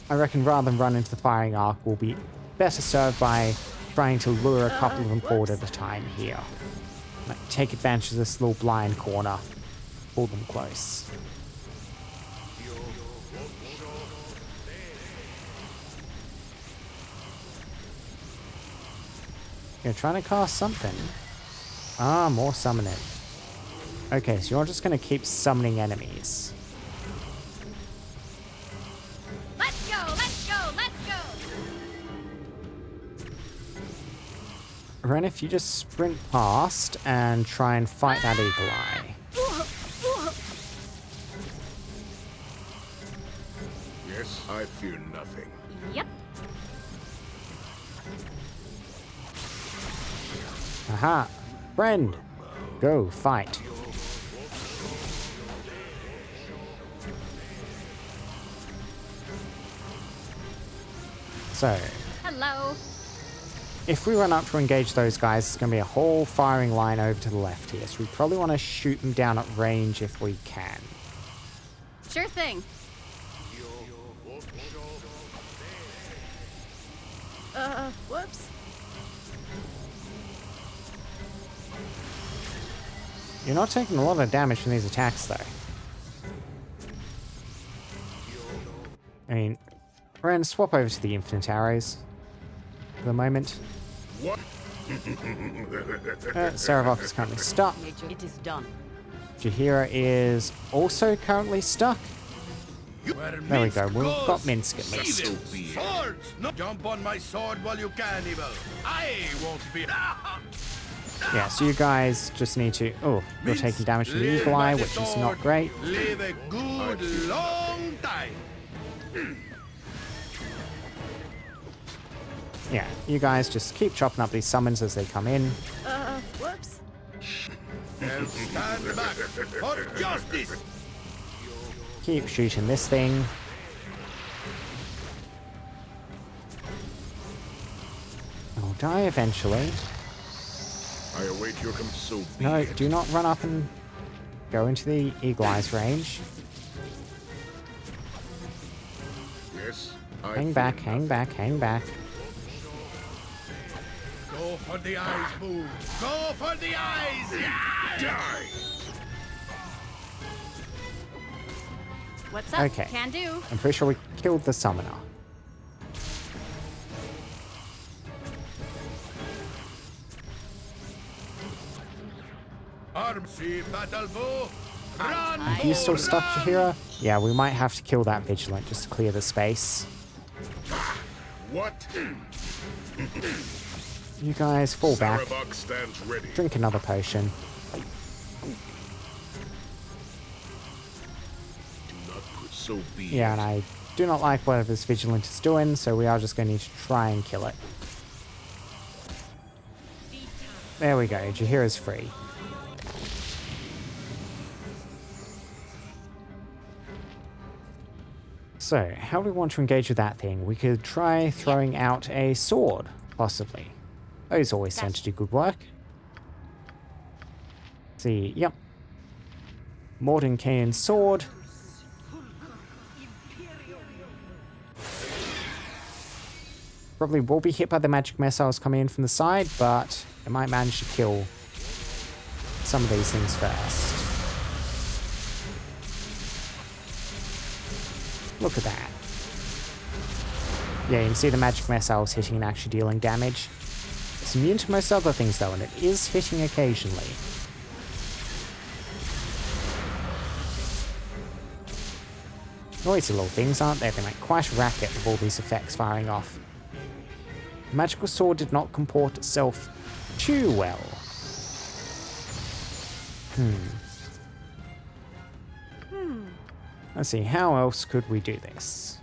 I reckon rather than run into the firing arc, we'll be better served by trying to lure a couple of them forward at a time here. Like, take advantage of this little blind corner. Pull them close. You're trying to cast something. Ah, more summoning. Okay, so you're just going to keep summoning enemies. Let's go, let's go, let's go! Ren, if you just sprint past and try and fight that eagle eye. Yes, I fear nothing. Yep. Aha! Friend! Go, fight. So, Hello. if we run up to engage those guys, it's going to be a whole firing line over to the left here. So we probably want to shoot them down at range if we can. Sure thing. Whoops. You're not taking a lot of damage from these attacks, though. I mean, Ren, swap over to the infinite arrows for the moment. What? Saravok is currently stuck. It is done. Jahira is also currently stuck. There we go, we've got Minsk at least. Swords! No, jump on my sword while you can, evil. I won't be. Yeah, so you guys just need to... Oh, you're taking damage from the Eagle Eye, which is not great. Live a good long time. Yeah, you guys just keep chopping up these summons as they come in. Whoops. Now stand back for justice. Keep shooting this thing. I'll die eventually. I await your so No, do not run up and go into the Eagle Eye's range. Yes. Hang back, hang back, hang back. Go for the eyes, Boo. Go for the eyes. Die. What's up? Okay. Can do. I'm pretty sure we killed the summoner. Armsy battle bow. Run. Are you still stuck, Jahira? Yeah, we might have to kill that Vigilant just to clear the space. What? You guys fall back. Saravok stands ready. Drink another potion. Do not put so be. Yeah, and I do not like whatever this Vigilant is doing, so we are just going to need to try and kill it. There we go, Jahira's free. So, how do we want to engage with that thing? We could try throwing out a sword, possibly. Those always tend to do good work. See, yep. Mordenkainen's sword. Probably will be hit by the magic missiles coming in from the side, but it might manage to kill some of these things first. Look at that. Yeah, you can see the magic missiles hitting and actually dealing damage. It's immune to most other things though, and it is hitting occasionally. Noisy little things, aren't they? They make quite a racket with all these effects firing off. The magical sword did not comport itself too well. Let's see, how else could we do this?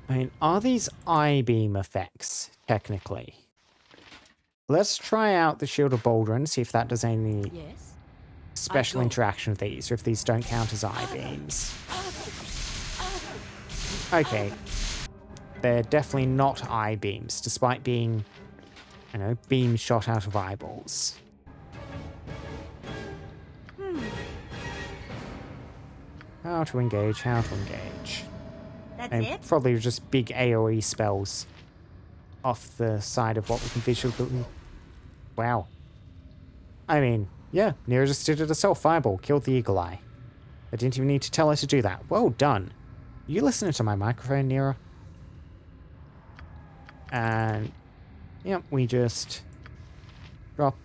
I mean, are these I-beam effects, technically? Let's try out the Shield of Baldur and see if that does any special interaction with these, or if these don't count as I-beams. Okay. They're definitely not I-beams, despite being, you know, beams shot out of eyeballs. How to engage, how to engage. That's And it? probably just big AoE spells off the side of what we can visually... Wow. I mean, yeah, Nira just did it herself. Fireball, killed the Eagle Eye. I didn't even need to tell her to do that. Well done. You listening to my microphone, Nira? And Yep, we just drop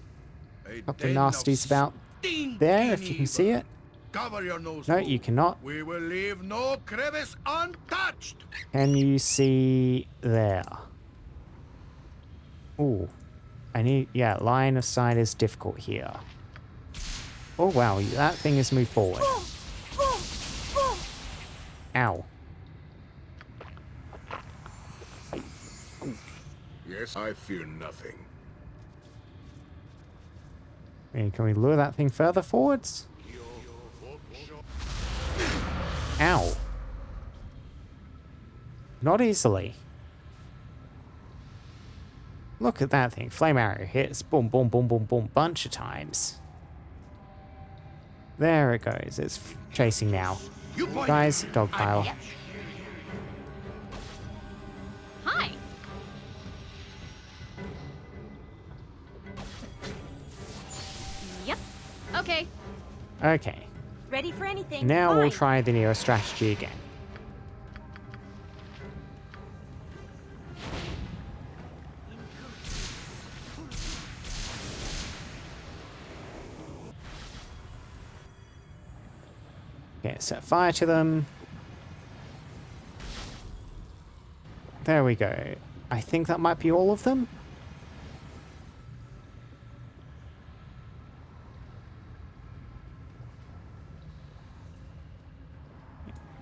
A the den of nasties about stinking there, if you can see evil. it. Cover your nose. No, hole. you cannot. We will leave no crevice untouched. Can you see there? Ooh. Yeah, line of sight is difficult here. Oh wow, that thing has moved forward. Ow. Yes, I fear nothing. Can we lure that thing further forwards? Ow. Not easily. Look at that thing. Flame arrow hits. Boom, boom, boom, boom, boom. Bunch of times. There it goes. It's chasing now. Guys, dog pile. Hi. Yep. Okay. Okay. Ready for anything. Now we'll Fine. try the Neo strategy again. Okay, set fire to them. There we go. I think that might be all of them.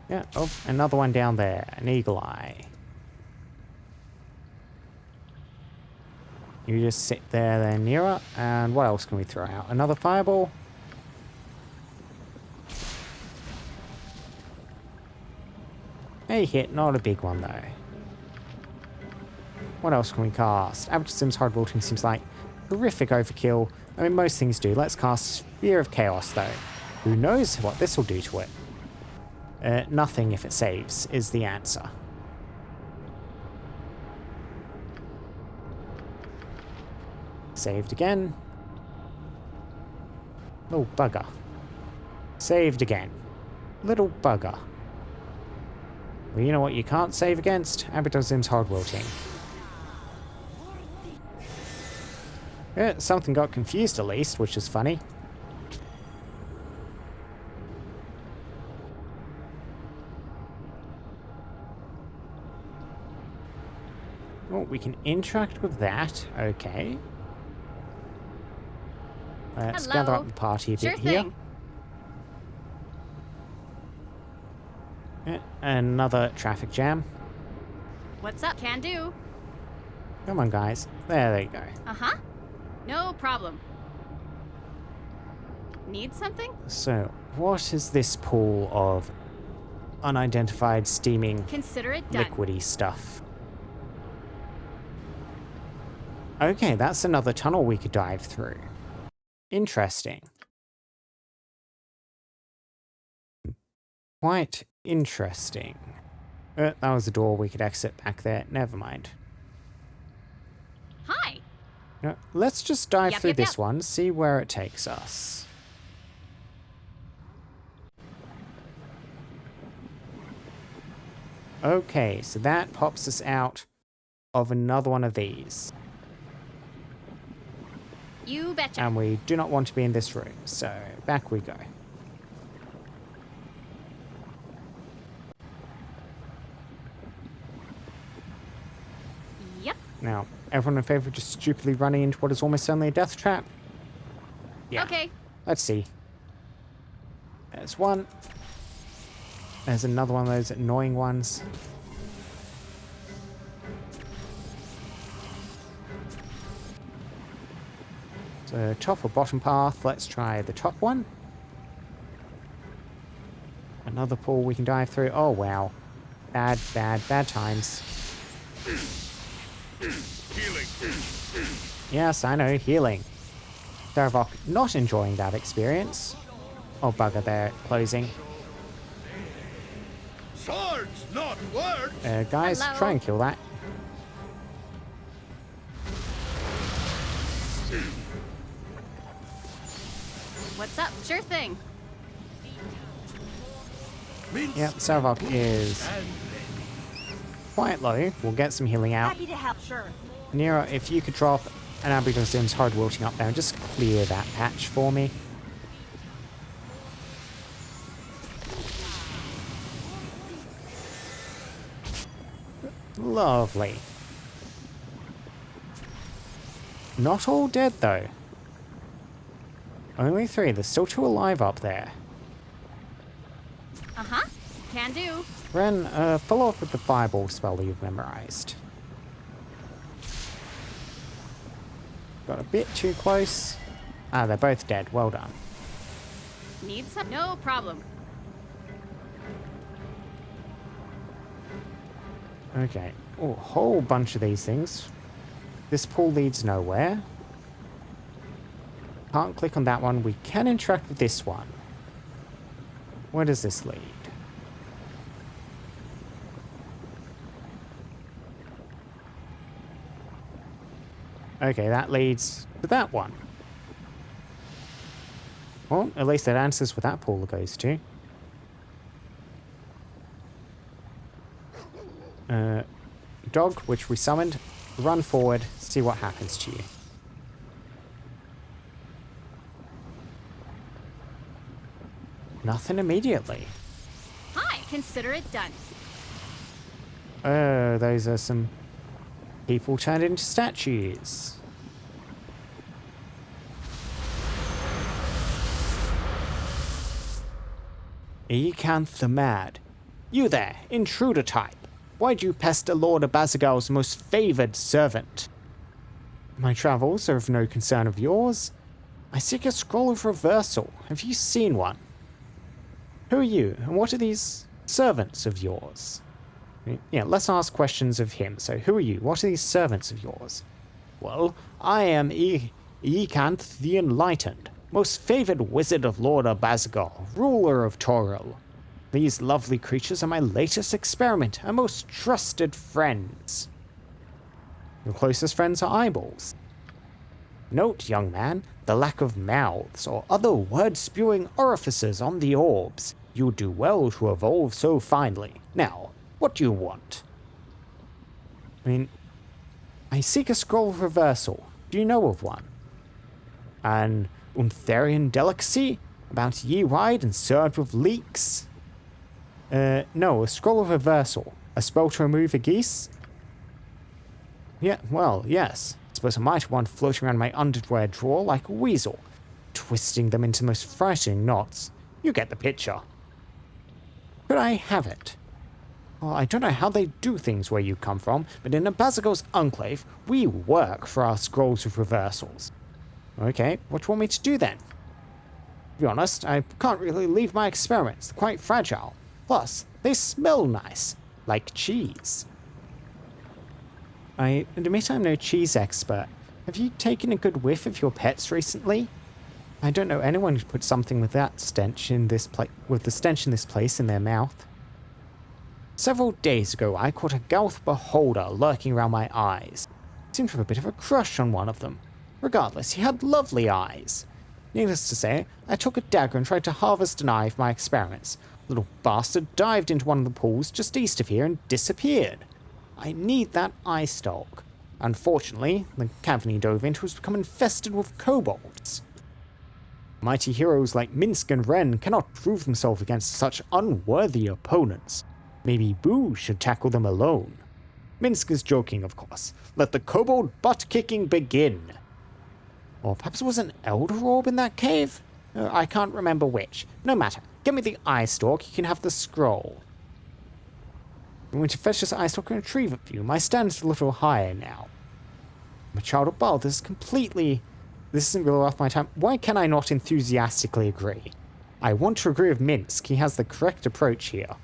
Yeah, oh, another one down there. An eagle eye. You just sit there then, Nira. And what else can we throw out? Another fireball. A hit, not a big one though. What else can we cast? Abazigal's hard wilting seems like horrific overkill. I mean, most things do. Let's cast Sphere of Chaos though. Who knows what this will do to it? Nothing if it saves is the answer. Saved again. Little bugger. Saved again. Little bugger. Well, you know what you can't save against? Abazigal's hard wilting. Yeah, something got confused at least, which is funny. Oh, we can interact with that. Okay. Let's gather up the party a bit here. Yeah, another traffic jam. What's up? Can do. Come on, guys. There you go. Uh-huh. No problem. Need something? So, what is this pool of unidentified steaming Consider it done. liquidy stuff? Okay, that's another tunnel we could dive through. Interesting. Quite interesting. That was a door we could exit back there. Never mind. Hi. No, let's just dive through Yep, this yep. one, see where it takes us. Okay, so that pops us out of another one of these. You betcha. And we do not want to be in this room, so back we go. Yep. Now, everyone in favor of just stupidly running into what is almost certainly a death trap? Yeah. Okay. Let's see. There's one. There's another one of those annoying ones. So top or bottom path, let's try the top one. Another pool we can dive through. Oh wow. Bad times. Healing. Yes, I know, healing. Darvok not enjoying that experience. Oh bugger, they're closing. Swords, not words. Guys, Hello? try and kill that. What's up? Sure thing. Yep, Sarvok is quite low. We'll get some healing out. Happy to help. Sure. Nero, if you could drop an Abazigal Sims hard wilting up there and just clear that patch for me. Lovely. Not all dead though. Only 3. There's still 2 alive up there. Uh-huh. Can do. Ren, follow up with the fireball spell that you've memorized. Got a bit too close. Ah, they're both dead. Well done. Need some? No problem. Okay. Oh, a whole bunch of these things. This pool leads nowhere. Can't click on that one. We can interact with this one. Where does this lead? Okay, that leads to that one. Well, at least that answers where that pool goes to. Dog, which we summoned, run forward, see what happens to you. Nothing immediately. Hi, consider it done. Oh, those are some people turned into statues. Ecanth the Mad. You there, intruder type. Why'd you pester Lord Abazigal's most favoured servant? My travels are of no concern of yours. I seek a scroll of reversal. Have you seen one? Who are you, and what are these servants of yours? Yeah, let's ask questions of him. So, who are you? What are these servants of yours? Well, I am Ecanth the Enlightened, most favoured wizard of Lord Abazigal, ruler of Toril. These lovely creatures are my latest experiment and most trusted friends. Your closest friends are eyeballs. Note, young man, the lack of mouths or other word-spewing orifices on the orbs. You do well to evolve so finely. Now, what do you want? I seek a scroll of reversal. Do you know of one? An Untherian delicacy? About ye-wide and served with leeks? No, a scroll of reversal. A spell to remove a geese? Yeah, well, yes. I suppose I might have one floating around my underwear drawer like a weasel, twisting them into the most frightening knots. You get the picture. Could I have it? Well, I don't know how they do things where you come from, but in Abazigal's enclave, we work for our scrolls of reversals. Okay, what do you want me to do then? To be honest, I can't really leave my experiments. They're quite fragile. Plus, they smell nice, like cheese. I admit I'm no cheese expert. Have you taken a good whiff of your pets recently? I don't know anyone who'd put something with that stench in this with the stench in this place in their mouth. Several days ago, I caught a Gauth beholder lurking around my eyes. Seemed to have a bit of a crush on one of them. Regardless, he had lovely eyes. Needless to say, I took a dagger and tried to harvest an eye for my experiments. The little bastard dived into one of the pools just east of here and disappeared. I need that eye stalk. Unfortunately, the cavern he dove into has become infested with kobolds. Mighty heroes like Minsk and Ren cannot prove themselves against such unworthy opponents. Maybe Boo should tackle them alone. Minsk is joking, of course. Let the kobold butt-kicking begin. Or perhaps it was an Elder Orb in that cave? I can't remember which. No matter. Give me the eye stalk, you can have the scroll. I'm going to fetch this eye stalk and retrieve it for you. My standard's a little higher now. I'm a child of Baldur. This isn't really worth my time. Why can I not enthusiastically agree? I want to agree with Minsk. He has the correct approach here.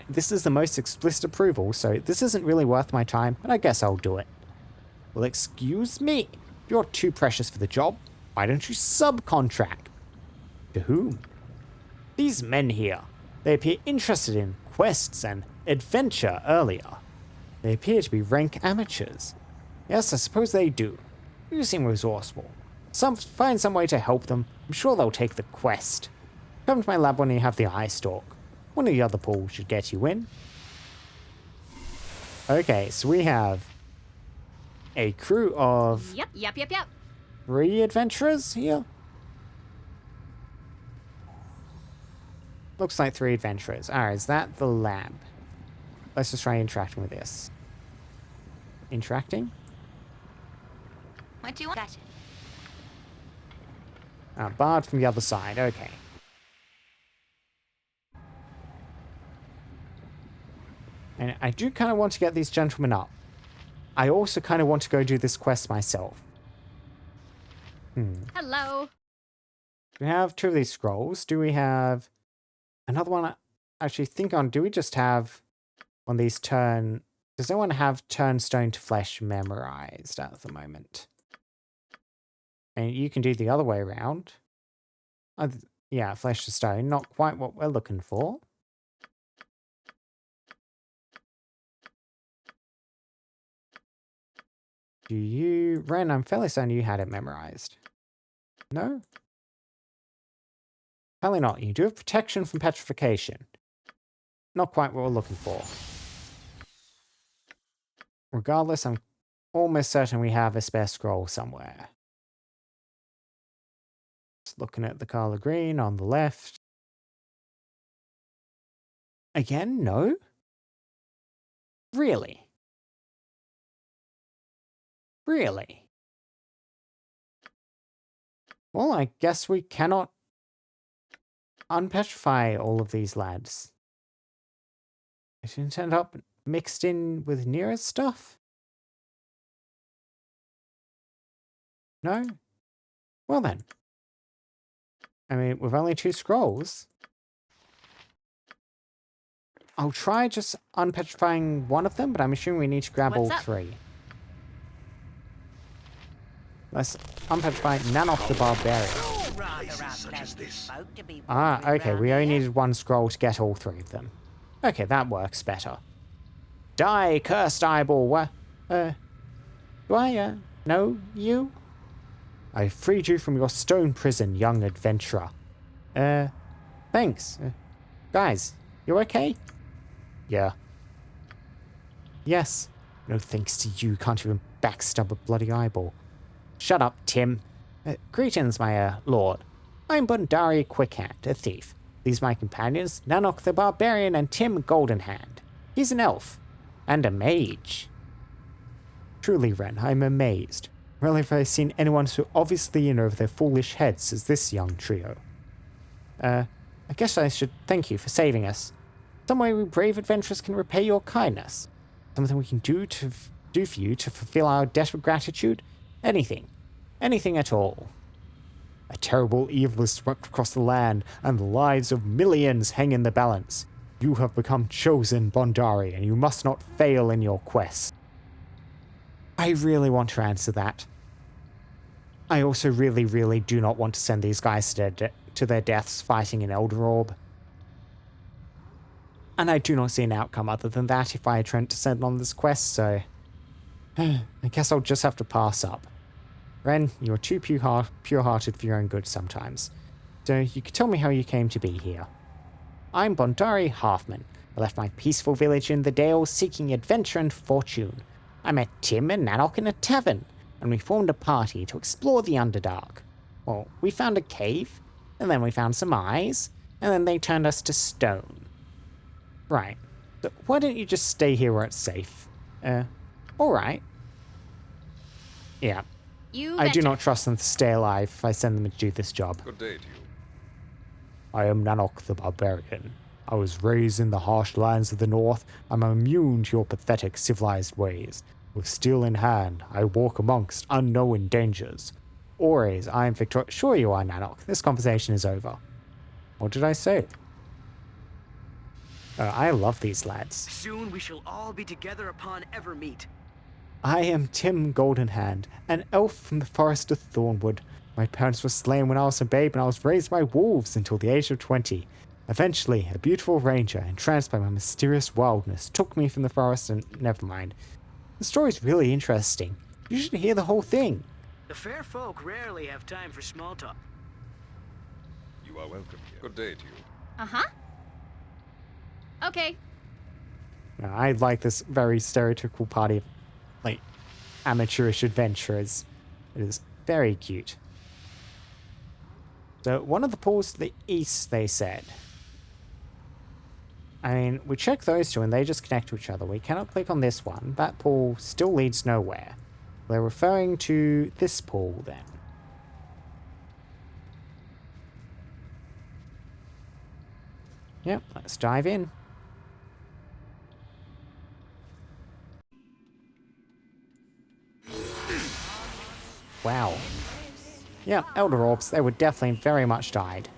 This is the most explicit approval, so this isn't really worth my time, but I guess I'll do it. Well, excuse me. If you're too precious for the job, why don't you subcontract? To whom? These men here. They appear interested in quests and adventure earlier. They appear to be rank amateurs. Yes, I suppose they do. You seem resourceful. Find some way to help them. I'm sure they'll take the quest. Come to my lab when you have the eye stalk. One of the other pools should get you in. Okay, so we have a crew of Yep. 3 adventurers here. Looks like 3 adventurers. Alright, is that the lab? Let's just try interacting with this. Interacting? What do you want? Barred from the other side. Okay. And I do kind of want to get these gentlemen up. I also kind of want to go do this quest myself. Hello. We have 2 of these scrolls. Do we have another one? Actually, think on. Do we just have one of these turn? Does anyone have turn stone to flesh memorized at the moment? And you can do the other way around. Yeah, flesh to stone. Not quite what we're looking for. Do you... Ren, I'm fairly certain you had it memorized. No? Probably not. You do have protection from petrification. Not quite what we're looking for. Regardless, I'm almost certain we have a spare scroll somewhere. Just looking at the color green on the left. Again, no? Really? Really? Well, I guess we cannot unpetrify all of these lads. It didn't end up mixed in with Nira's stuff? No? Well then. I mean, with only 2 scrolls, I'll try just unpetrifying one of them, but I'm assuming we need to grab all 3. Let's unpetrify Nanok the Barbarian. Okay, we only needed 1 scroll to get all 3 of them. Okay, that works better. Die, cursed eyeball! Do I, know you? I freed you from your stone prison, young adventurer. Thanks. Guys, you okay? Yeah. Yes. No thanks to you, can't even backstab a bloody eyeball. Shut up, Tim. Greetings, my, lord. I'm Bundari Quickhand, a thief. These my companions, Nanok the Barbarian and Tim Goldenhand. He's an elf. And a mage. Truly, Ren, I'm amazed. Rarely have I seen anyone so obviously in over their foolish heads as this young trio. I guess I should thank you for saving us. Some way we brave adventurers can repay your kindness. Something we can do for you to fulfill our debt of gratitude? Anything. Anything at all. A terrible evil has swept across the land, and the lives of millions hang in the balance. You have become chosen, Bondari, and you must not fail in your quest. I really want to answer that. I also really, really do not want to send these guys to their deaths fighting in Elder Orb. And I do not see an outcome other than that if I attempt to send on this quest, so... I guess I'll just have to pass up. Ren, you're too pure-hearted for your own good sometimes. So you could tell me how you came to be here. I'm Bondari Halfman. I left my peaceful village in the Dale seeking adventure and fortune. I met Tim and Nanok in a tavern, and we formed a party to explore the Underdark. Well, we found a cave, and then we found some eyes, and then they turned us to stone. Right. So why don't you just stay here where it's safe? Alright. Yeah. I do not trust them to stay alive if I send them to do this job. Good day to you. I am Nanok the Barbarian. I was raised in the harsh lands of the north. I'm immune to your pathetic civilized ways. With steel in hand, I walk amongst unknown dangers. Always, I am victorious. Sure you are, Nanok. This conversation is over. What did I say? I love these lads. Soon we shall all be together upon Evermeet. I am Tim Goldenhand, an elf from the forest of Thornwood. My parents were slain when I was a babe and I was raised by wolves until the age of 20. Eventually, a beautiful ranger, entranced by my mysterious wildness, took me from the forest and... never mind. The story's really interesting. You should hear the whole thing. The fair folk rarely have time for small talk. You are welcome here. Good day to you. Uh-huh. Okay. I like this very stereotypical party of, like, amateurish adventurers. It is very cute. So, one of the pools to the east, they said. I mean, we check those two and they just connect to each other. We cannot click on this one. That pool still leads nowhere. They're referring to this pool, then. Yep, let's dive in. Wow. Yeah, Elder Orbs, they were definitely very much died.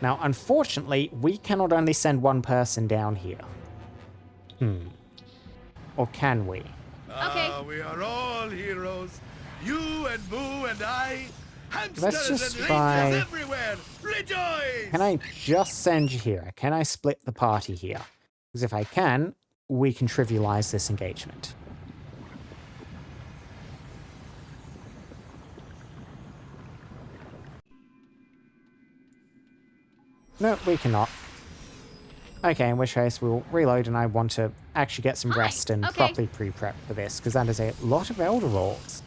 Now, unfortunately, we cannot only send one person down here. Or can we? Okay. We are all heroes. You and Boo and I. Let's just try... everywhere. Rejoice! Can I just send you here? Can I split the party here? Because if I can, we can trivialize this engagement. No, we cannot. Okay, in which case we'll reload, and I want to actually get some rest and properly pre-prep for this, because that is a lot of Elder Rolls.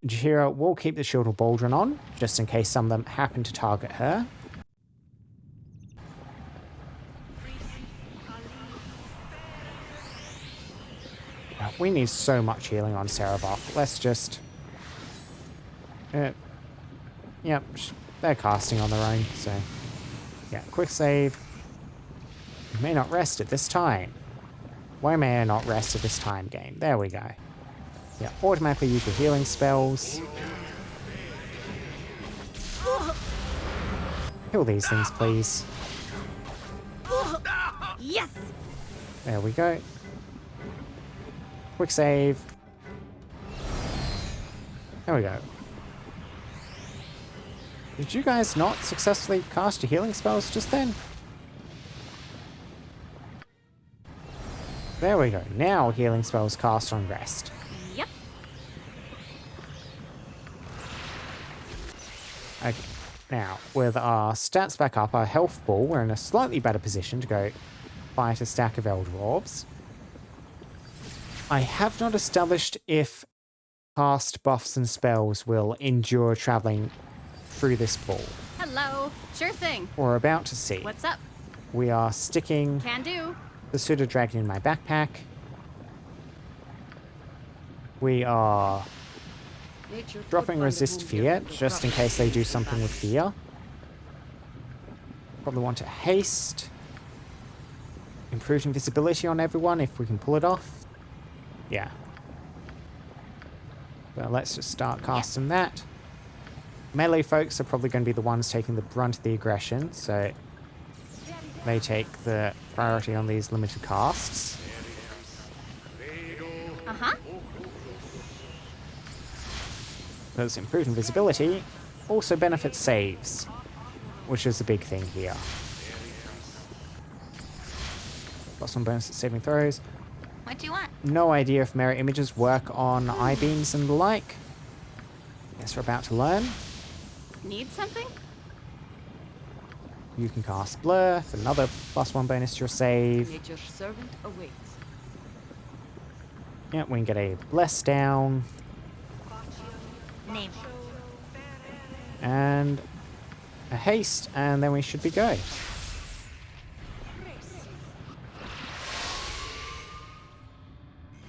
Jahira will keep the Shield of Baldur on, just in case some of them happen to target her. We need so much healing on Seraph. Let's just... Yep, they're casting on their own, so... Yeah, quick save. You may not rest at this time. Why may I not rest at this time, game? There we go. Yeah, automatically use your healing spells. Kill these things, please. Yes! There we go. Quick save. There we go. Did you guys not successfully cast your healing spells just then? There we go. Now healing spells cast on rest. Yep. Okay. Now, with our stats back up, our health full, we're in a slightly better position to go fight a stack of Elder Orbs. I have not established if cast buffs and spells will endure traveling through this pool. Hello. Sure thing. We're about to see. What's up? We are sticking Can do. the pseudo dragon in my backpack. We are dropping resist fear, just in case they do something with fear. Probably want to haste. Improved invisibility on everyone if we can pull it off. Yeah. Well, let's just start casting that. Melee folks are probably going to be the ones taking the brunt of the aggression, so they take the priority on these limited casts. Uh-huh. Those improved invisibility also benefits saves, which is the big thing here. +1 bonus at saving throws. What do you want? No idea if mirror images work on I-beams and the like. Guess we're about to learn. Need something? You can cast Blur for another +1 bonus to your save. Nature's servant awaits. Yeah, we can get a Bless down. Name. And a haste, and then we should be good.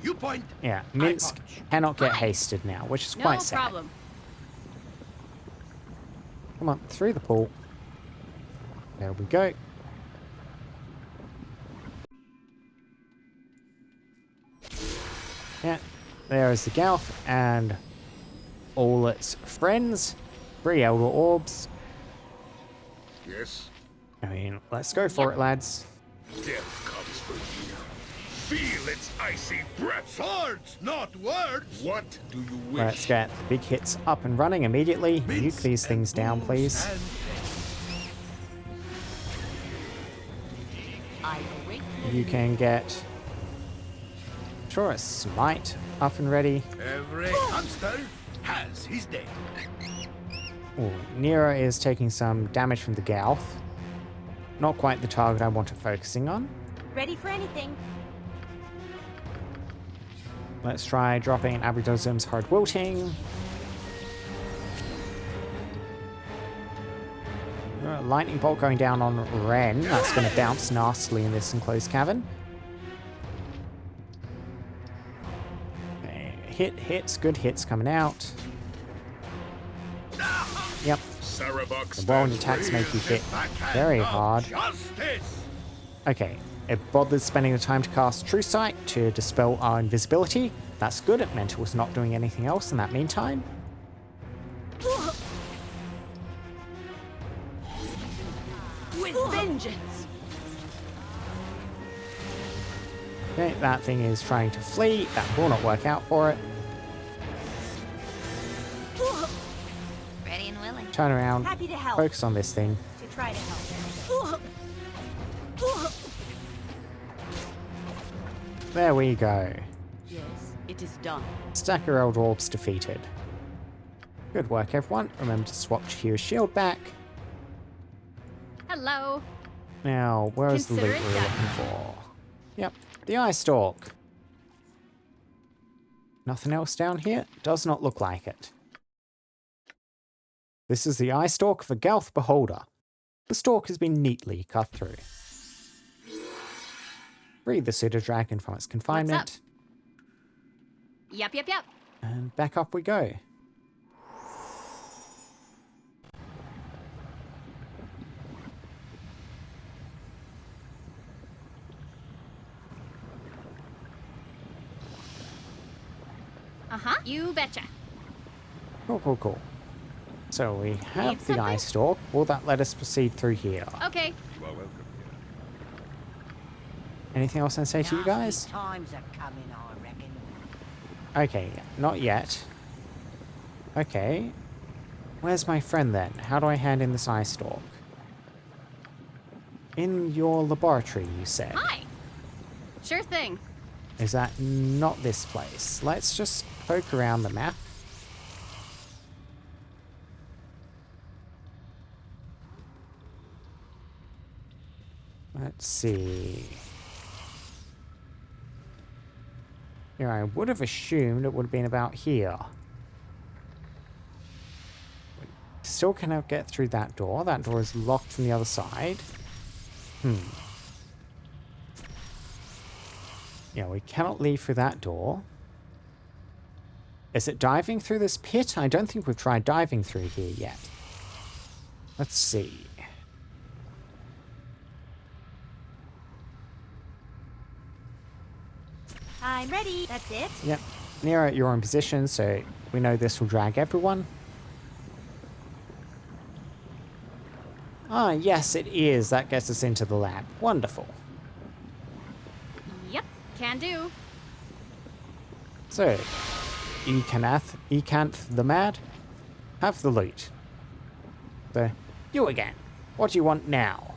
You point. Yeah, Minsk cannot get hasted now, which is quite sad. No problem. Come on, through the pool. There we go. Yeah, there is the Gauth and all its friends. 3 Elder Orbs. Yes? I mean, let's go for it, lads. Death comes for you. Feel its icy breath. Swords, not words. What do you wish? Let's get the big hits up and running immediately. Nuke these things down, please. You can get... Sure, a smite up and ready. Every hamster has his day. Ooh, Nira is taking some damage from the Gauth. Not quite the target I wanted focusing on. Ready for anything. Let's try dropping Abidozum's hard wilting. Lightning bolt going down on Ren. That's going to bounce nastily in this enclosed cavern. Okay, hits, good hits coming out. Yep. The wild attacks make you hit very hard. Okay, it bothered spending the time to cast True Sight to dispel our invisibility. That's good, it meant it was not doing anything else in that meantime. With vengeance! Okay, that thing is trying to flee. That will not work out for it. Ready and willing. Turn around. Happy to help. Focus on this thing. To try to help. There we go. Yes, it is done. Stack of Eldar Orbs defeated. Good work, everyone. Remember to swap your shield back. Hello. Now, where is the loot Consider we it were done. looking for? Yep, the Eye Stalk. Nothing else down here? Does not look like it. This is the Eye Stalk of a Gauth Beholder. The stalk has been neatly cut through. Free the Pseudo Dragon from its confinement. Yep. And back up we go. Uh-huh. You betcha. Cool. So we have Need the something? Eye Stalk. Will that let us proceed through here? Okay. You are welcome Anything else I say to you guys? Times are coming, I reckon. Okay, not yet. Okay. Where's my friend then? How do I hand in this Eye Stalk? In your laboratory, you said. Hi. Sure thing. Is that not this place? Let's just poke around the map. Let's see. Yeah, I would have assumed it would have been about here. We still cannot get through that door. That door is locked from the other side. Yeah, we cannot leave through that door. Is it diving through this pit? I don't think we've tried diving through here yet. Let's see. I'm ready. That's it. Yep. Near you're in position, so we know this will drag everyone. Ah, yes, it is. That gets us into the lab. Wonderful. Yep. Can do. So, Ecanth the Mad, have the loot. So, you again. What do you want now?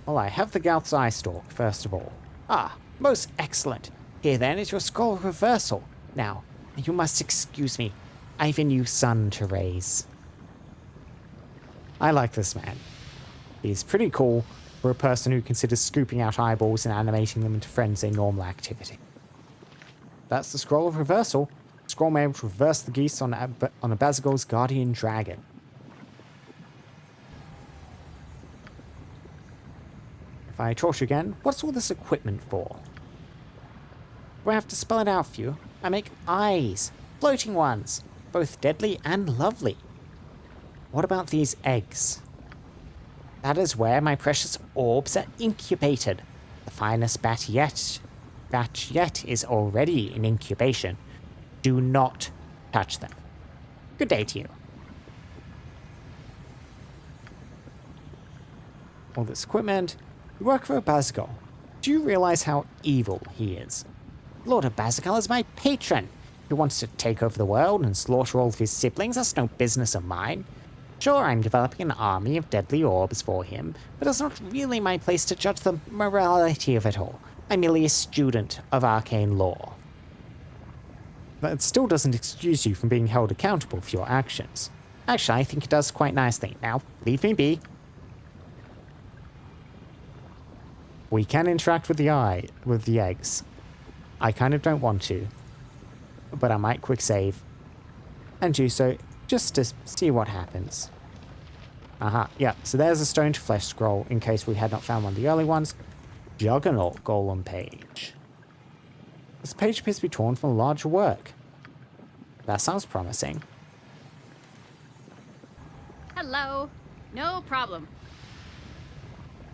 Well, I have the Gauth's Eye Stalk, first of all. Ah, most excellent. Here then is your scroll of reversal. Now, you must excuse me. I've a new son to raise. I like this man. He's pretty cool for a person who considers scooping out eyeballs and animating them into friends a normal activity. That's the scroll of reversal. Scroll may able to reverse the geese on Abazigal's guardian dragon. If I torch again, what's all this equipment for? Do I have to spell it out for you? I make eyes, floating ones, both deadly and lovely. What about these eggs? That is where my precious orbs are incubated. The finest batch yet is already in incubation. Do not touch them. Good day to you. All this equipment. You work for Abazigal. Do you realize how evil he is? Lord Abazigal is my patron. He wants to take over the world and slaughter all of his siblings. That's no business of mine. Sure, I'm developing an army of deadly orbs for him, but it's not really my place to judge the morality of it all. I'm merely a student of arcane law. That still doesn't excuse you from being held accountable for your actions. Actually, I think it does quite nicely. Now, leave me be. We can interact with the eggs. I kind of don't want to, but I might quick save and do so just to see what happens. Yeah, so there's a stone to flesh scroll in case we had not found one of the early ones. Juggernaut Golem page. This page appears to be torn from a larger work. That sounds promising. Hello. No problem.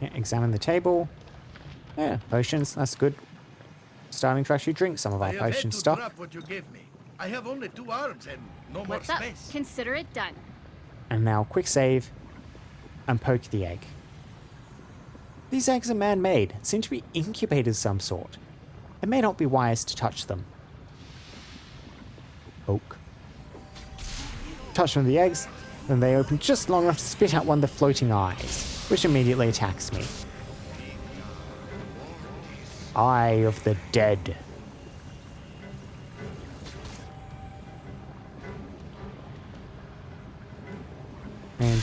Yeah, examine the table. Yeah, potions, that's good. Starting to actually drink some of our potion stuff. Drop what you give me. I have only 2 arms and no more What's up? space. Consider it done. And now quick save and poke the egg. These eggs are man-made, seem to be incubated of some sort. It may not be wise to touch them. Poke. Touch one of the eggs, then they open just long enough to spit out one of the floating eyes, which immediately attacks me. Eye of the Dead. And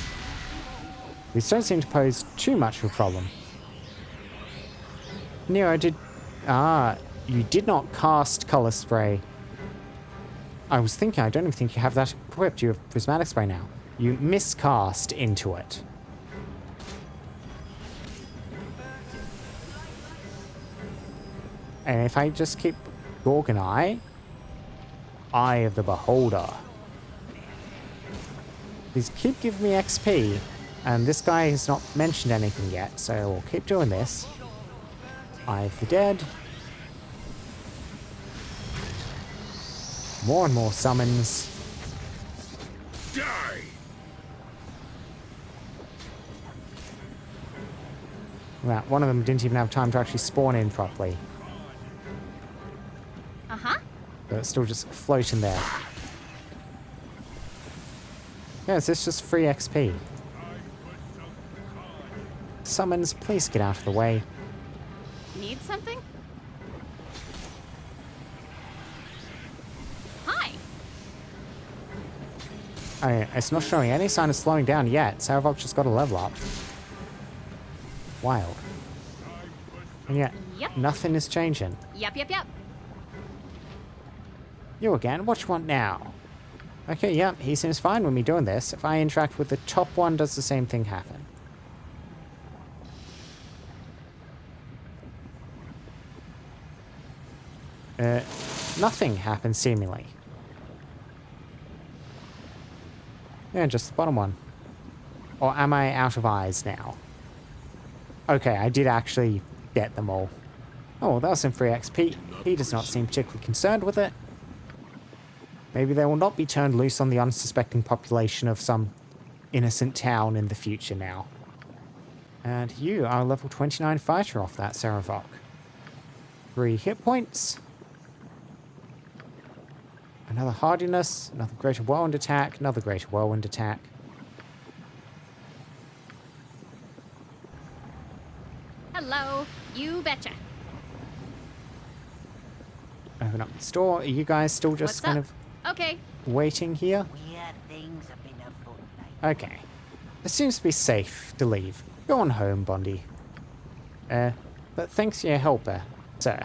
these don't seem to pose too much of a problem. Nero did... you did not cast color spray. I was thinking, I don't even think you have that equipped. You have prismatic spray now. You miscast into it. And if I just keep Gorgon Eye of the Beholder. These keep giving me XP, and this guy has not mentioned anything yet, so we'll keep doing this. Eye of the Dead. More and more summons. Die! Well, one of them didn't even have time to actually spawn in properly. Uh-huh. But it's still just floating there. Yeah, is this just free XP? Summons, please get out of the way. Need something? Hi. It's not showing any sign of slowing down yet. Saravok just got a level up. Wild. And yet, nothing is changing. Yep. You again? What you want now? Okay, yeah, he seems fine with me doing this. If I interact with the top one, does the same thing happen? Nothing happens, seemingly. Yeah, just the bottom one. Or am I out of eyes now? Okay, I did actually get them all. Oh, that was some free XP. He does not seem particularly concerned with it. Maybe they will not be turned loose on the unsuspecting population of some innocent town in the future now. And you are a level 29 fighter off that, Saravok. 3 hit points. Another hardiness, another greater whirlwind attack, another greater whirlwind attack. Hello. You betcha. Open up the store. Are you guys still just What's kind up? of Okay. waiting here? Weird things have been afoot lately. Okay. It seems to be safe to leave. Go on home, Bondi. But thanks for your help, sir.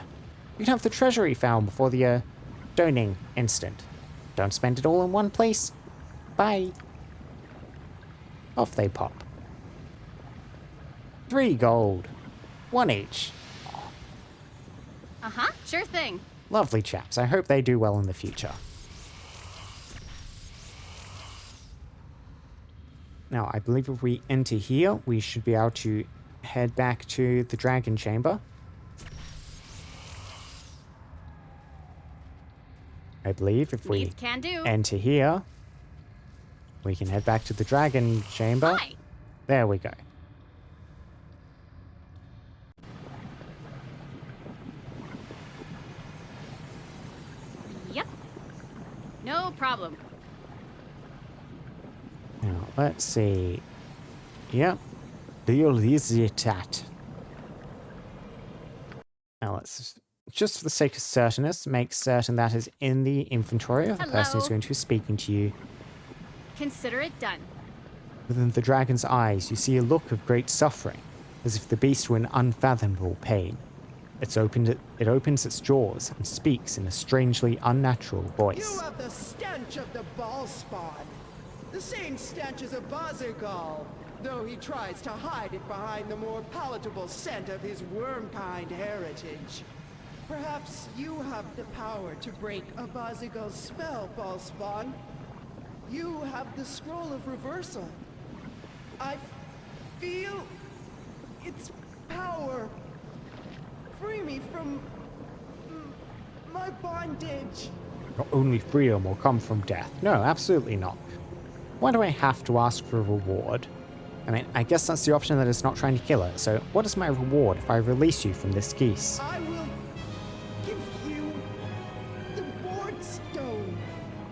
You can have the treasury found before the, stoning incident. Don't spend it all in one place. Bye. Off they pop. 3 gold. 1 each. Uh-huh. Sure thing. Lovely chaps. I hope they do well in the future. Now, I believe if we enter here, we should be able to head back to the dragon chamber. I believe if we Can do. enter here, we can head back to the dragon chamber. Hi. There we go. Yep. No problem. Now, let's see. Yep. Deal is at. Now, let's, just for the sake of certainness, make certain that is in the inventory of the person who's Hello. going to be speaking to you. Consider it done. Within the dragon's eyes, you see a look of great suffering. as if the beast were in unfathomable pain. It opens its jaws and speaks in a strangely unnatural voice. You have the stench of the ball spawn. The same stench as Abazigal, though he tries to hide it behind the more palatable scent of his worm-kind heritage. Perhaps you have the power to break Abazigal's spell, Ballspawn. You have the scroll of reversal. I feel its power. Free me from my bondage. Not only freedom will come from death. No, absolutely not. Why do I have to ask for a reward? I mean, I guess that's the option that it's not trying to kill it. So what is my reward if I release you from this geese? I will give you the ward stone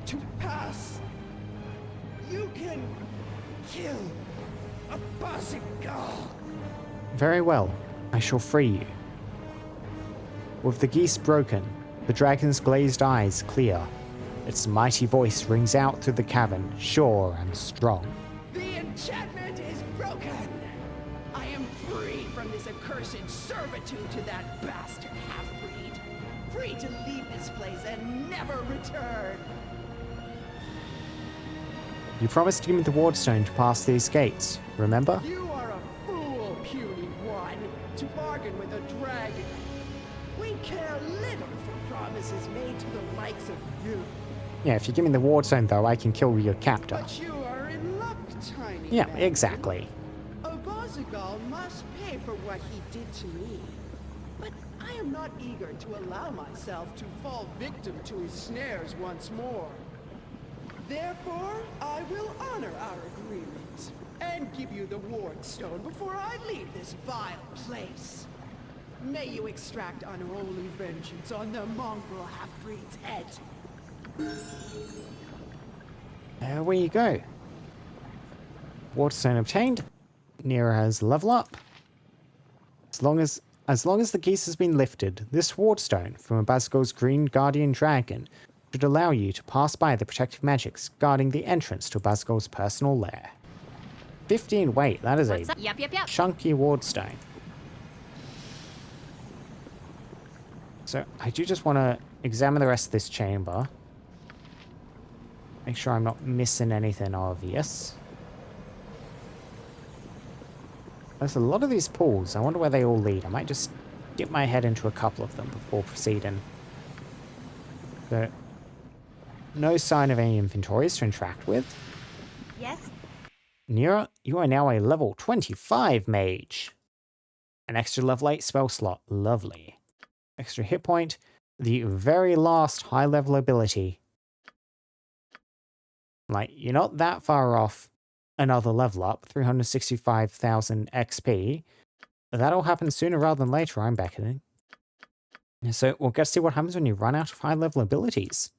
to pass. You can kill Abazigal. Very well. I shall free you. With the geese broken, the dragon's glazed eyes clear. Its mighty voice rings out through the cavern, sure and strong. The enchantment is broken. I am free from this accursed servitude to that bastard half-breed. Free to leave this place and never return. You promised to give me the wardstone to pass these gates, remember? You are a fool, puny one, to bargain with a dragon. We care little for promises made to the likes of you. Yeah, if you give me the wardstone though, I can kill your captor. But you are in luck, tiny Yeah, man. exactly. Abazigal must pay for what he did to me. But I am not eager to allow myself to fall victim to his snares once more. Therefore, I will honor our agreement and give you the wardstone before I leave this vile place. May you extract unholy vengeance on the mongrel half-breed's head. There we go. Wardstone obtained. Nira has level up. As long as the geese has been lifted, this wardstone from Abazigal's green guardian dragon should allow you to pass by the protective magics guarding the entrance to Abazigal's personal lair. 15 weight, that is a Yep. chunky wardstone. So I do just want to examine the rest of this chamber. Make sure I'm not missing anything obvious. There's a lot of these pools. I wonder where they all lead. I might just dip my head into a couple of them before proceeding. So, no sign of any inventories to interact with. Yes? Nira, you are now a level 25 mage. An extra level 8 spell slot. Lovely. Extra hit point. The very last high level ability. Like, you're not that far off another level up. 365,000 XP. That'll happen sooner rather than later, I'm beckoning. So we'll get to see what happens when you run out of high level abilities.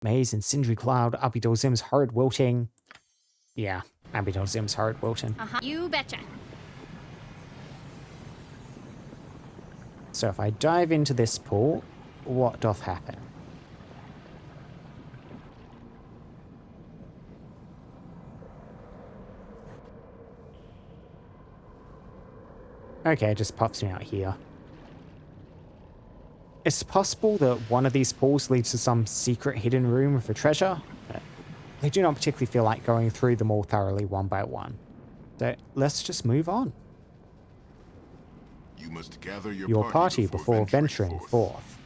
Maze, Incendiary Cloud, Abidol Zim's Horrid Wilting. Yeah, Abidol Zim's Horrid Wilting. You betcha. So if I dive into this pool, what doth happen? Okay, it just pops me out here. It's possible that one of these pools leads to some secret hidden room with a treasure, but I do not particularly feel like going through them all thoroughly one by one. So let's just move on. You must gather Your party before venturing forth.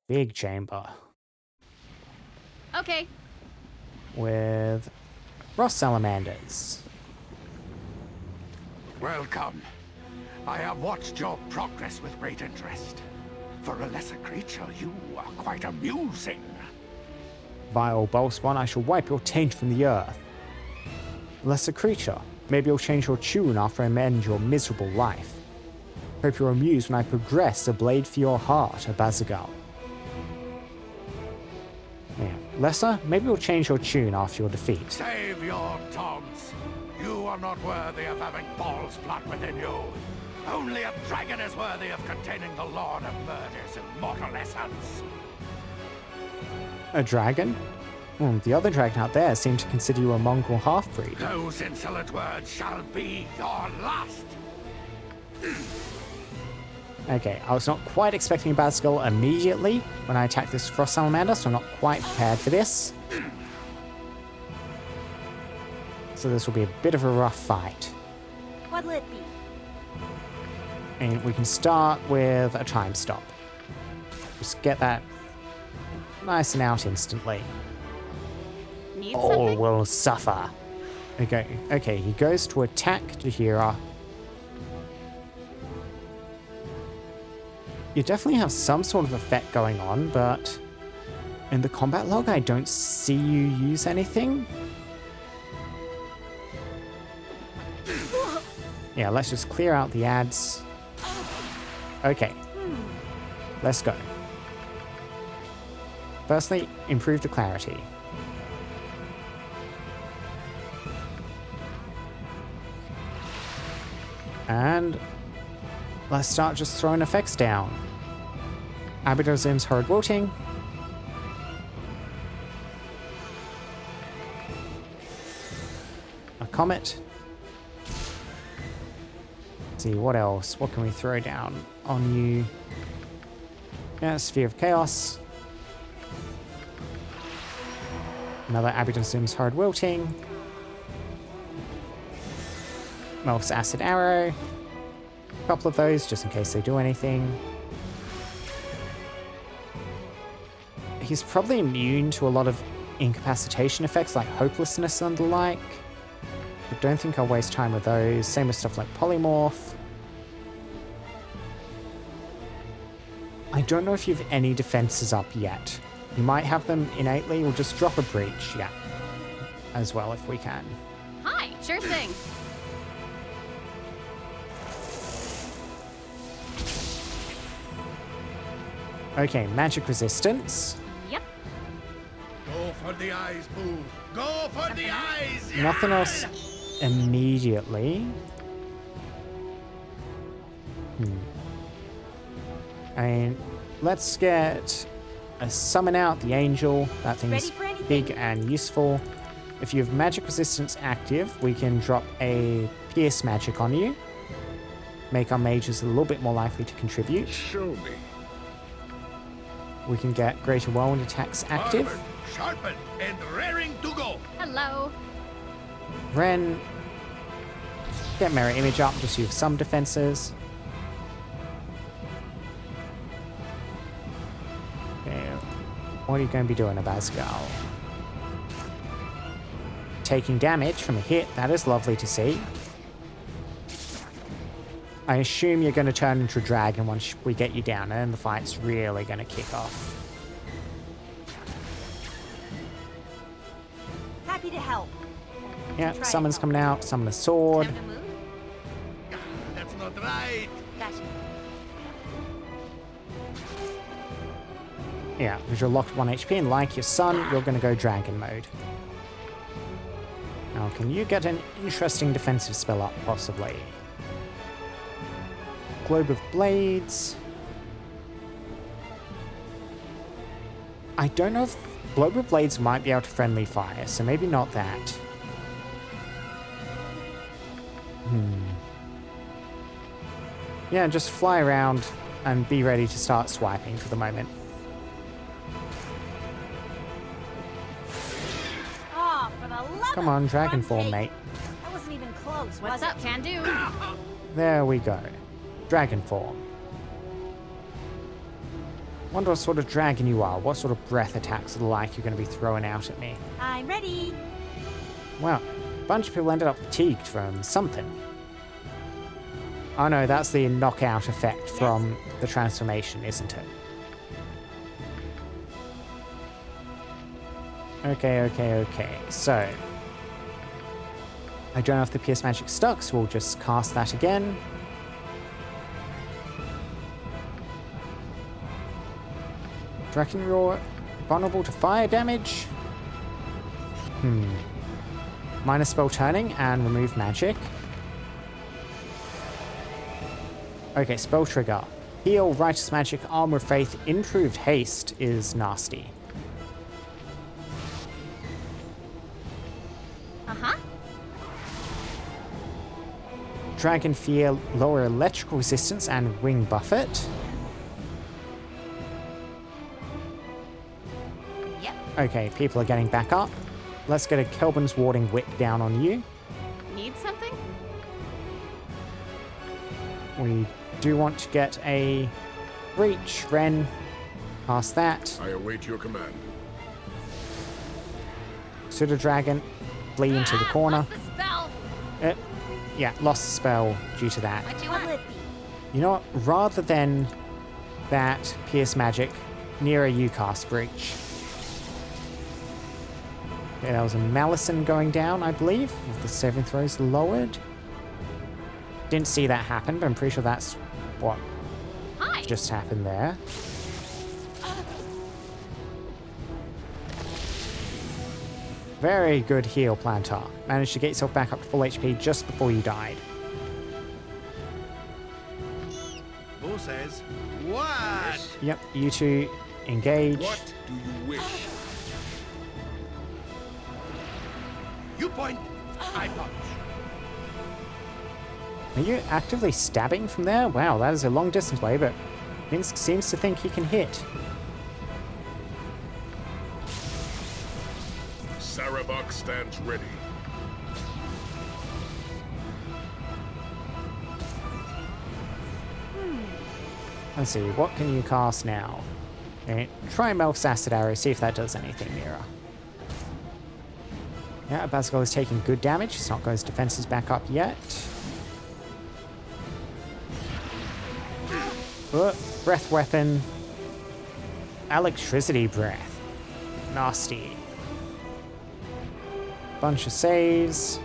Big chamber. Okay. With frost salamanders. Welcome. I have watched your progress with great interest. For a lesser creature, you are quite amusing. Vile Bolspawn, I shall wipe your taint from the earth. Lesser creature, maybe you'll change your tune after I end your miserable life. Hope you're amused when I progress a blade for your heart, Abazigal. Yeah. Lesser, maybe you'll change your tune after your defeat. Save your taunts. You are not worthy of having Ball's blood within you. Only a dragon is worthy of containing the Lord of Murder's immortal essence. A dragon? The other dragon out there seemed to consider you a mongrel half-breed. Those insolent words shall be your last. Okay, I was not quite expecting Abazigal immediately when I attacked this frost salamander, so I'm not quite prepared for this. So this will be a bit of a rough fight. What'll it be? And we can start with a time stop. Just get that nice and out instantly. Need All something? will suffer. Okay, he goes to attack Jahira. You definitely have some sort of effect going on, but in the combat log, I don't see you use anything. Yeah, let's just clear out the ads. Okay. Let's go. Firstly, improve the clarity. And let's start just throwing effects down. Abidozim's Horrid Wilting. A Comet. Let's see, what else? What can we throw down on you? Yeah, Sphere of Chaos. Another Abidozim's Horrid Wilting. Melf's Acid Arrow. A couple of those, just in case they do anything. He's probably immune to a lot of incapacitation effects like hopelessness and the like. But don't think I'll waste time with those. Same with stuff like polymorph. I don't know if you have any defenses up yet. You might have them innately. We'll just drop a breach, yeah, as well if we can. Hi, sure thing. Okay, magic resistance. Yep. Go for the eyes, Boo. Go for the eyes. Nothing else immediately. I mean, let's get a summon out the angel. That thing's big and useful. If you have magic resistance active, we can drop a pierce magic on you. Make our mages a little bit more likely to contribute. Show me. We can get greater whirlwind attacks active. Armored, sharpened, and raring to go. Hello. Ren, get mirror image up just so you have some defenses. Okay, what are you going to be doing, Abazigal? Taking damage from a hit, that is lovely to see. I assume you're going to turn into a dragon once we get you down, and then the fight's really going to kick off. Happy to help. Yeah, summon's coming out, summon a sword. Time to move? That's not right. Gotcha. Yeah, because you're locked 1 HP, and like your son, you're going to go dragon mode. Now, can you get an interesting defensive spell up, possibly? Globe of Blades. I don't know if Globe of Blades might be able to friendly fire, so maybe not that. Yeah, just fly around and be ready to start swiping for the moment. Oh, for the love Come on, of dragon God's form, sake. mate. That wasn't even close, What's was up, it? can do? There we go. Dragon form. Wonder what sort of dragon you are. What sort of breath attacks or the like you're going to be throwing out at me. I'm ready. Well, a bunch of people ended up fatigued from something. Oh no, that's the knockout effect from the transformation, isn't it? Okay. So, I don't know if the Pierce Magic stuck, so we'll just cast that again. Do you reckon you're vulnerable to fire damage? Minus spell turning and remove magic. Okay, spell trigger. Heal, righteous magic, armor of faith, improved haste is nasty. Dragon Fear, lower electrical resistance, and Wing Buffet. Yep. Okay, people are getting back up. Let's get a Kelvin's Warding Whip down on you. Need something? We do want to get a reach. Ren, past that. I await your command. Pseudo Dragon, flee into the corner. Lost the spell. Yeah, lost the spell due to that. What do you want? You know what? Rather than that Pierce Magic, Nira, you cast Breach. Okay, that was a Malison going down, I believe, with the 7 throws lowered. Didn't see that happen, but I'm pretty sure that's what just happened there. Very good heal, Plantar. Managed to get yourself back up to full HP just before you died. Who says what? Yep, you two engage. What do you wish? You point, I punch. Are you actively stabbing from there? Wow, that is a long distance away, but Minsk seems to think he can hit. Sarabok stands ready. Let's see, what can you cast now? Okay, try Melf's Acid Arrow, see if that does anything, Mira. Yeah, Abazigal is taking good damage. He's not got his defenses back up yet. Breath Weapon. Electricity Breath. Nasty. Bunch of saves.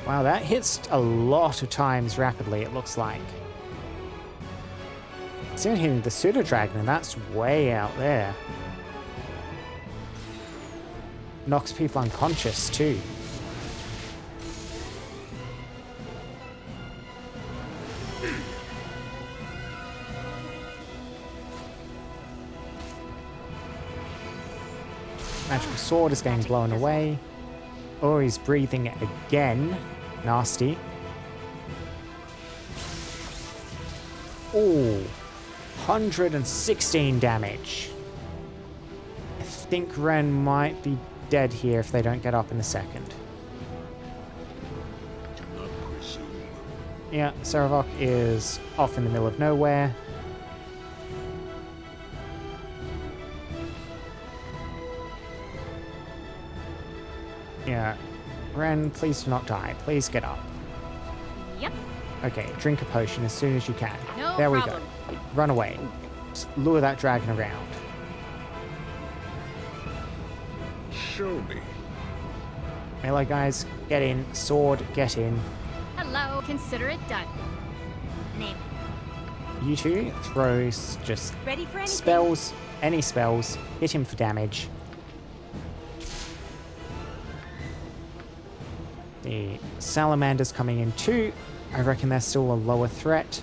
Wow, that hits a lot of times rapidly, it looks like. It's even hitting the Pseudo Dragon, and that's way out there. Knocks people unconscious, too. Magical Sword is getting blown away. Oh, he's breathing again. Nasty. Oh, 116 damage. I think Ren might be dead here if they don't get up in a second. Do not presume. Yeah, Saravok is off in the middle of nowhere. Yeah. Ren, please do not die. Please get up. Yep. Okay, drink a potion as soon as you can. No there problem. we go. Run away. Just lure that dragon around. Show me. Melee guys, get in. Sword, get in. Hello. Consider it done. Name. You two throw just Ready for anything? spells, any spells, hit him for damage. The salamander's coming in too. I reckon they're still a lower threat.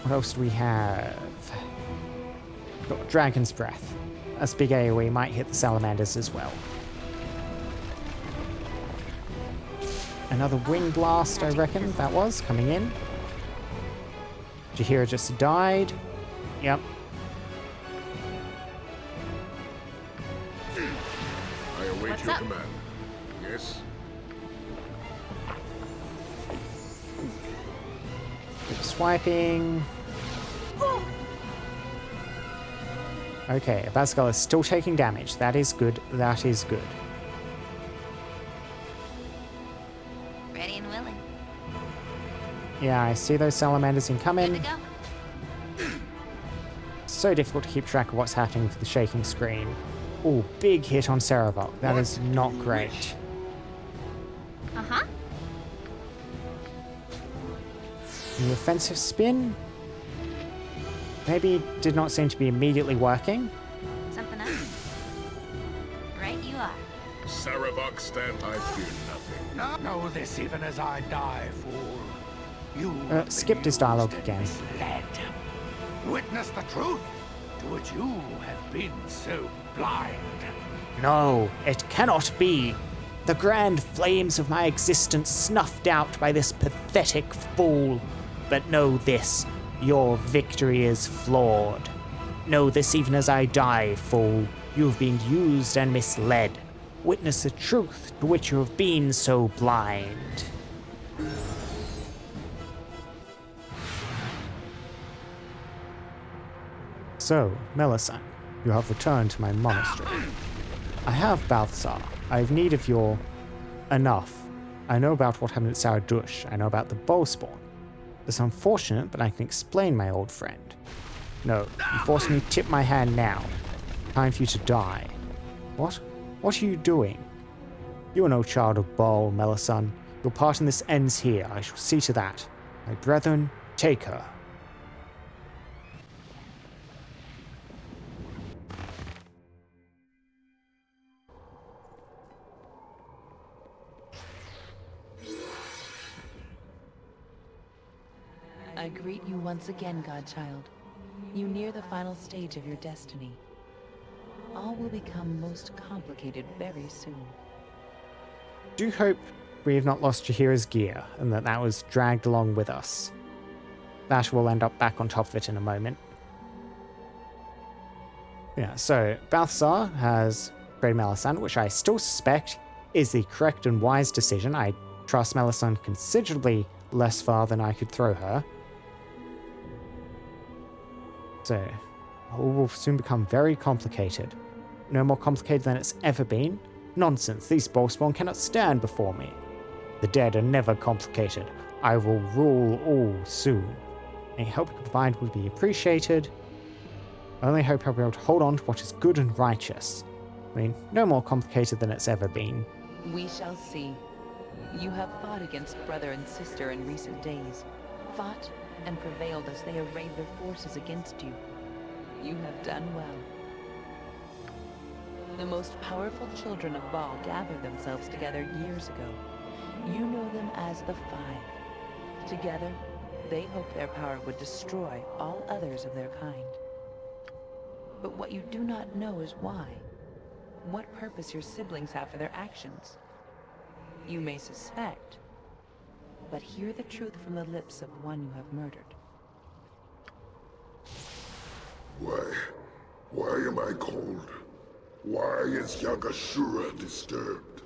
What else do we have? Got Dragon's Breath. That's big AoE, might hit the salamanders as well. Another Wing Blast, I reckon that was, coming in. Jahira just died. Yep. I await What's your up? command. Yes? Swiping. Okay, Abazigal is still taking damage. That is good. That is good. Ready and willing. Yeah, I see those salamanders Good incoming. to go. So difficult to keep track of what's happening with the shaking screen. Oh, big hit on Saravok. That is not great. Uh-huh. The offensive spin maybe did not seem to be immediately working. Something up? Right you are. Sarabok stand. I fear nothing. Know this even as I die, fool. You Skipped his dialogue again. misled. Witness the truth to which you have been so blind. No, it cannot be. The grand flames of my existence snuffed out by this pathetic fool. But know this, your victory is flawed. Know this even as I die, fool. You have been used and misled. Witness the truth to which you have been so blind. So, Melisande, you have returned to my monastery. I have Balthazar. I have need of your enough. I know about what happened at Saradush. I know about the bow spawn. It's unfortunate, but I can explain, my old friend. No, you forced me to tip my hand now. Time for you to die. What? What are you doing? You are no child of Baal, Melisande. Your part in this ends here. I shall see to that. My brethren, take her. I greet you once again, Godchild. You near the final stage of your destiny. All will become most complicated very soon. Do hope we have not lost Jahira's gear, and that was dragged along with us. That will end up back on top of it in a moment. Yeah, so Balthazar has betrayed Melisande, which I still suspect is the correct and wise decision. I trust Melisande considerably less far than I could throw her. So, all will soon become very complicated. No more complicated than it's ever been. Nonsense, these Ballspawn cannot stand before me. The dead are never complicated. I will rule all soon. Any help you can provide would be appreciated. I only hope I'll be able to hold on to what is good and righteous. I mean, no more complicated than it's ever been. We shall see. You have fought against brother and sister in recent days. Fought and prevailed as they arrayed their forces against you. You have done well. The most powerful children of Baal gathered themselves together years ago. You know them as the Five. Together, they hoped their power would destroy all others of their kind. But what you do not know is why. What purpose your siblings have for their actions. You may suspect, but hear the truth from the lips of one you have murdered. Why am I cold? Why is Yagashura disturbed?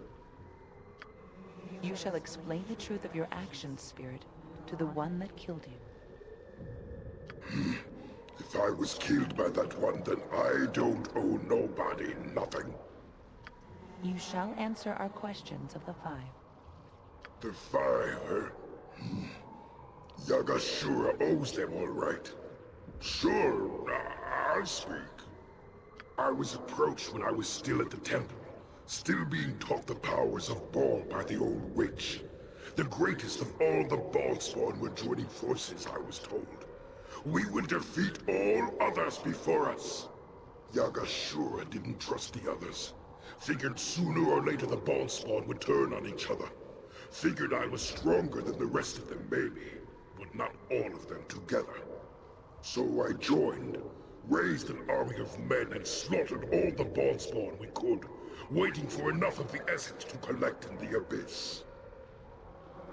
You shall explain the truth of your actions, Spirit, to the one that killed you. If I was killed by that one, then I don't owe nobody nothing. You shall answer our questions of the Five. The Five, Yagashura owes them all right. Sure, I'll speak. I was approached when I was still at the temple, still being taught the powers of Baal by the old witch. The greatest of all the Ballspawn were joining forces, I was told. We would defeat all others before us. Yagashura didn't trust the others. Figured sooner or later the Ballspawn would turn on each other. Figured I was stronger than the rest of them, maybe, but not all of them together. So I joined, raised an army of men and slaughtered all the Ballspawn we could, waiting for enough of the essence to collect in the abyss.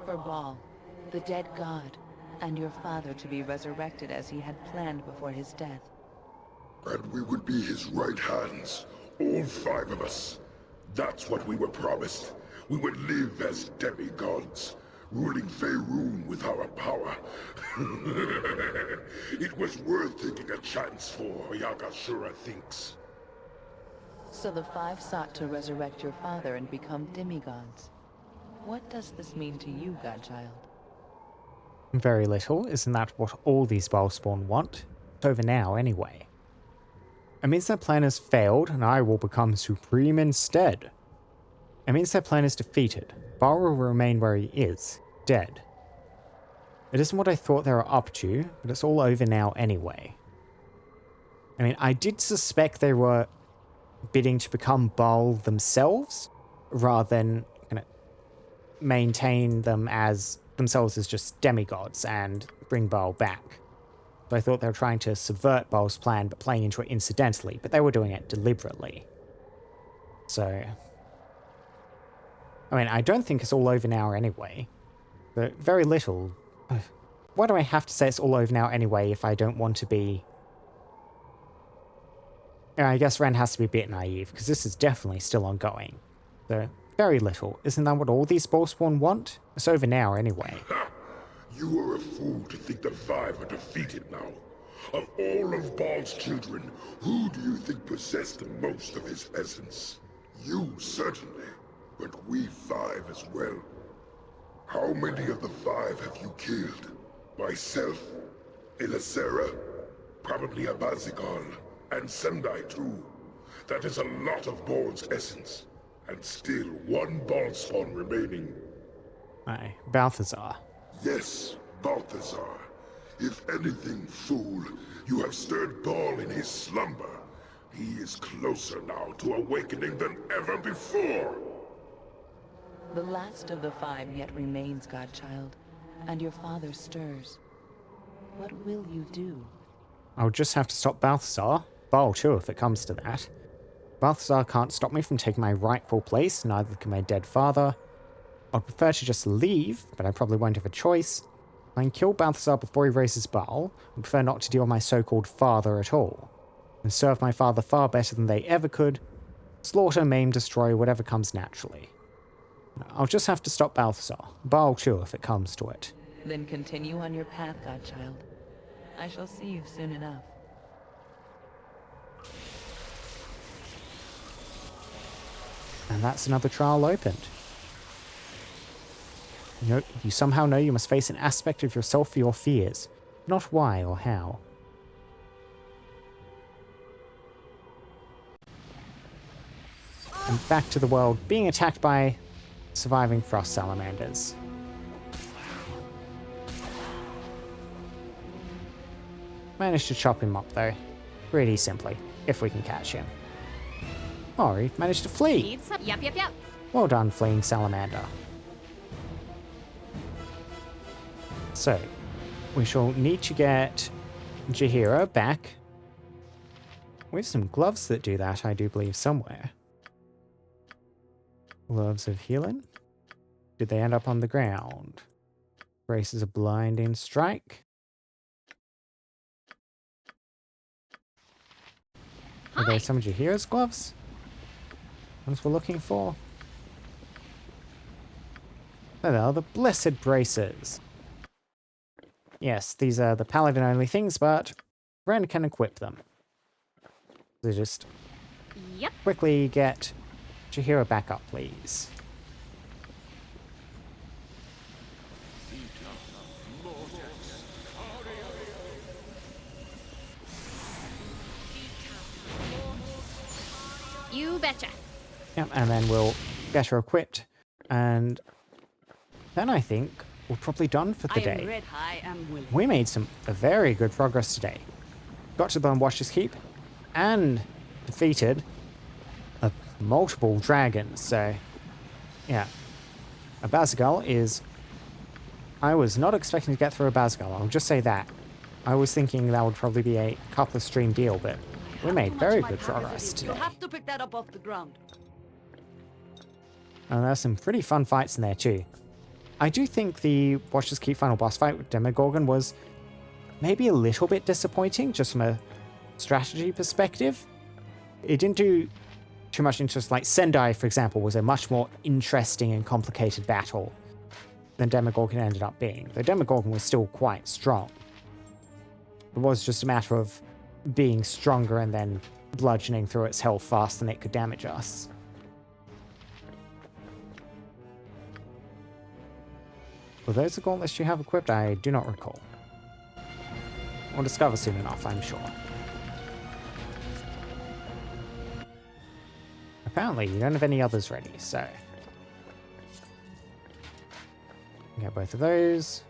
For Baal, the dead god, and your father to be resurrected as he had planned before his death. And we would be his right hands, all 5 of us. That's what we were promised. We would live as demigods, ruling Faerun with our power. It was worth taking a chance for, Yagashura thinks. So the Five sought to resurrect your father and become demigods. What does this mean to you, Godchild? Very little. Isn't that what all these Ballspawn want? It's over now, anyway. It means their plan has failed, and I will become supreme instead. It means their plan is defeated. Baal will remain where he is, dead. It isn't what I thought they were up to, but it's all over now anyway. I mean, I did suspect they were bidding to become Baal themselves, rather than kind of maintain them as themselves as just demigods and bring Baal back. So I thought they were trying to subvert Baal's plan, but playing into it incidentally, but they were doing it deliberately. So I mean, I don't think it's all over now anyway. But very little. Why do I have to say it's all over now anyway if I don't want to be... Yeah, I guess Ren has to be a bit naive, because this is definitely still ongoing. So, very little. Isn't that what all these Ballspawn want? It's over now anyway. You are a fool to think the Five are defeated now. Of all of Baal's children, who do you think possessed the most of his essence? You, certainly, but we Five as well. How many of the Five have you killed? Myself, Ilisera, probably Abazigal, and Sendai too. That is a lot of Baal's essence, and still one Ballspawn remaining. Aye, Balthazar. Yes, Balthazar. If anything, fool, you have stirred Baal in his slumber. He is closer now to awakening than ever before. The last of the Five yet remains, Godchild, and your father stirs. What will you do? I'll just have to stop Balthazar. Baal too, if it comes to that. Balthazar can't stop me from taking my rightful place, neither can my dead father. I'd prefer to just leave, but I probably won't have a choice. I can kill Balthazar before he raises Baal. I prefer not to deal with my so-called father at all. And serve my father far better than they ever could. Slaughter, maim, destroy, whatever comes naturally. I'll just have to stop Balthazar. Baal too, if it comes to it. Then continue on your path, Godchild. I shall see you soon enough. And that's another trial opened. You somehow know you must face an aspect of yourself for your fears, not why or how. And back to the world being attacked by surviving frost salamanders. Managed to chop him up though, pretty simply, if we can catch him. Oh, he managed to flee! Yep. Well done, fleeing salamander. So, we shall need to get Jaheira back. We have some gloves that do that, I do believe, somewhere. Gloves of healing. Did they end up on the ground? Braces of blinding strike. Are they some of Jaheira's gloves? Ones we're looking for? There they are, the blessed braces. Yes, these are the paladin only things, but Ren can equip them. So just quickly get Jaheira back up, please. You betcha. Yep, and then we'll get her equipped, and then I think we're probably done for the day. We made a very good progress today. Got to the Watcher's Keep, and defeated multiple dragons, so yeah. Abazigal is... I was not expecting to get through Abazigal, I'll just say that. I was thinking that would probably be a couple of stream deal, but we made very good progress today. You'll have to pick that up off the ground. And there's some pretty fun fights in there too. I do think the Watcher's Keep final boss fight with Demogorgon was maybe a little bit disappointing, just from a strategy perspective. It didn't do too much interest, like Sendai, for example, was a much more interesting and complicated battle than Demogorgon ended up being. Though Demogorgon was still quite strong. It was just a matter of being stronger and then bludgeoning through its health faster than it could damage us. Were those the gauntlets you have equipped? I do not recall. We'll discover soon enough, I'm sure. Apparently, you don't have any others ready, so... Get both of those.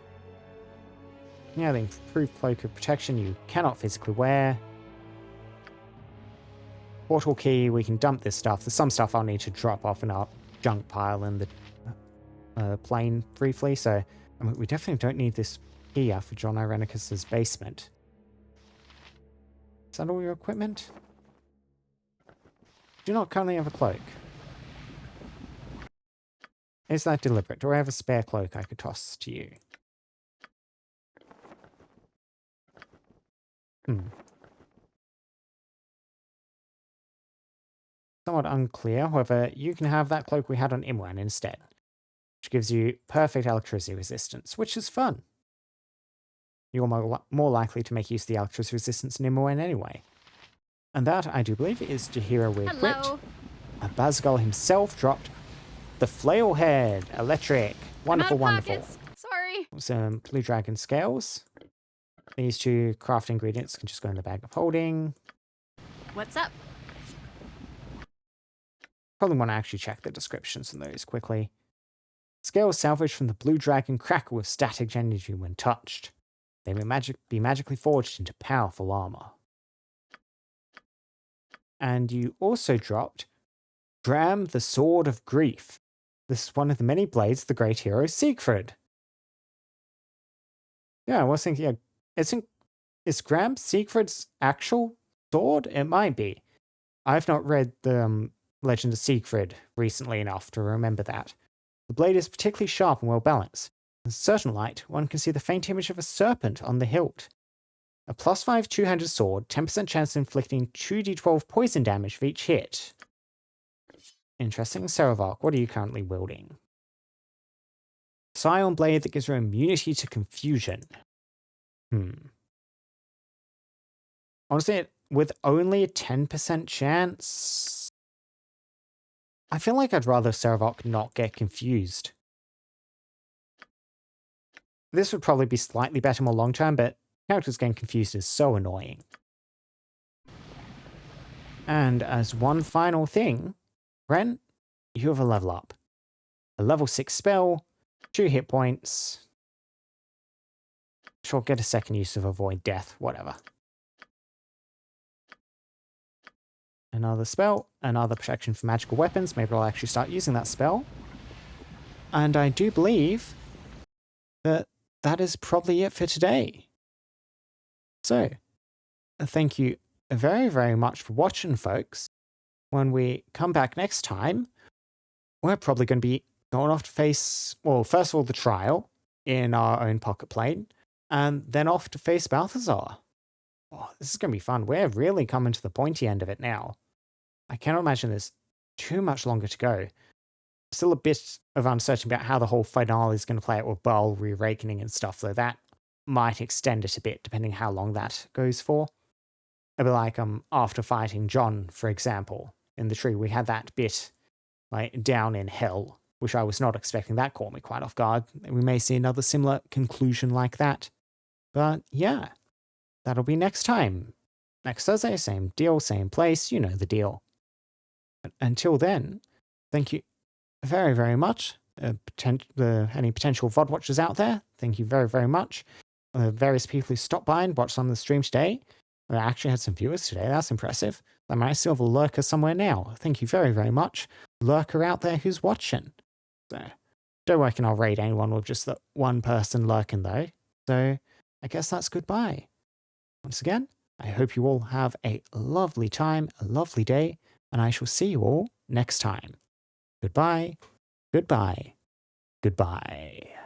Yeah, the improved cloak of protection you cannot physically wear. Portal key, we can dump this stuff. There's some stuff I'll need to drop off in our junk pile in the plane briefly, so I mean, we definitely don't need this here for John Irenicus's basement. Is that all your equipment? Do not currently have a cloak. Is that deliberate? Do I have a spare cloak I could toss to you? Somewhat unclear. However, you can have that cloak we had on Imran instead, which gives you perfect electricity resistance, which is fun. You're more likely to make use of the electricity resistance in Imran anyway. And that, I do believe, is Jahira with Wit. Abazigal himself dropped the flail head, electric. Wonderful, wonderful. Sorry. Some blue dragon scales. These two craft ingredients can just go in the bag of holding. What's up? Probably want to actually check the descriptions on those quickly. Scales salvaged from the blue dragon crackle with static energy when touched. They may be magically forged into powerful armor. And you also dropped Dram the Sword of Grief. This is one of the many blades of the great hero Siegfried. Yeah, I was thinking, is Gram Siegfried's actual sword? It might be. I've not read the Legend of Siegfried recently enough to remember that. The blade is particularly sharp and well balanced. In certain light, one can see the faint image of a serpent on the hilt. A +5 two-handed sword, 10% chance of inflicting 2d12 poison damage for each hit. Interesting. Saravark, what are you currently wielding? Scion blade that gives her immunity to confusion. Honestly, with only a 10% chance, I feel like I'd rather Saravark not get confused. This would probably be slightly better more long term, but characters getting confused is so annoying. And as one final thing, Ren, you have a level up. A level 6 spell, 2 hit points. Sure, get a second use of avoid death, whatever. Another spell, another protection from magical weapons. Maybe I'll actually start using that spell. And I do believe that that is probably it for today. So, thank you very, very much for watching, folks. When we come back next time, we're probably going to be going off to face, well, first of all, the trial in our own pocket plane, and then off to face Balthazar. Oh, this is going to be fun. We're really coming to the pointy end of it now. I cannot imagine there's too much longer to go. Still a bit of uncertainty about how the whole finale is going to play out with Baal re-awakening and stuff, though that might extend it a bit, depending how long that goes for. It'll be like after fighting John, for example, in the tree, we had that bit like down in hell, which I was not expecting. That caught me quite off guard. We may see another similar conclusion like that. But yeah, that'll be next time. Next Thursday, same deal, same place, you know the deal. But until then, thank you very, very much. Any potential VOD watchers out there, thank you very, very much. Various people who stopped by and watched some of the stream today. I actually had some viewers today, that's impressive. I might still have a lurker somewhere now. Thank you very, very much. Lurker out there who's watching. So, don't reckon I'll raid anyone with just that one person lurking though. So, I guess that's goodbye. Once again, I hope you all have a lovely time, a lovely day, and I shall see you all next time. Goodbye, goodbye, goodbye.